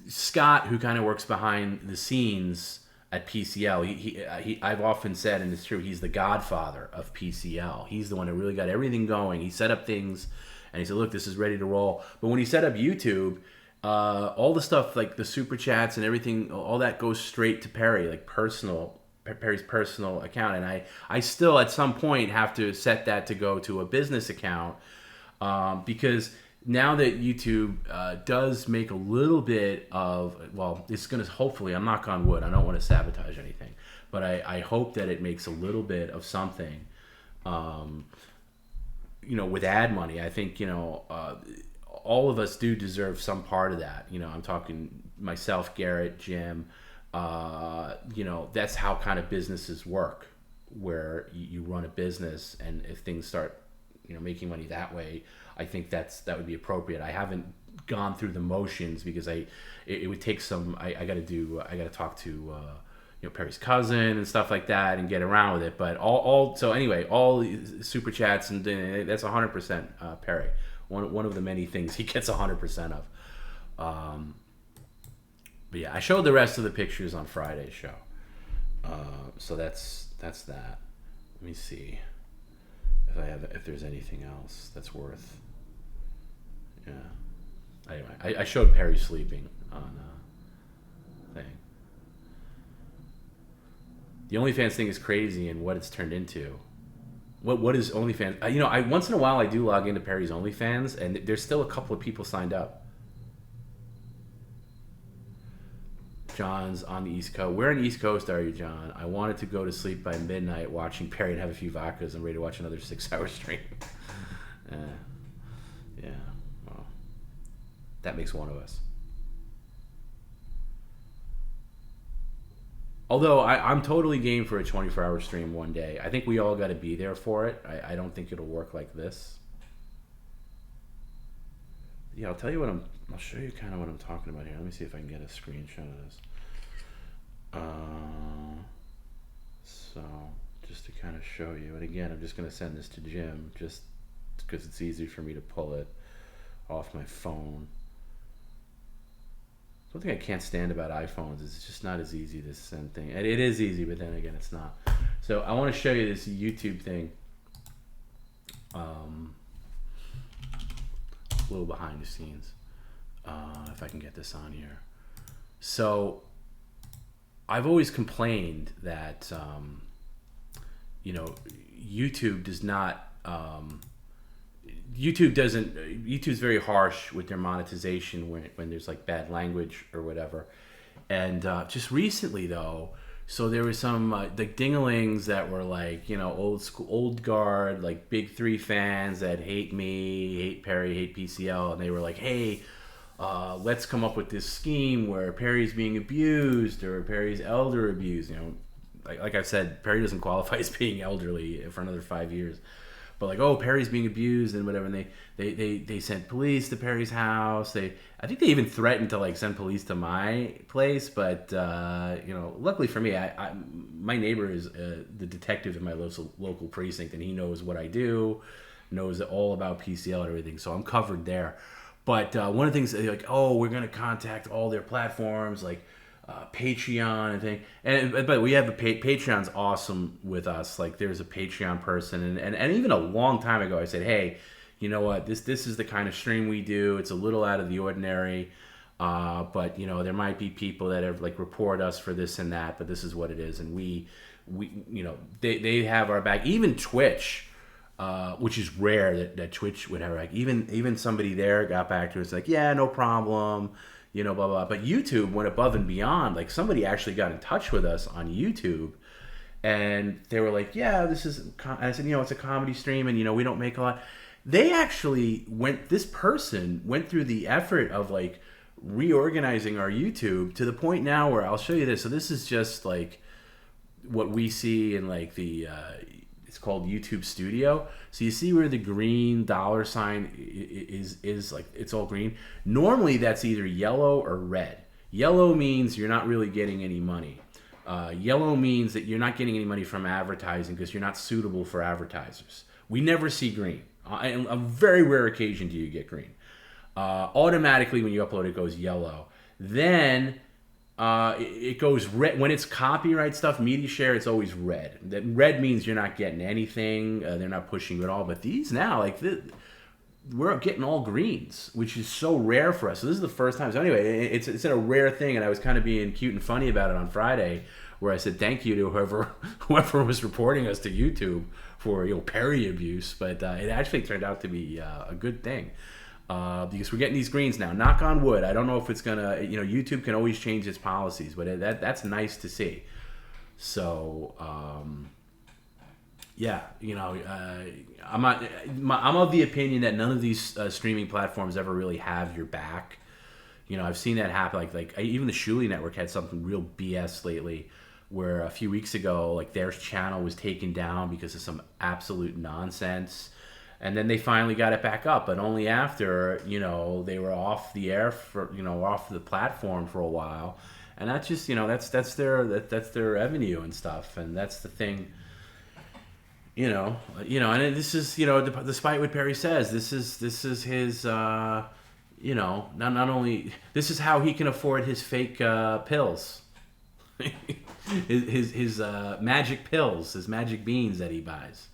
Scott, who kind of works behind the scenes at PCL, he I've often said, and it's true, he's the godfather of PCL. He's the one who really got everything going. He set up things, and he said, look, this is ready to roll. But when he set up YouTube, all the stuff like the super chats and everything, all that goes straight to Perry, like Perry's personal account. And I still at some point have to set that to go to a business account, because now that YouTube does make a little bit of, well, it's going to hopefully, I'm knock on wood, I don't want to sabotage anything, but I hope that it makes a little bit of something, with ad money. I think, all of us do deserve some part of that. I'm talking myself, Garrett, Jim, that's how kind of businesses work, where you run a business, and if things start, making money that way, I think that would be appropriate. I haven't gone through the motions because it would take some. I got to talk to Perry's cousin and stuff like that and get around with it. But so anyway, all super chats and that's 100% Perry. One of the many things he gets 100% of. But yeah, I showed the rest of the pictures on Friday's show. So that's that. Let me see if there's anything else that's worth. Yeah. Anyway, I showed Perry sleeping on thing. The OnlyFans thing is crazy, and what it's turned into. What is OnlyFans? I once in a while I do log into Perry's OnlyFans, and there's still a couple of people signed up. John's on the East Coast. Where on the East Coast are you, John? I wanted to go to sleep by midnight watching Perry and have a few vodkas. I'm ready to watch another 6-hour stream. Yeah. Well, that makes one of us. Although I'm totally game for a 24-hour stream one day. I think we all got to be there for it. I don't think it'll work like this. Yeah, I'll tell you what I'll show you kind of what I'm talking about here. Let me see if I can get a screenshot of this. So just to kind of show you, and again, I'm just going to send this to Jim just because it's easy for me to pull it off my phone. One thing I can't stand about iPhones is it's just not as easy to send things. And it is easy, but then again, it's not. So I want to show you this YouTube thing. A little behind the scenes, if I can get this on here. So I've always complained that YouTube does not. YouTube's very harsh with their monetization when there's like bad language or whatever. And just recently though, so there was some like dinglings that were like, old school, old guard, like big three fans that hate me, hate Perry, hate PCL. And they were like, hey, let's come up with this scheme where Perry's being abused or Perry's elder abused. Like I've said, Perry doesn't qualify as being elderly for another 5 years. But like, oh, Perry's being abused and whatever, and they sent police to Perry's house. I think they even threatened to like send police to my place. But luckily for me, my neighbor is the detective in my local precinct, and he knows what I do, knows all about PCL and everything, so I'm covered there. But one of the things like, oh, we're gonna contact all their platforms, like Patreon and thing, but we have Patreon's awesome with us. Like there's a Patreon person, and even a long time ago I said, hey, you know what, this is the kind of stream we do. It's a little out of the ordinary, but there might be people that have like report us for this and that, but this is what it is, and we they have our back. Even Twitch, which is rare that Twitch would have our back. Even somebody there got back to us like, yeah, no problem. Blah, blah. But YouTube went above and beyond. Like somebody actually got in touch with us on YouTube, and they were like, yeah, this is, and I said, it's a comedy stream, and we don't make a lot. They actually this person went through the effort of like reorganizing our YouTube to the point now where I'll show you this. So this is just like what we see in like the, it's called YouTube Studio. So you see where the green dollar sign is like, it's all green. Normally that's either yellow or red. Yellow means you're not really getting any money. Yellow means that you're not getting any money from advertising because you're not suitable for advertisers. We never see green. On a very rare occasion do you get green. Automatically when you upload it goes yellow. Then it goes red when it's copyright stuff, media share. It's always red. That red means you're not getting anything. They're not pushing you at all. But these now, like we're getting all greens, which is so rare for us. So this is the first time. So anyway, it's a rare thing, and I was kind of being cute and funny about it on Friday, where I said thank you to whoever was reporting us to YouTube for Perry abuse. But it actually turned out to be a good thing. Because we're getting these greens now. Knock on wood. I don't know if it's gonna. YouTube can always change its policies, but that's nice to see. So I'm of the opinion that none of these streaming platforms ever really have your back. I've seen that happen. Like even the Shuli Network had something real BS lately, where a few weeks ago, like their channel was taken down because of some absolute nonsense. And then they finally got it back up, but only after, they were off the air for, off the platform for a while. And that's just, that's their revenue and stuff. And that's the thing, and this is, despite what Perry says, this is his, not only, this is how he can afford his fake pills, his magic pills, his magic beans that he buys.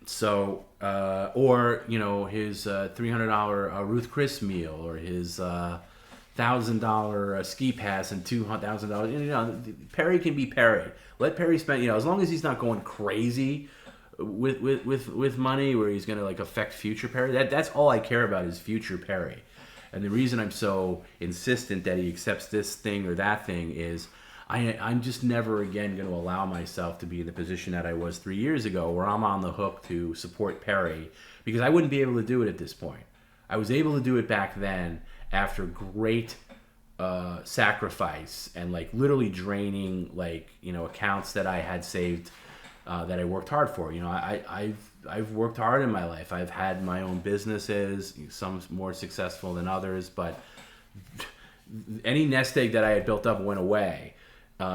So, or his $300 Ruth Chris meal, or his $1,000 ski pass and $200,000. Perry can be Perry. Let Perry spend. As long as he's not going crazy with money, where he's going to like affect future Perry. That's all I care about is future Perry. And the reason I'm so insistent that he accepts this thing or that thing is, I'm just never again going to allow myself to be in the position that I was 3 years ago, where I'm on the hook to support Perry, because I wouldn't be able to do it at this point. I was able to do it back then after great sacrifice and like literally draining like accounts that I had saved that I worked hard for. I've worked hard in my life. I've had my own businesses, some more successful than others, but any nest egg that I had built up went away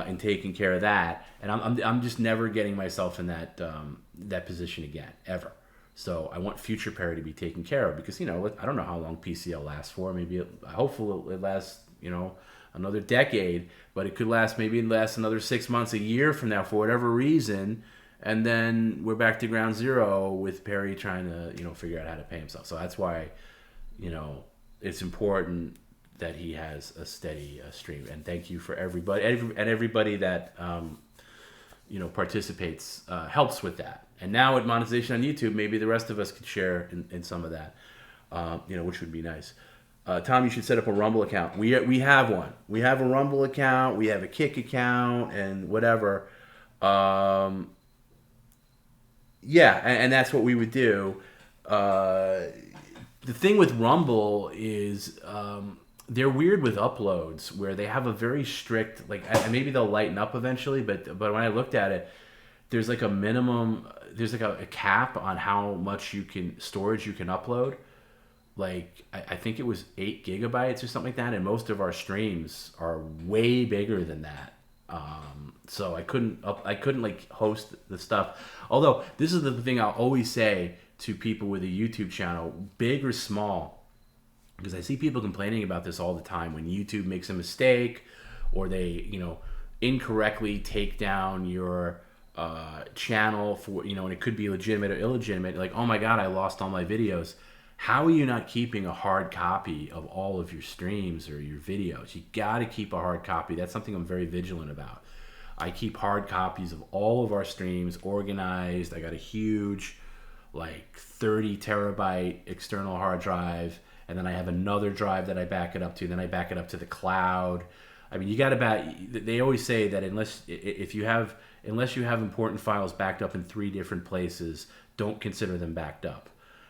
in taking care of that, and I'm just never getting myself in that position again ever. So I want future Perry to be taken care of because I don't know how long PCL lasts for. Maybe hopefully it lasts another decade, but it could last another 6 months, a year from now for whatever reason, and then we're back to ground zero with Perry trying to figure out how to pay himself. So that's why it's important that he has a steady stream. And thank you for everybody that participates, helps with that. And now with monetization on YouTube, maybe the rest of us could share in some of that, which would be nice. Tom, you should set up a Rumble account. We have one. We have a Rumble account. We have a Kick account and whatever. And that's what we would do. The thing with Rumble is they're weird with uploads where they have a very strict, maybe they'll lighten up eventually, but when I looked at it, there's like a minimum, there's like a cap on how much storage you can upload. Like I think it was 8 gigabytes or something like that, and most of our streams are way bigger than that. So I couldn't host the stuff. Although this is the thing I'll always say to people with a YouTube channel, big or small, because I see people complaining about this all the time when YouTube makes a mistake or they incorrectly take down your channel for and it could be legitimate or illegitimate. Like, oh my God, I lost all my videos. How are you not keeping a hard copy of all of your streams or your videos? You got to keep a hard copy. That's something I'm very vigilant about. I keep hard copies of all of our streams organized. I got a huge 30 terabyte external hard drive, and then I have another drive that I back it up to. Then I back it up to the cloud. I mean, you got to they always say that unless you have important files backed up in 3 different places, don't consider them backed up.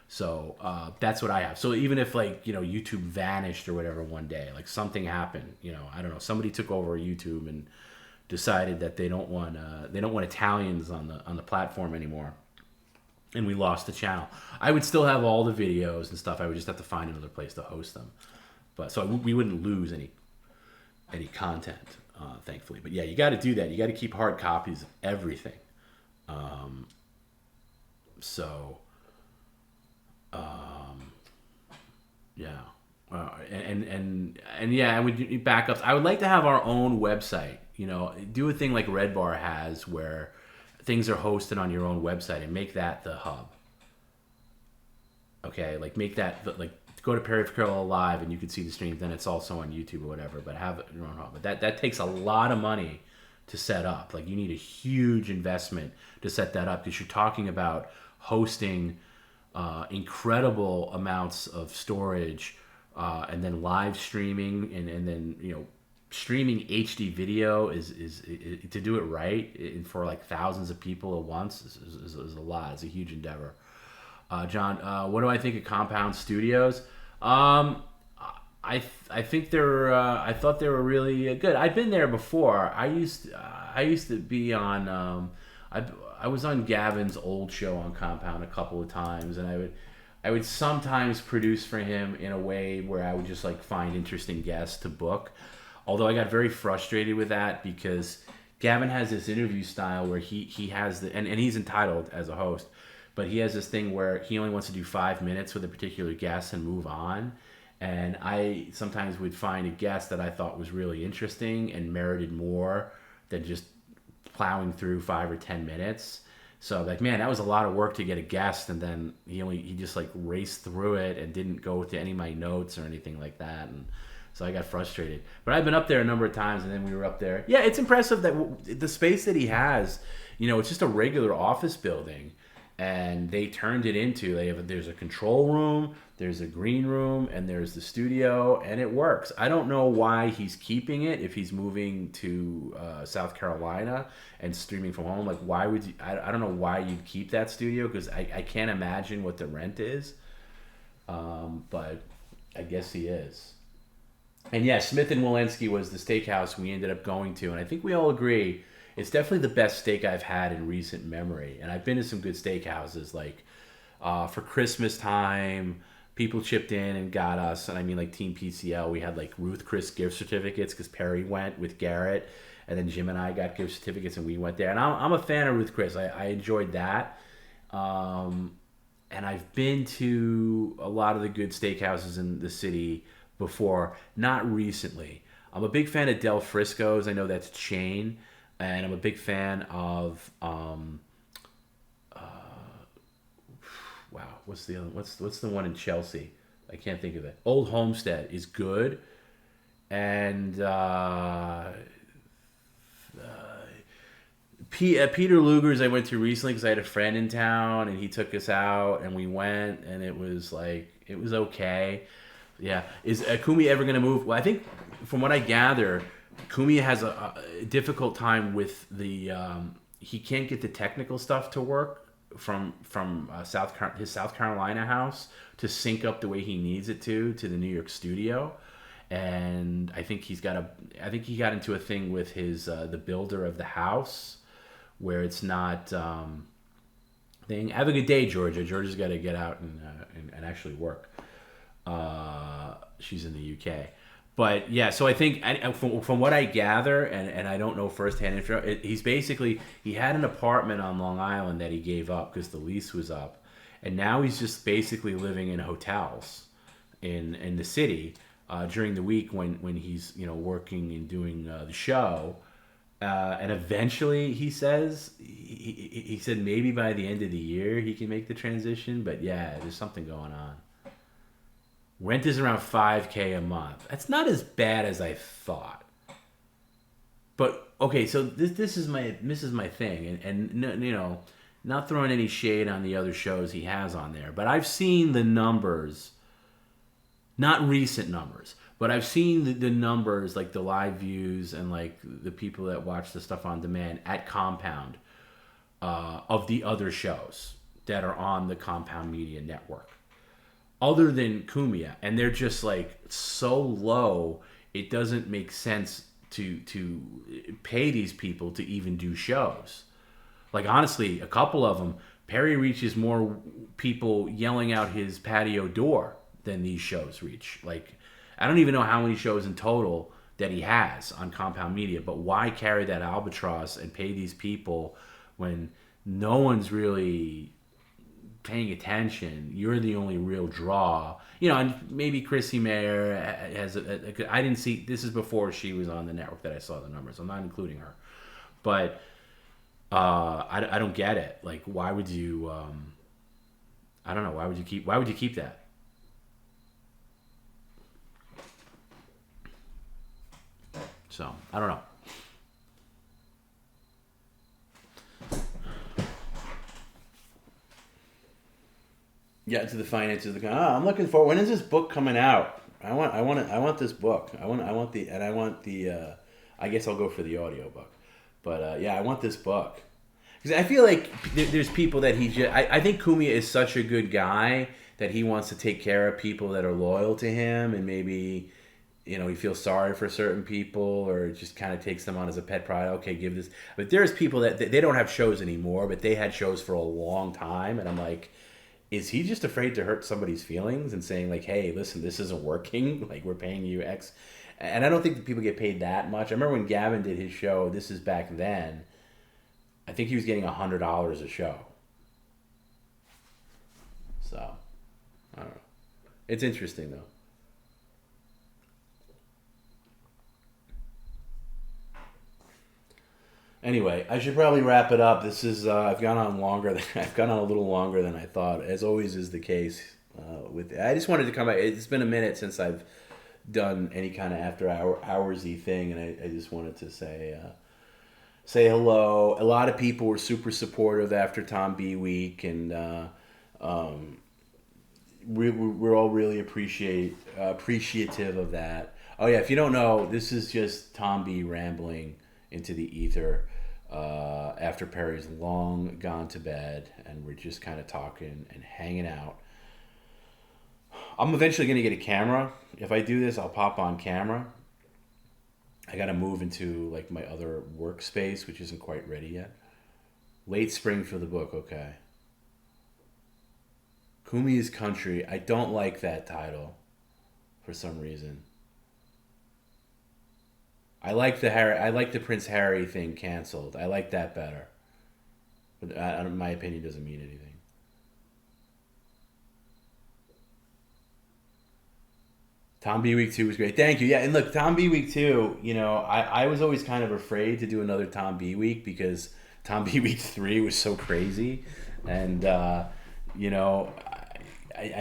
So that's what I have. So even if YouTube vanished or whatever one day, something happened, I don't know, somebody took over YouTube and decided that they don't want Italians on the platform anymore, and we lost the channel, I would still have all the videos and stuff. I would just have to find another place to host them. But so we wouldn't lose any content, thankfully. But yeah, you got to do that. You got to keep hard copies of everything. Yeah. And yeah, I would do backups. I would like to have our own website, do a thing like Red Bar has where things are hosted on your own website and make that the hub. Okay, make that go to Perry Carroll Live and you can see the stream. Then it's also on YouTube or whatever. But have your own hub. But that takes a lot of money to set up. You need a huge investment to set that up because you're talking about hosting incredible amounts of storage and then live streaming and then streaming HD video is to do it right for thousands of people at once is a lot. It's a huge endeavor. John, what do I think of Compound Studios? I think they're I thought they were really good. I've been there before. I used to be on I was on Gavin's old show on Compound a couple of times, and I would sometimes produce for him in a way where I would just find interesting guests to book. Although I got very frustrated with that because Gavin has this interview style where he has and he's entitled as a host, but he has this thing where he only wants to do 5 minutes with a particular guest and move on. And I sometimes would find a guest that I thought was really interesting and merited more than just plowing through 5 or 10 minutes. So man, that was a lot of work to get a guest, and then he just raced through it and didn't go to any of my notes or anything like that, and so I got frustrated. But I've been up there a number of times, and then we were up there. Yeah, it's impressive that the space that he has, it's just a regular office building, and they turned it into there's a control room, there's a green room, and there's the studio, and it works. I don't know why he's keeping it if he's moving to South Carolina and streaming from home. Why would you? I don't know why you'd keep that studio because I can't imagine what the rent is. But I guess he is. And yeah, Smith and Walensky was the steakhouse we ended up going to, and I think we all agree it's definitely the best steak I've had in recent memory. And I've been to some good steakhouses, like for Christmas time, people chipped in and got us, and I mean like Team PCL. We had like Ruth Chris gift certificates because Perry went with Garrett, and then Jim and I got gift certificates, and we went there. And I'm a fan of Ruth Chris. I enjoyed that. And I've been to a lot of the good steakhouses in the city before, not recently. I'm a big fan of Del Frisco's. I know that's a chain, and I'm a big fan of wow, what's the other? What's the one in Chelsea? I can't think of it. Old Homestead is good, and Peter Luger's I went to recently because I had a friend in town and he took us out and we went and it was okay. Yeah, is Kumi ever going to move? Well, I think from what I gather, Kumi has a difficult time with the he can't get the technical stuff to work from his South Carolina house to sync up the way he needs it to the New York studio. And I think he got into a thing with his the builder of the house where it's not thing. Have a good day, Georgia. Georgia's got to get out and actually work. She's in the UK. But yeah, so I think from what I gather, and I don't know firsthand, he had an apartment on Long Island that he gave up because the lease was up, and now he's just basically living in hotels in the city during the week when he's working and doing the show, and eventually he says he said maybe by the end of the year he can make the transition, but yeah, there's something going on. Rent is around $5,000 a month. That's not as bad as I thought. But okay, so this is my thing, and not throwing any shade on the other shows he has on there, but I've seen the numbers, not recent numbers, but I've seen the numbers like the live views and like the people that watch the stuff on demand at Compound of the other shows that are on the Compound Media Network. Other than Kumia, and they're just like so low, it doesn't make sense to pay these people to even do shows. Like honestly, a couple of them, Perry reaches more people yelling out his patio door than these shows reach. Like I don't even know how many shows in total that he has on Compound Media, but why carry that albatross and pay these people when no one's really paying attention? You're the only real draw, and maybe Chrissy Mayer has I didn't see, this is before she was on the network that I saw the numbers. I'm not including her, but I don't get it. Like, why would you I don't know, why would you keep that? So I don't know. Yeah, to the finances of the. I'm looking for. When is this book coming out? I want this book. I want the. I guess I'll go for the audio book, but yeah, I want this book because I feel like there's people that he just. I think Kumia is such a good guy that he wants to take care of people that are loyal to him, and maybe he feels sorry for certain people or just kind of takes them on as a pet pride. Okay, give this. But there's people that they don't have shows anymore, but they had shows for a long time, and I'm like, is he just afraid to hurt somebody's feelings and saying like, hey, listen, this isn't working. Like, we're paying you X. And I don't think that people get paid that much. I remember when Gavin did his show, this is back then, I think he was getting $100 a show. So, I don't know. It's interesting though. Anyway, I should probably wrap it up. This is I've gone on a little longer than I thought, as always is the case. I just wanted to come back. It's been a minute since I've done any kind of after hoursy thing, and I just wanted to say hello. A lot of people were super supportive after TomB week, and we're all really appreciative of that. Oh yeah, if you don't know, this is just TomB rambling into the ether after Perry's long gone to bed, and we're just kind of talking and hanging out. I'm eventually gonna get a camera. If I do this, I'll pop on camera. I gotta move into like my other workspace, which isn't quite ready yet. Late spring for the book, okay. Kumi's Country. I don't like that title for some reason. I like the Prince Harry thing canceled. I like that better. But my opinion doesn't mean anything. TomB Week 2 was great. Thank you. Yeah, and look, TomB Week 2, I was always kind of afraid to do another TomB Week because TomB Week 3 was so crazy. And, I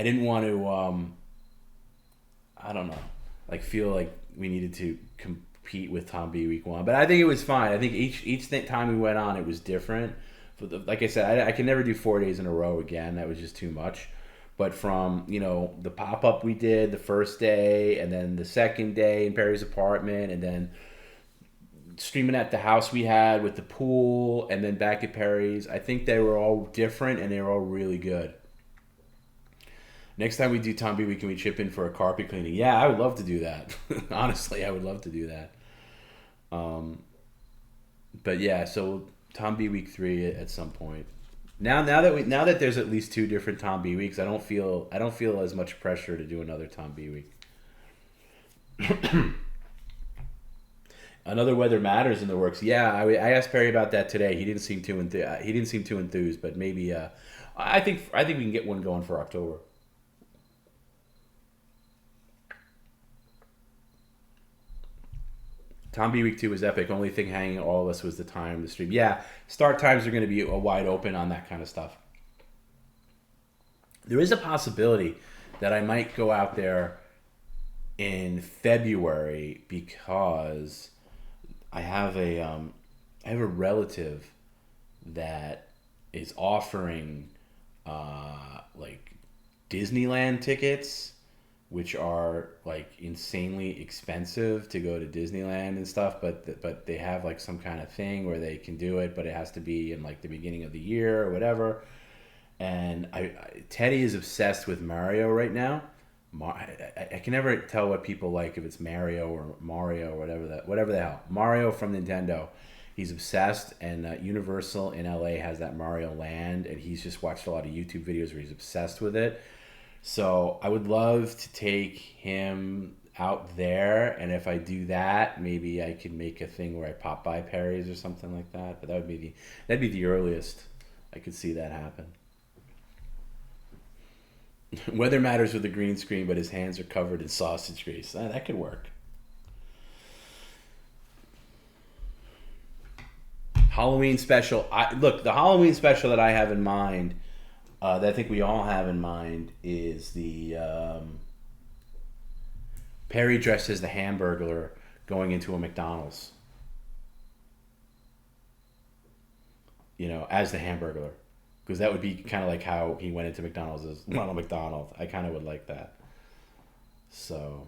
didn't want to, I don't know, like feel like we needed to compete with TomB Week 1. But I think it was fine. I think each time we went on, it was different. Like I said, I can never do 4 days in a row again. That was just too much. But from, the pop-up we did the first day, and then the second day in Perry's apartment, and then streaming at the house we had with the pool, and then back at Perry's, I think they were all different, and they were all really good. Next time we do TomB Week, can we chip in for a carpet cleaning? Yeah, I would love to do that. Honestly, I would love to do that. But yeah, so TomB Week 3 at some point. Now that there's at least 2 different TomB Weeks, I don't feel as much pressure to do another TomB Week. Another Weather Matters in the works. Yeah, I asked Perry about that today. He didn't seem too enthused, but maybe I think we can get one going for October. TomB Week 2 was epic. Only thing hanging all of us was the time to stream. Yeah, start times are going to be wide open on that kind of stuff. There is a possibility that I might go out there in February because I have a relative that is offering like Disneyland tickets, which are like insanely expensive to go to Disneyland and stuff, but they have like some kind of thing where they can do it, but it has to be in like the beginning of the year or whatever. And Teddy is obsessed with Mario right now. I can never tell what people like, if it's Mario or Mario or whatever the hell. Mario from Nintendo. He's obsessed, and Universal in LA has that Mario Land, and he's just watched a lot of YouTube videos where he's obsessed with it. So I would love to take him out there, and if I do that, maybe I could make a thing where I pop by Perry's or something like that. But that'd be the earliest I could see that happen. Weather Matters with a green screen, but his hands are covered in sausage grease. That could work. Halloween special. The Halloween special that I have in mind, that I think we all have in mind, is the Perry dressed as the Hamburglar going into a McDonald's. As the Hamburglar. Because that would be kind of like how he went into McDonald's as Ronald McDonald. I kind of would like that. So,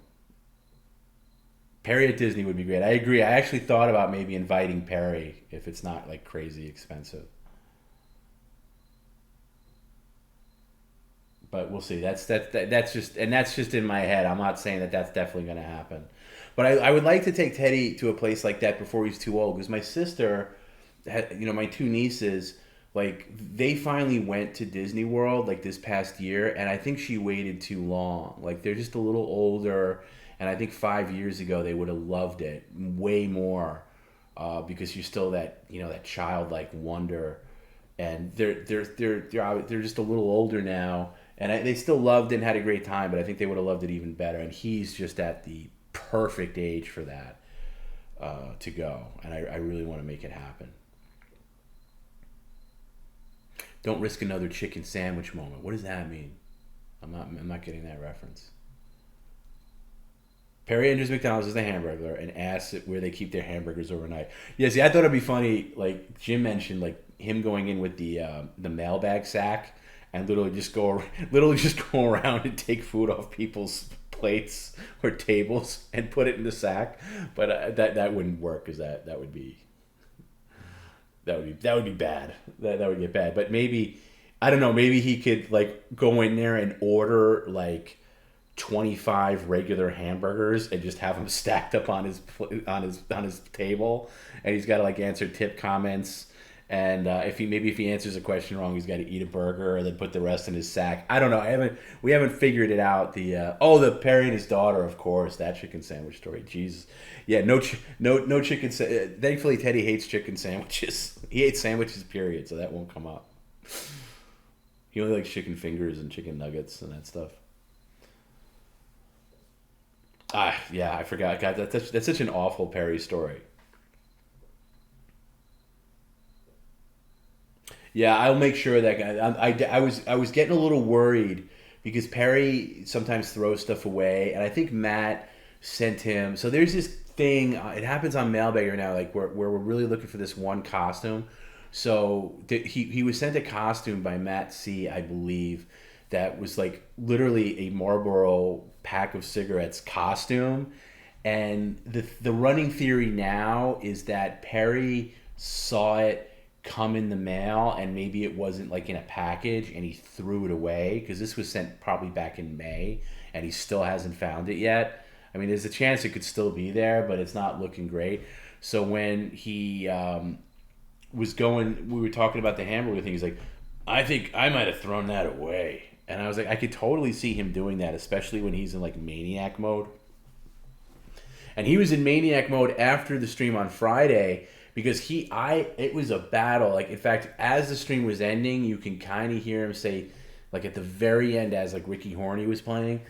Perry at Disney would be great. I agree. I actually thought about maybe inviting Perry if it's not like crazy expensive. But we'll see. That's just in my head. I'm not saying that that's definitely going to happen. But I would like to take Teddy to a place like that before he's too old. Because my sister, my 2 nieces, like, they finally went to Disney World like this past year, and I think she waited too long. Like, they're just a little older, and I think 5 years ago they would have loved it way more, because you're still that childlike wonder, and they're just a little older now, and they still loved it and had a great time, but I think they would have loved it even better. And he's just at the perfect age for that, to go, and I really want to make it happen. Don't risk another chicken sandwich moment. What does that mean? I'm not getting that reference. Perry enters McDonald's as the Hamburglar and asks where they keep their hamburgers overnight. Yeah, see, I thought it'd be funny. Like Jim mentioned, like him going in with the mailbag sack and literally just go around and take food off people's plates or tables and put it in the sack. But that wouldn't work, because that would be. That would be bad. That would get bad. But maybe, I don't know, maybe he could like go in there and order like 25 regular hamburgers and just have them stacked up on his table, and he's got to like answer tip comments. And if he answers a question wrong, he's got to eat a burger and then put the rest in his sack. I don't know. We haven't figured it out. The Perry and his daughter, of course, that chicken sandwich story. Jesus, yeah, no chicken. Thankfully, Teddy hates chicken sandwiches. He hates sandwiches, period. So that won't come up. He only likes chicken fingers and chicken nuggets and that stuff. Yeah, I forgot. God, that's such an awful Perry story. Yeah, I'll make sure that guy. I was getting a little worried because Perry sometimes throws stuff away, and I think Matt sent him. So there's this thing. It happens on Mailbag right now, like where we're really looking for this one costume. So he was sent a costume by Matt C, I believe, that was like literally a Marlboro pack of cigarettes costume, and the running theory now is that Perry saw it come in the mail and maybe it wasn't like in a package and he threw it away because this was sent probably back in May and he still hasn't found it yet. I mean, there's a chance it could still be there, but it's not looking great. So when he was going, we were talking about the hamburger thing, he's like, I think I might have thrown that away. And I was like, I could totally see him doing that, especially when he's in like maniac mode. And he was in maniac mode after the stream on Friday because it was a battle. Like, in fact, as the stream was ending, you can kind of hear him say, like at the very end, as like Ricky Horney was playing,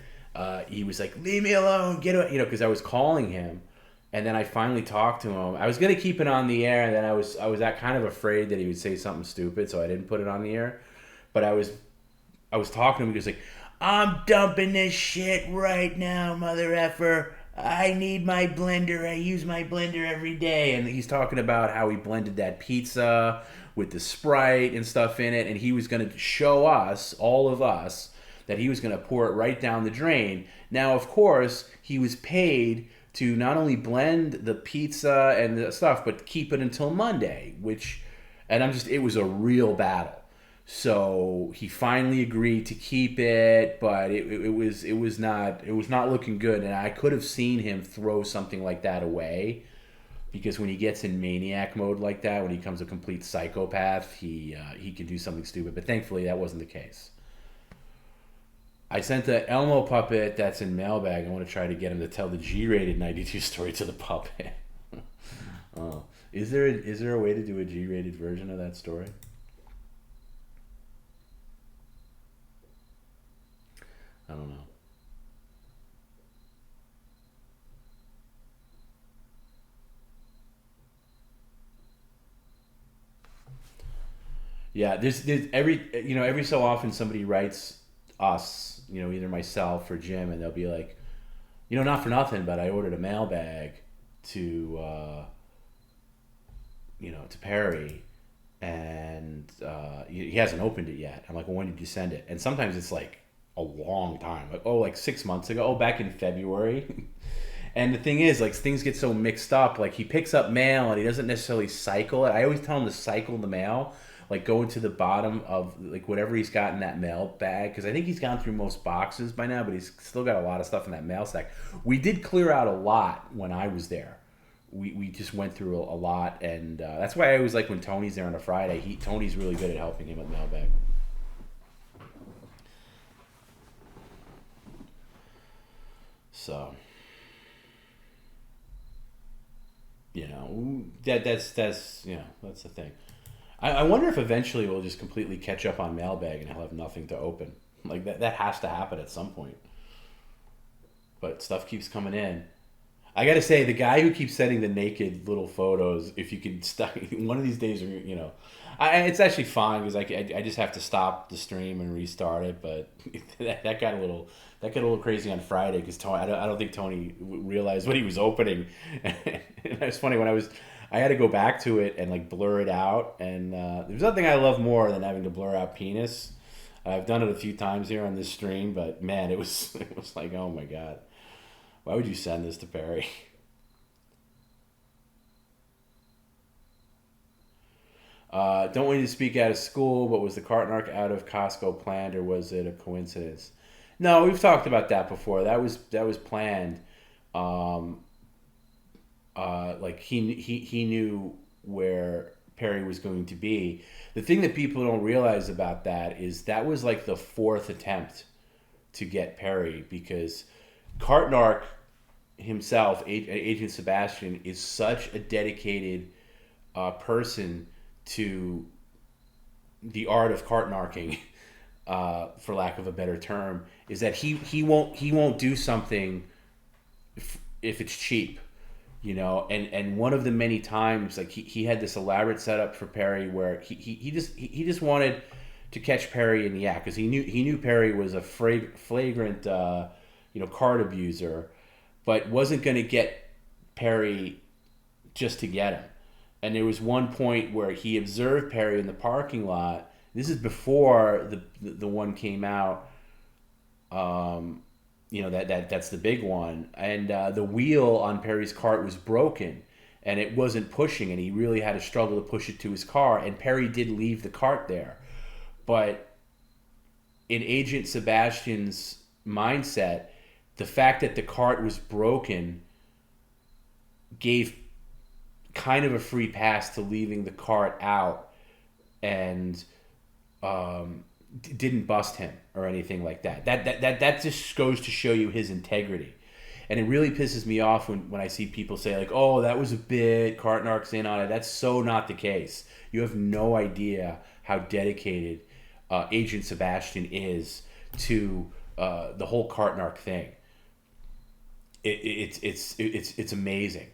he was like, leave me alone, get away, because I was calling him. And then I finally talked to him. I was going to keep it on the air, and then I was kind of afraid that he would say something stupid, so I didn't put it on the air. But I was talking to him because like, I'm dumping this shit right now, mother effer. I need my blender. I use my blender every day. And he's talking about how he blended that pizza with the Sprite and stuff in it. And he was going to show us, all of us, that he was going to pour it right down the drain. Now, of course, he was paid to not only blend the pizza and the stuff, but keep it until Monday, it was a real battle. So he finally agreed to keep it, but it was not looking good, and I could have seen him throw something like that away, because when he gets in maniac mode like that, when he becomes a complete psychopath, he can do something stupid. But thankfully, that wasn't the case. I sent the Elmo puppet that's in Mailbag. I want to try to get him to tell the G-rated 92 story to the puppet. Oh, is there a way to do a G-rated version of that story? I don't know. Yeah, there's every so often somebody writes us, either myself or Jim, and they'll be like, not for nothing, but I ordered a mailbag to to Perry, and he hasn't opened it yet. I'm like, well, when did you send it? And sometimes it's like a long time, like 6 months ago, back in February. And the thing is, like, things get so mixed up. Like, he picks up mail and he doesn't necessarily cycle it. I always tell him to cycle the mail, like go into the bottom of like whatever he's got in that mail bag, because I think he's gone through most boxes by now, but he's still got a lot of stuff in that mail stack. We did clear out a lot when I was there. We just went through a lot, and that's why I always like when Tony's there on a Friday. Tony's really good at helping him with mailbag. So, that's the thing. I wonder if eventually we'll just completely catch up on mailbag and he'll have nothing to open. Like that has to happen at some point. But stuff keeps coming in. I gotta say, the guy who keeps sending the naked little photos, if you could stop one of these days, it's actually fine because I just have to stop the stream and restart it. But that got a little crazy on Friday because I don't think Tony realized what he was opening. And it was funny when I had to go back to it and like blur it out. And there's nothing I love more than having to blur out penis. I've done it a few times here on this stream, but man, it was like, oh my god. Why would you send this to Perry? Don't want you to speak out of school, but was the carton arc out of Costco planned, or was it a coincidence? No, we've talked about that before. That was planned. Um, like he knew where Perry was going to be. The thing that people don't realize about that is that was like the fourth attempt to get Perry, because Cartnark himself, Agent Sebastian, is such a dedicated person to the art of cartnarking, for lack of a better term, is that he won't do something if it's cheap, and one of the many times, like, he had this elaborate setup for Perry where he just wanted to catch Perry in the act, because he knew Perry was a flagrant card abuser, but wasn't going to get Perry just to get him. And there was one point where he observed Perry in the parking lot. This is before the one came out. That's the big one. And the wheel on Perry's cart was broken, and it wasn't pushing, and he really had to struggle to push it to his car. And Perry did leave the cart there, but in Agent Sebastian's mindset, the fact that the cart was broken gave kind of a free pass to leaving the cart out, and didn't bust him or anything like that. That just goes to show you his integrity. And it really pisses me off when I see people say, like, oh, that was a bit, Cartnark's in on it. That's so not the case. You have no idea how dedicated Agent Sebastian is to the whole Cartnark thing. It's amazing.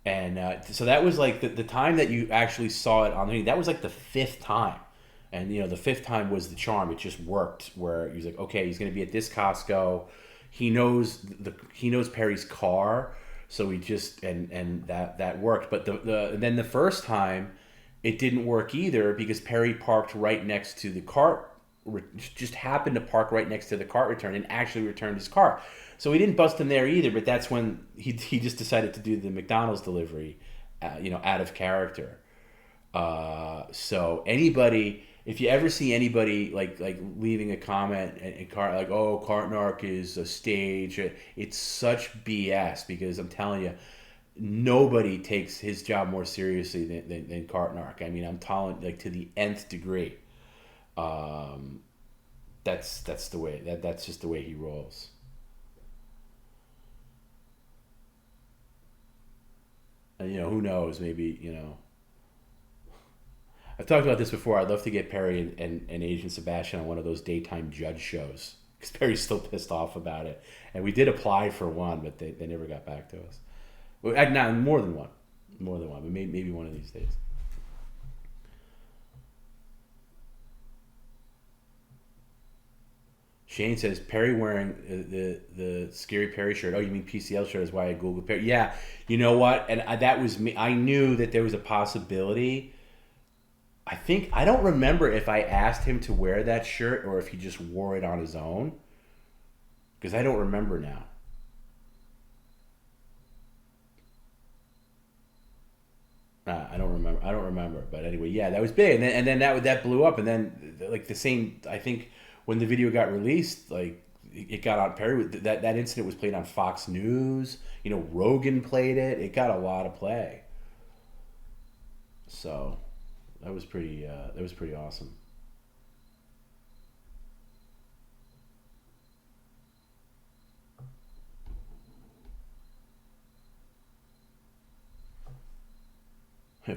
And so that was like the time that you actually saw it on the, that was like the fifth time. And the fifth time was the charm. It just worked, where he's like, okay, he's going to be at this Costco. He knows Perry's car, so he just and that worked. But then the first time it didn't work either, because Perry parked right next to the cart, just happened to park right next to the cart return, and actually returned his car. So he didn't bust him there either, but that's when he just decided to do the McDonald's delivery, out of character. So anybody, if you ever see anybody like leaving a comment and like, oh, Cartnark is a stage, it's such BS, because I'm telling you, nobody takes his job more seriously than Cartnark. I mean, I'm telling, like, to the nth degree. That's the way that's just the way he rolls. And who knows? Maybe I've talked about this before. I'd love to get Perry and Agent Sebastian on one of those daytime judge shows, because Perry's still pissed off about it. And we did apply for one, but they never got back to us. Well, not more than one, but maybe one of these days. Shane says, Perry wearing the Scary Perry shirt. Oh, you mean PCL shirt is why I Googled Perry. Yeah, you know what? And that was me. I knew that there was a possibility. I don't remember if I asked him to wear that shirt or if he just wore it on his own, because I don't remember now. I don't remember. But anyway, yeah, that was big, and then that blew up, and then, like, the same. I think when the video got released, like, it got on Perry. That incident was played on Fox News. Rogan played it. It got a lot of play. So that was pretty awesome.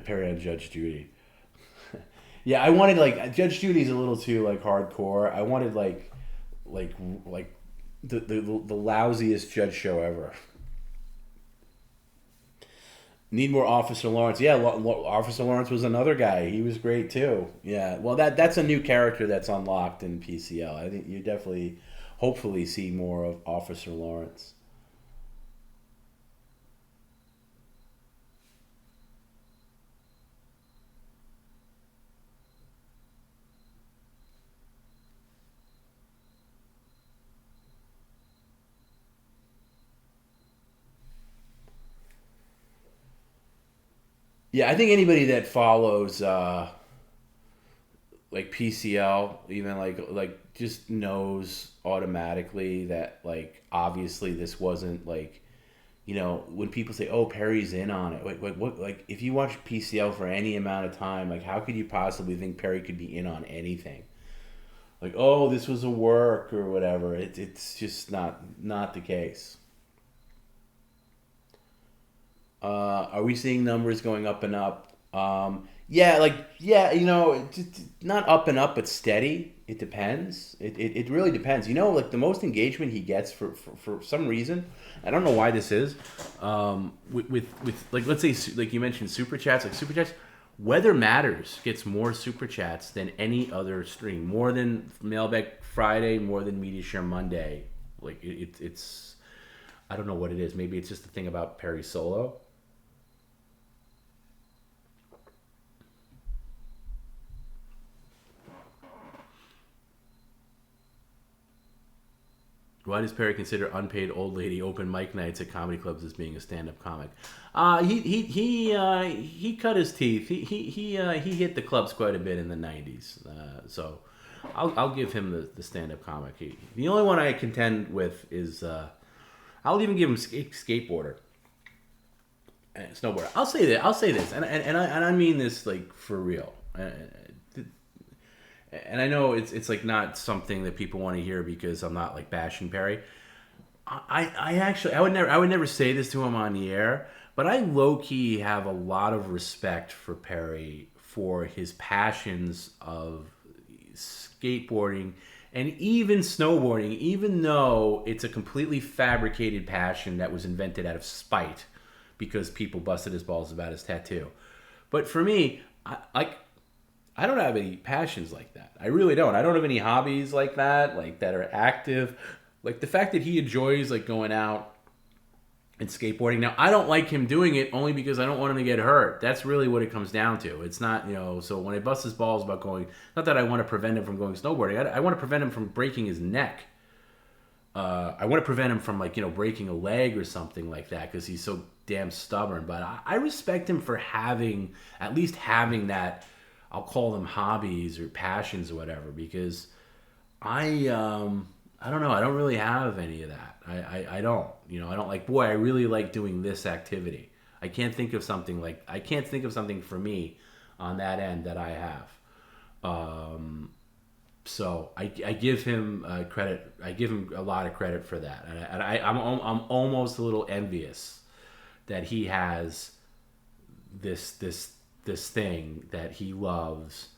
Perry on Judge Judy. Yeah, I wanted, like, Judge Judy's a little too, like, hardcore. I wanted like the lousiest judge show ever. Need more Officer Lawrence. Yeah, Officer Lawrence was another guy. He was great too. Yeah, well, that's a new character that's unlocked in PCL. I think you definitely, hopefully, see more of Officer Lawrence. Yeah, I think anybody that follows like PCL, even like just knows automatically that, like, obviously this wasn't like, when people say, "Oh, Perry's in on it," what, like, if you watch PCL for any amount of time, like, how could you possibly think Perry could be in on anything? Like, oh, this was a work or whatever. It's just not the case. Are we seeing numbers going up and up? Just not up and up, but steady. It depends. It really depends. Like the most engagement he gets for some reason, I don't know why this is. With like, let's say, like you mentioned, super chats. Like super chats, Weather Matters gets more super chats than any other stream. More than Mailbag Friday, more than Media Share Monday. Like it's, I don't know what it is. Maybe it's just the thing about Perry Solo. Why does Perry consider unpaid old lady open mic nights at comedy clubs as being a stand-up comic? He cut his teeth. He hit the clubs quite a bit in the '90s. So I'll give him the stand-up comic. The only one I contend with is I'll even give him skateboarder and snowboarder. I'll say this, and I mean this like for real. And I know it's like not something that people want to hear because I'm not like bashing Perry. I would never say this to him on the air, but I low key have a lot of respect for Perry for his passions of skateboarding and even snowboarding, even though it's a completely fabricated passion that was invented out of spite because people busted his balls about his tattoo. But for me, I don't have any passions like that. I really don't. I don't have any hobbies like that are active. Like the fact that he enjoys like going out and skateboarding. Now, I don't like him doing it only because I don't want him to get hurt. That's really what it comes down to. It's not, so when I bust his balls about going, not that I want to prevent him from going snowboarding. I want to prevent him from breaking his neck. I want to prevent him from breaking a leg or something like that because he's so damn stubborn. But I respect him for at least having that, I'll call them hobbies or passions or whatever, because I don't know. I don't really have any of that. I don't. I don't like, boy, I really like doing this activity. I can't think of something for me on that end that I have. So I give him credit. I give him a lot of credit for that. And I'm almost a little envious that he has this thing that he loves.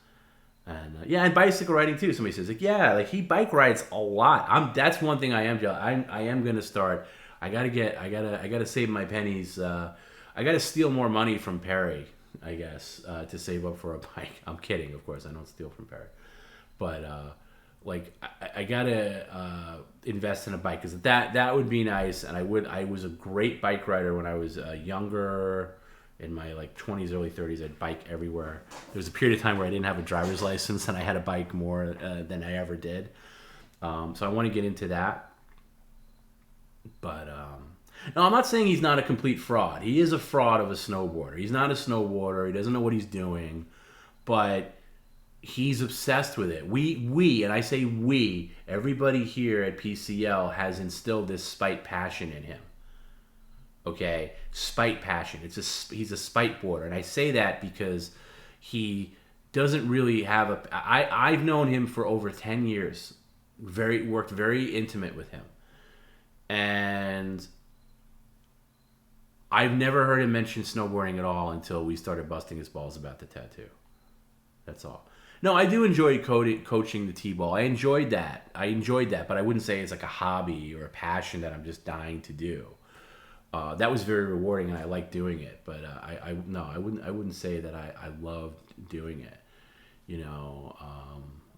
And and bicycle riding too. Somebody says like he bike rides a lot. That's one thing I am jealous. I am gonna start. I gotta save my pennies. I gotta steal more money from Perry, I guess, to save up for a bike. I'm kidding, of course. I don't steal from Perry, but I gotta invest in a bike because that would be nice. And I was a great bike rider when I was younger. In my 20s, early 30s, I'd bike everywhere. There was a period of time where I didn't have a driver's license and I had a bike more than I ever did. So I want to get into that. But no, I'm not saying he's not a complete fraud. He is a fraud of a snowboarder. He's not a snowboarder. He doesn't know what he's doing. But he's obsessed with it. We, and I say we, everybody here at PCL has instilled this spite passion in him. Okay, spite passion. He's a spite boarder, and I say that because he doesn't really have I've known him for over 10 years. Worked very intimate with him, and I've never heard him mention snowboarding at all until we started busting his balls about the tattoo. That's all. No, I do enjoy coaching the T-ball. I enjoyed that, but I wouldn't say it's like a hobby or a passion that I'm just dying to do. That was very rewarding, and I liked doing it. But I wouldn't say that I loved doing it.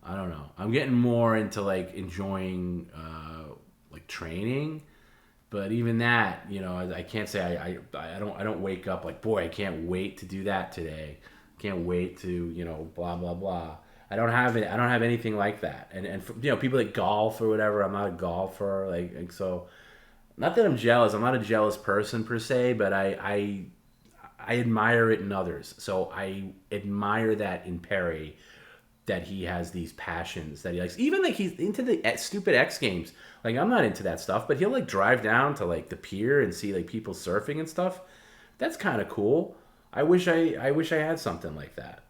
I don't know. I'm getting more into enjoying training, but even that, I can't say I don't wake up like, boy, I can't wait to do that today. Can't wait to blah blah blah. I don't have it. I don't have anything like that. And for, people that golf or whatever, I'm not a golfer. So. Not that I'm jealous. I'm not a jealous person per se, but I admire it in others. So I admire that in Perry. that he has these passions that he likes. Even like he's into the stupid X Games. Like I'm not into that stuff, but he'll like drive down to like the pier and see like people surfing and stuff. That's kind of cool. I wish I had something like that.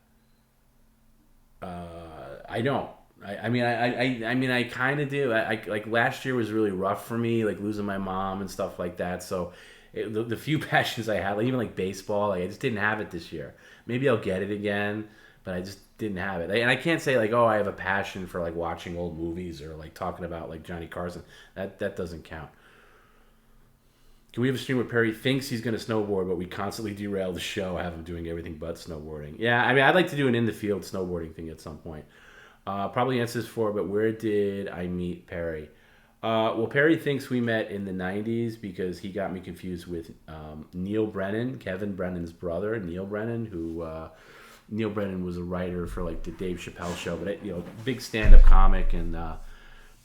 I don't. I mean, I kind of do. I like last year was really rough for me, like losing my mom and stuff like that. So the few passions I had, like even like baseball, like I just didn't have it this year. Maybe I'll get it again, but I just didn't have it. And I can't say like, oh, I have a passion for like watching old movies or like talking about like Johnny Carson. That doesn't count. Can we have a stream where Perry thinks he's going to snowboard, but we constantly derail the show, have him doing everything but snowboarding? Yeah, I mean, I'd like to do an in-the-field snowboarding thing at some point. Probably answers for, but where did I meet Perry? Well, Perry thinks we met in the 90s because he got me confused with Neil Brennan, Kevin Brennan's brother, Neil Brennan, who Neil Brennan was a writer for like the Dave Chappelle show, but big stand-up comic, and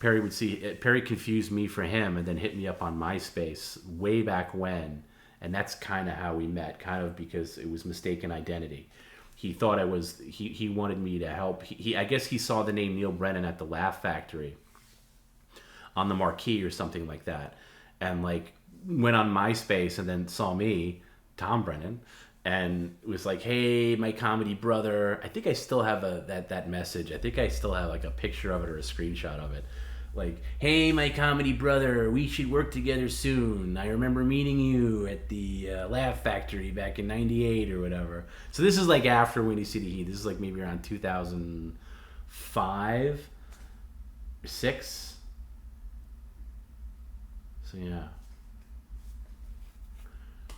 Perry confused me for him and then hit me up on MySpace way back when, and that's kind of how we met, kind of because it was mistaken identity. He thought he wanted me to help. I guess he saw the name Neil Brennan at the Laugh Factory on the marquee or something like that, and like went on MySpace and then saw me, Tom Brennan, and was like, hey, my comedy brother. I think I still have that message. I think I still have like a picture of it or a screenshot of it. Like, hey, my comedy brother, we should work together soon. I remember meeting you at the Laugh Factory back in '98 or whatever. So this is like after Windy City Heat. This is like maybe around 2005 or 6. So yeah.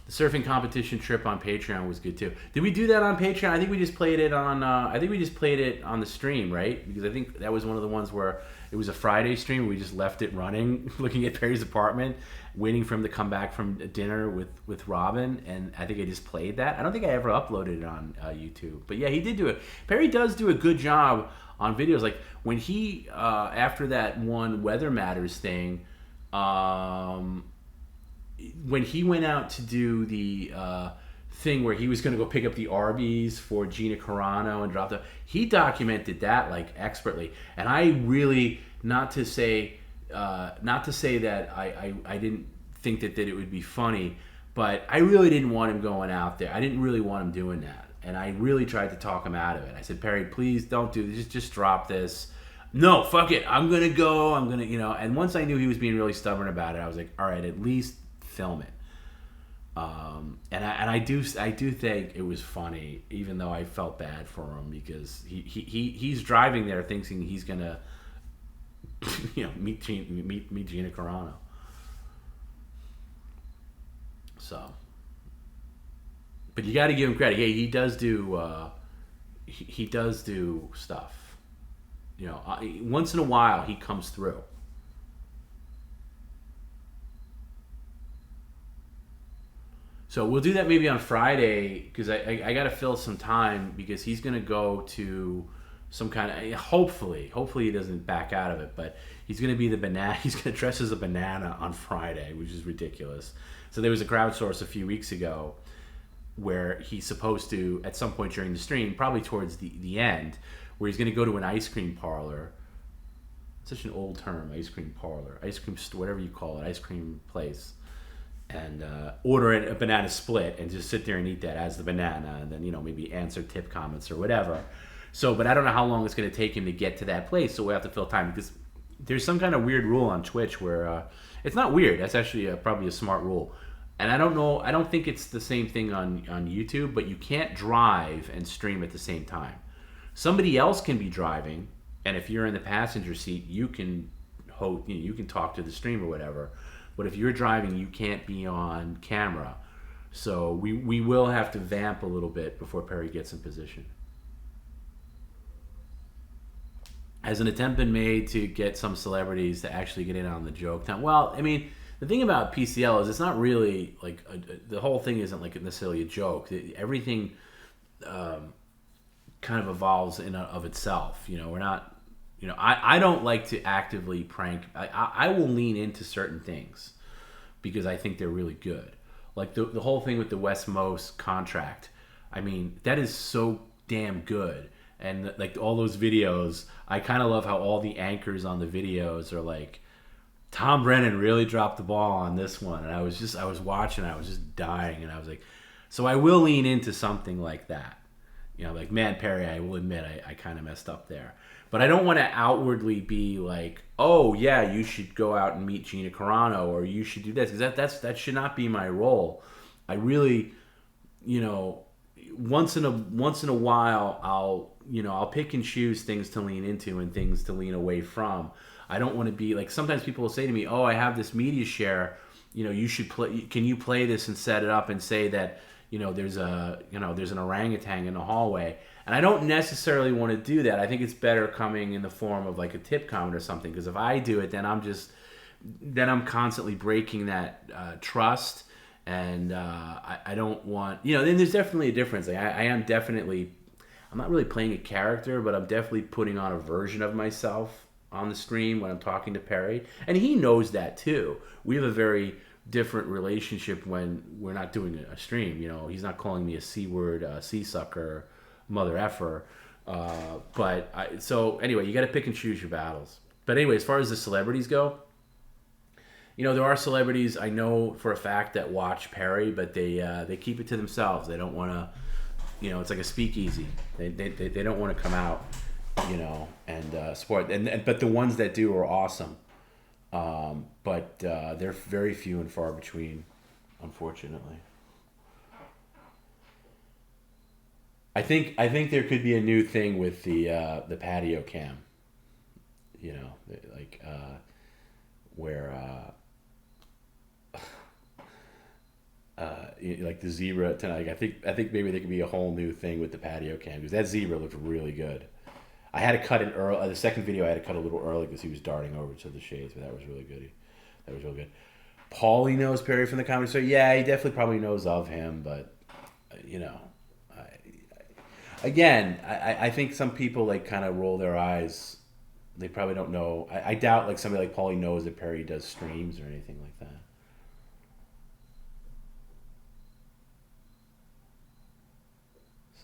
The surfing competition trip on Patreon was good too. Did we do that on Patreon? I think we just played it on. I think we just played it on the stream, right? Because I think that was one of the ones where it was a Friday stream. We just left it running, looking at Perry's apartment, waiting for him to come back from dinner with Robin, and I think I just played that. I don't think I ever uploaded it on YouTube, but yeah, he did do it. Perry does do a good job on videos. Like when he after that one Weather Matters thing. When he went out to do the thing where he was going to go pick up the Arby's for Gina Carano and drop the, he documented that like expertly. And I really, not to say that I didn't think that it would be funny, but I really didn't want him going out there. I didn't really want him doing that. And I really tried to talk him out of it. I said, Perry, please don't do this. Just drop this. No, fuck it. I'm going to go. I'm going to, and once I knew he was being really stubborn about it, I was like, all right, at least film it. And I do think it was funny, even though I felt bad for him because he's driving there thinking he's gonna meet Gina Carano. So, but you got to give him credit. Hey, he does do stuff. Once in a while he comes through. So we'll do that maybe on Friday because I got to fill some time because he's going to go to some kind of, hopefully he doesn't back out of it, but he's going to be the banana. He's going to dress as a banana on Friday, which is ridiculous. So there was a crowdsource a few weeks ago where he's supposed to, at some point during the stream, probably towards the end, where he's going to go to an ice cream parlor. Such an old term, ice cream parlor, ice cream store, whatever you call it, ice cream place. And order a banana split and just sit there and eat that as the banana and then, maybe answer tip comments or whatever. So, but I don't know how long it's going to take him to get to that place. So we have to fill time because there's some kind of weird rule on Twitch where it's not weird. That's actually probably a smart rule. And I don't know. I don't think it's the same thing on YouTube, but you can't drive and stream at the same time. Somebody else can be driving. And if you're in the passenger seat, you can talk to the stream or whatever. But if you're driving, you can't be on camera. So we will have to vamp a little bit before Perry gets in position. Has an attempt been made to get some celebrities to actually get in on the joke? Now, well, I mean, the thing about PCL is it's not really like the whole thing isn't like necessarily a joke. Everything kind of evolves in of itself. We're not. I don't like to actively prank. I will lean into certain things because I think they're really good. Like the whole thing with the West Most contract. I mean, that is so damn good and like all those videos. I kind of love how all the anchors on the videos are like, Tom Brennan really dropped the ball on this one, and I was watching, I was just dying, and I was like, so I will lean into something like that. Like, man, Perry, I will admit I kind of messed up there. But I don't want to outwardly be like, oh, yeah, you should go out and meet Gina Carano, or you should do this. Because that should not be my role. I really, once in a while, I'll pick and choose things to lean into and things to lean away from. I don't want to be like, sometimes people will say to me, oh, I have this media share. You should play. Can you play this and set it up and say that, there's an orangutan in the hallway, and I don't necessarily want to do that. I think it's better coming in the form of like a tip comment or something, because if I do it, then I'm constantly breaking that trust, and I don't want, then there's definitely a difference. Like I'm not really playing a character, but I'm definitely putting on a version of myself on the stream when I'm talking to Perry, and he knows that too. We have a very different relationship when we're not doing a stream. He's not calling me a c-word, c-sucker, mother effer. So anyway, you got to pick and choose your battles. But anyway, as far as the celebrities go, there are celebrities I know for a fact that watch Perry, but they keep it to themselves. They don't want to, it's like a speakeasy. They don't want to come out, and support. But the ones that do are awesome. But they're very few and far between, unfortunately. I think there could be a new thing with the patio cam. Where like the zebra tonight. I think maybe there could be a whole new thing with the patio cam, because that zebra looked really good. I had to cut it early. The second video I had to cut a little early because he was darting over to the shades, but that was really good. That was real good. Paulie knows Perry from the Comedy Store. Yeah, he definitely probably knows of him, but I think some people like kind of roll their eyes. They probably don't know. I doubt like somebody like Paulie knows that Perry does streams or anything like that.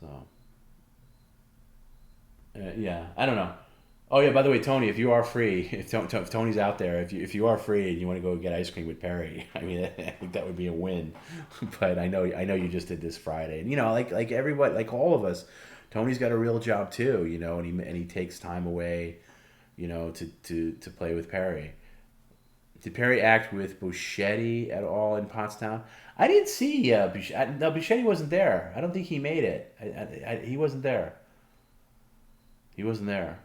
So. Yeah, I don't know. Oh yeah, by the way, Tony, if you are free, if Tony's out there, if you are free and you want to go get ice cream with Perry, I mean, I think that would be a win. But I know you just did this Friday, and like everybody, like all of us, Tony's got a real job too, and he takes time away, to play with Perry. Did Perry act with Buschetti at all in Pottstown? I didn't see. No, Buschetti wasn't there. I don't think he made it. He wasn't there. He wasn't there.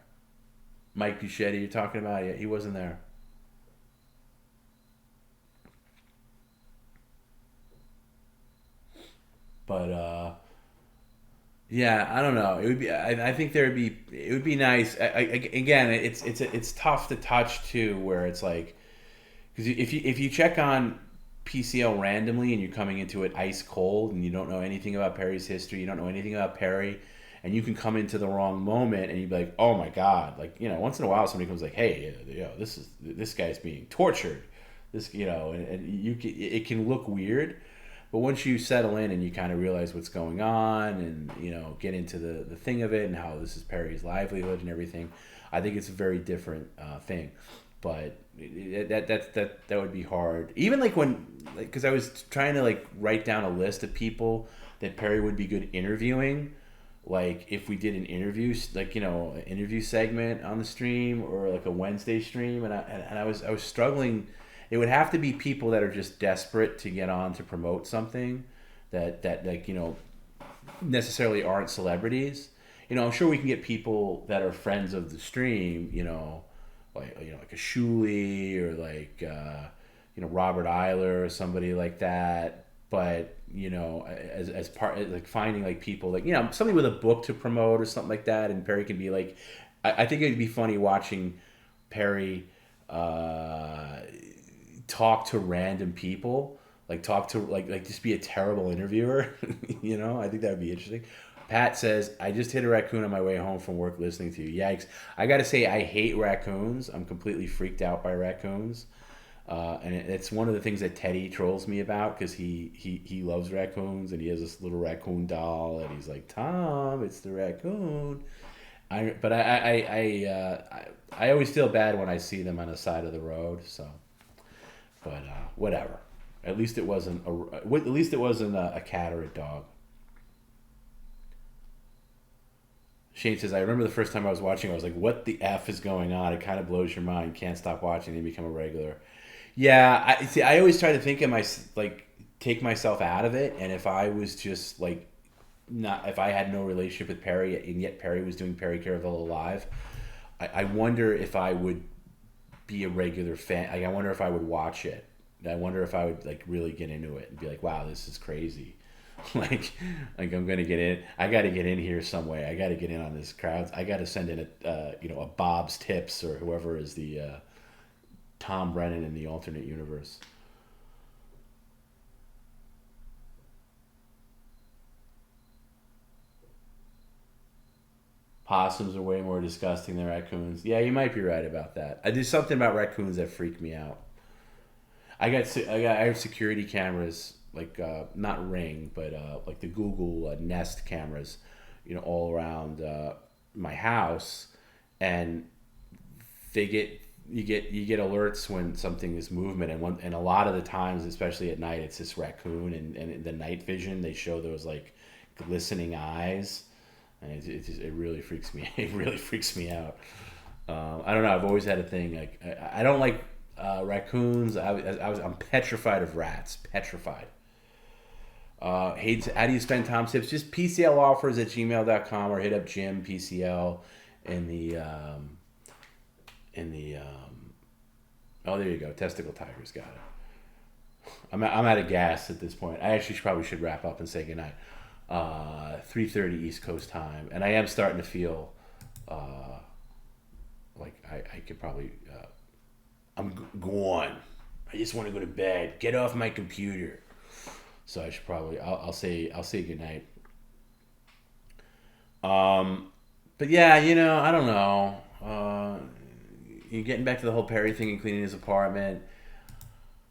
Mike Buschetti, you're talking about? Yeah, he wasn't there. But yeah, I don't know. It would be. I think there would be. It would be nice. Again, it's tough to touch too, where it's like, because if you check on PCL randomly and you're coming into it ice cold and you don't know anything about Perry's history, you don't know anything about Perry. And you can come into the wrong moment, and you'd be like, "Oh my God!" Like once in a while, somebody comes like, "Hey, this guy's being tortured." It can look weird, but once you settle in and you kind of realize what's going on, and get into the thing of it and how this is Perry's livelihood and everything, I think it's a very different thing. But that would be hard. Even because I was trying to write down a list of people that Perry would be good interviewing. Like if we did an interview, an interview segment on the stream or like a Wednesday stream, and I was struggling. It would have to be people that are just desperate to get on to promote something that necessarily aren't celebrities. I'm sure we can get people that are friends of the stream. Like a Shuley or Robert Eiler or somebody like that. But as part like finding people somebody with a book to promote or something like that, and Perry can be like, I think it'd be funny watching Perry talk to random people, talk to just be a terrible interviewer. I think that would be interesting. Pat says, I just hit a raccoon on my way home from work listening to you. Yikes. I gotta say, I hate raccoons. I'm completely freaked out by raccoons. And it's one of the things that Teddy trolls me about, because he loves raccoons, and he has this little raccoon doll, and he's like, Tom, it's the raccoon. I always feel bad when I see them on the side of the road. So, but whatever. At least it wasn't a cat or a dog. Shane says, I remember the first time I was watching, I was like, what the F is going on? It kind of blows your mind. Can't stop watching and become a regular. Yeah, I always try to think of take myself out of it. And if I was just like, not, if I had no relationship with Perry and yet Perry was doing Perry Caravello live, I wonder if I would be a regular fan. Like, I wonder if I would watch it. I wonder if I would like really get into it and be like, wow, this is crazy. like I'm gonna get in. I got to get in here some way. I got to get in on this crowd. I got to send in a Bob's Tips or whoever is the Tom Brennan in the alternate universe. Possums are way more disgusting than raccoons. Yeah, you might be right about that. There's something about raccoons that freak me out. I have security cameras, like not Ring, but like the Google Nest cameras, all around my house, and you get alerts when something is movement, and a lot of the times, especially at night, it's this raccoon, and in the night vision they show those like glistening eyes, and it really freaks me. It really freaks me out. I don't know. I've always had a thing like I don't like raccoons. I'm petrified of rats. Petrified. How do you spend Tom's tips? Just PCLoffers@gmail.com or hit up Jim PCL in the oh, there you go. Testicle Tigers got it. I'm out of gas at this point. I actually probably should wrap up and say goodnight. 3:30 East Coast time, and I am starting to feel like I could probably I'm gone. I just want to go to bed. Get off my computer. So I should probably I'll say goodnight. But yeah, I don't know. You're getting back to the whole Perry thing and cleaning his apartment.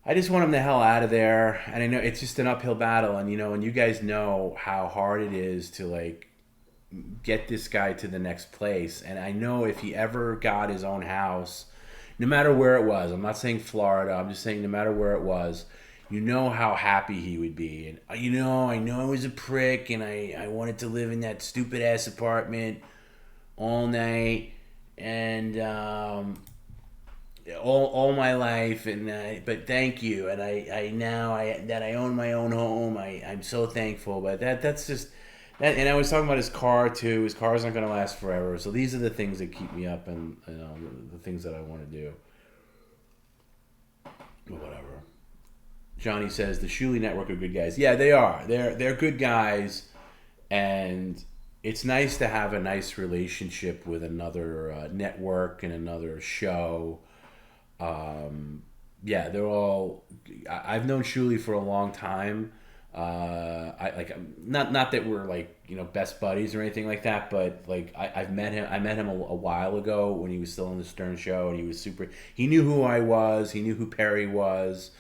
I just want him the hell out of there, and I know it's just an uphill battle, and and you guys know how hard it is to like get this guy to the next place. And I know if he ever got his own house, no matter where it was, I'm not saying Florida, I'm just saying no matter where it was, how happy he would be. And I know I was a prick, and I wanted to live in that stupid ass apartment all night and all my life, and but thank you. And I now that I own my own home, I'm so thankful. But that's just that. And I was talking about his car too. His car's not going to last forever. So these are the things that keep me up, and the things that I want to do. Whatever. Johnny says the Shuley Network are good guys. Yeah, they are. They're good guys, and it's nice to have a nice relationship with another network and another show. Yeah, they're all. I've known Shuley for a long time. Not that we're like best buddies or anything like that, but like I've met him. I met him a while ago when he was still on the Stern Show, and he was super. He knew who I was. He knew who Perry was,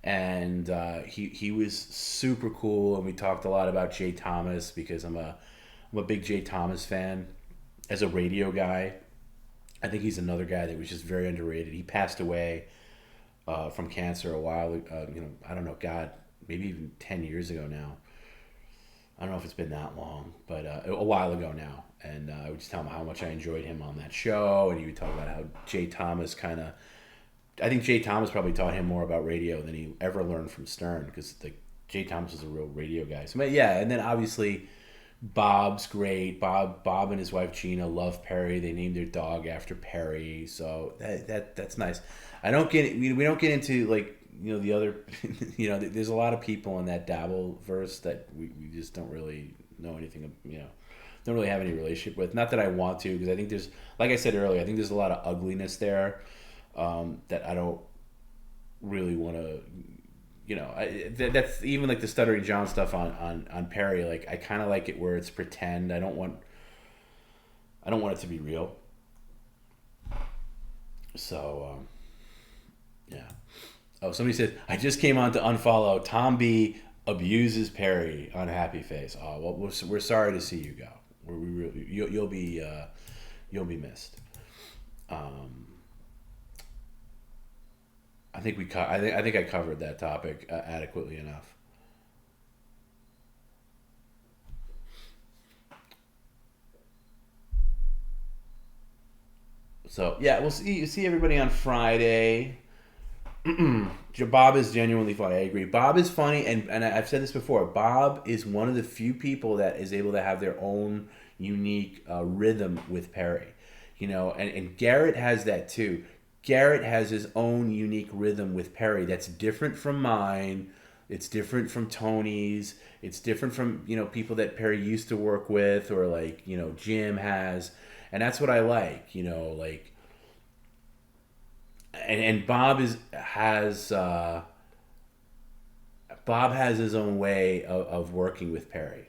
and he was super cool. And we talked a lot about Jay Thomas because I'm a big Jay Thomas fan as a radio guy. I think he's another guy that was just very underrated. He passed away from cancer a while. I don't know, God, maybe even 10 years ago now. I don't know if it's been that long, but a while ago now. And I would just tell him how much I enjoyed him on that show, and he would talk about how Jay Thomas I think Jay Thomas probably taught him more about radio than he ever learned from Stern, because Jay Thomas was a real radio guy. So yeah, and then obviously Bob's great. Bob and his wife Gina love Perry. They named their dog after Perry, so that's nice. We don't get into like the other there's a lot of people in that Dabbleverse that we just don't really know anything don't really have any relationship with. Not that I want to, because I think there's, like I said earlier, I think there's a lot of ugliness there that I don't really want to. That's even like the Stuttering John stuff on Perry. Like I kind of like it where it's pretend. I don't want it to be real. So yeah. Oh, somebody said I just came on to unfollow. TomB abuses Perry on Happy Face. Oh well, we're sorry to see you go. You'll be you'll be missed. I think I think I covered that topic adequately enough. So yeah, we'll see everybody on Friday. Bob is genuinely funny. I agree. Bob is funny, and I've said this before. Bob is one of the few people that is able to have their own unique rhythm with Perry. You know, and Garrett has that too. Garrett has his own unique rhythm with Perry that's different from mine. It's different from Tony's. It's different from, you know, people that Perry used to work with, or like, you know, Jim has. And that's what I like, you know, like, and Bob has his own way of working with Perry.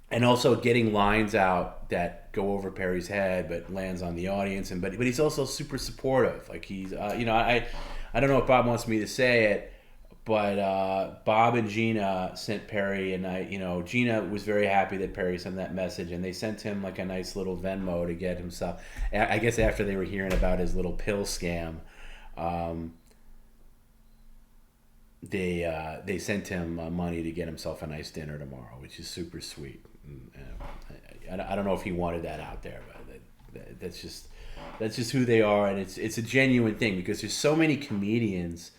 And also getting lines out that go over Perry's head but lands on the audience, but he's also super supportive. Like he's you know, I don't know if Bob wants me to say it, but Bob and Gina sent Perry, and you know, Gina was very happy that Perry sent that message, and they sent him like a nice little Venmo to get himself. I guess after they were hearing about his little pill scam, they sent him money to get himself a nice dinner tomorrow, which is super sweet. I don't know if he wanted that out there, but that's just who they are, and it's a genuine thing, because there's so many comedians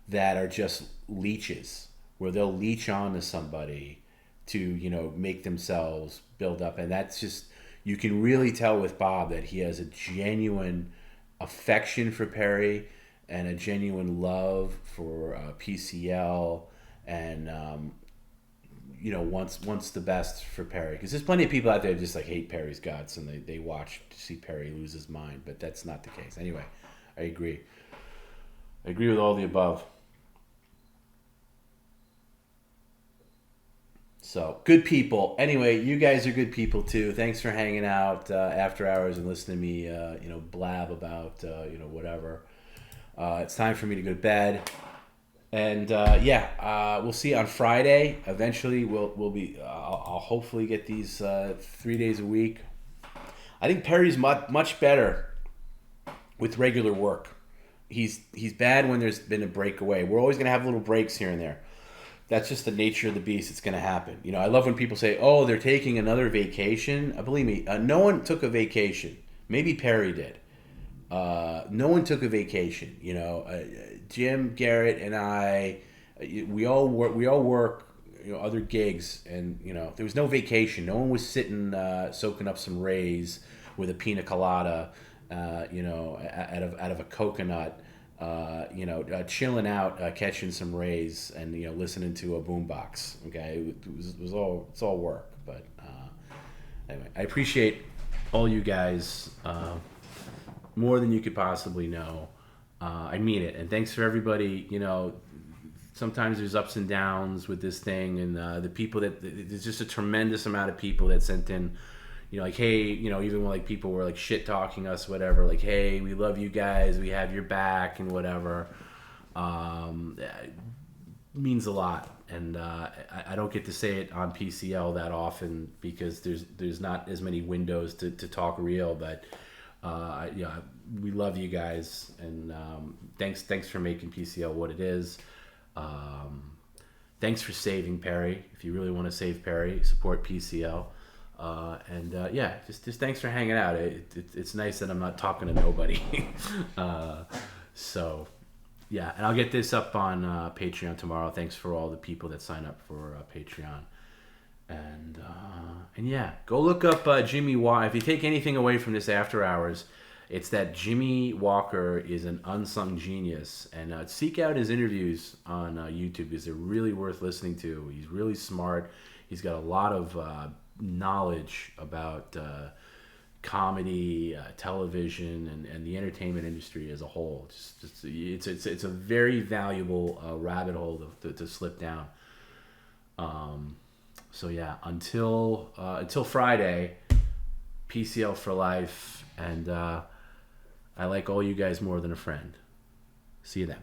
that are just leeches, where they'll leech on to somebody to, you know, make themselves build up, and that's just, you can really tell with Bob that he has a genuine affection for Perry and a genuine love for PCL, and you know, wants the best for Perry, because there's plenty of people out there that just like hate Perry's guts, and they watch to see Perry lose his mind, but that's not the case. Anyway, I agree with all the above. So good people. Anyway, you guys are good people too. Thanks for hanging out after hours and listening to me you know, blab about you know, whatever. It's time for me to go to bed. And we'll see you on Friday. Eventually, we'll be. I'll hopefully get these 3 days a week. I think Perry's much better with regular work. He's bad when there's been a breakaway. We're always gonna have little breaks here and there. That's just the nature of the beast. It's gonna happen. You know, I love when people say, "Oh, they're taking another vacation." Believe me, no one took a vacation. Maybe Perry did. No one took a vacation. You know, Jim, Garrett, and I, we all work, you know, other gigs, and you know, there was no vacation. No one was sitting soaking up some rays with a pina colada, you know, out of a coconut, you know, chilling out, catching some rays, and you know, listening to a boombox. Okay, it's all work, but anyway, I appreciate all you guys. More than you could possibly know. I mean it. And thanks for everybody. You know, sometimes there's ups and downs with this thing, and the people there's just a tremendous amount of people that sent in, you know, like, hey, you know, even when like people were like shit talking us, whatever, like, hey, we love you guys, we have your back, and whatever. It means a lot. And I don't get to say it on PCL that often, because there's not as many windows to talk real, but yeah, we love you guys, and thanks for making PCL what it is. Thanks for saving Perry. If you really want to save Perry, support PCL. Yeah, just thanks for hanging out. It's nice that I'm not talking to nobody. So yeah, and I'll get this up on Patreon tomorrow. Thanks for all the people that sign up for Patreon. And yeah, go look up Jimmy Walker. If you take anything away from this After Hours, it's that Jimmy Walker is an unsung genius. And seek out his interviews on YouTube, because they're really worth listening to. He's really smart. He's got a lot of knowledge about comedy, television, and the entertainment industry as a whole. It's a very valuable rabbit hole to slip down. So yeah, until Friday, PCL for life, and I like all you guys more than a friend. See you then.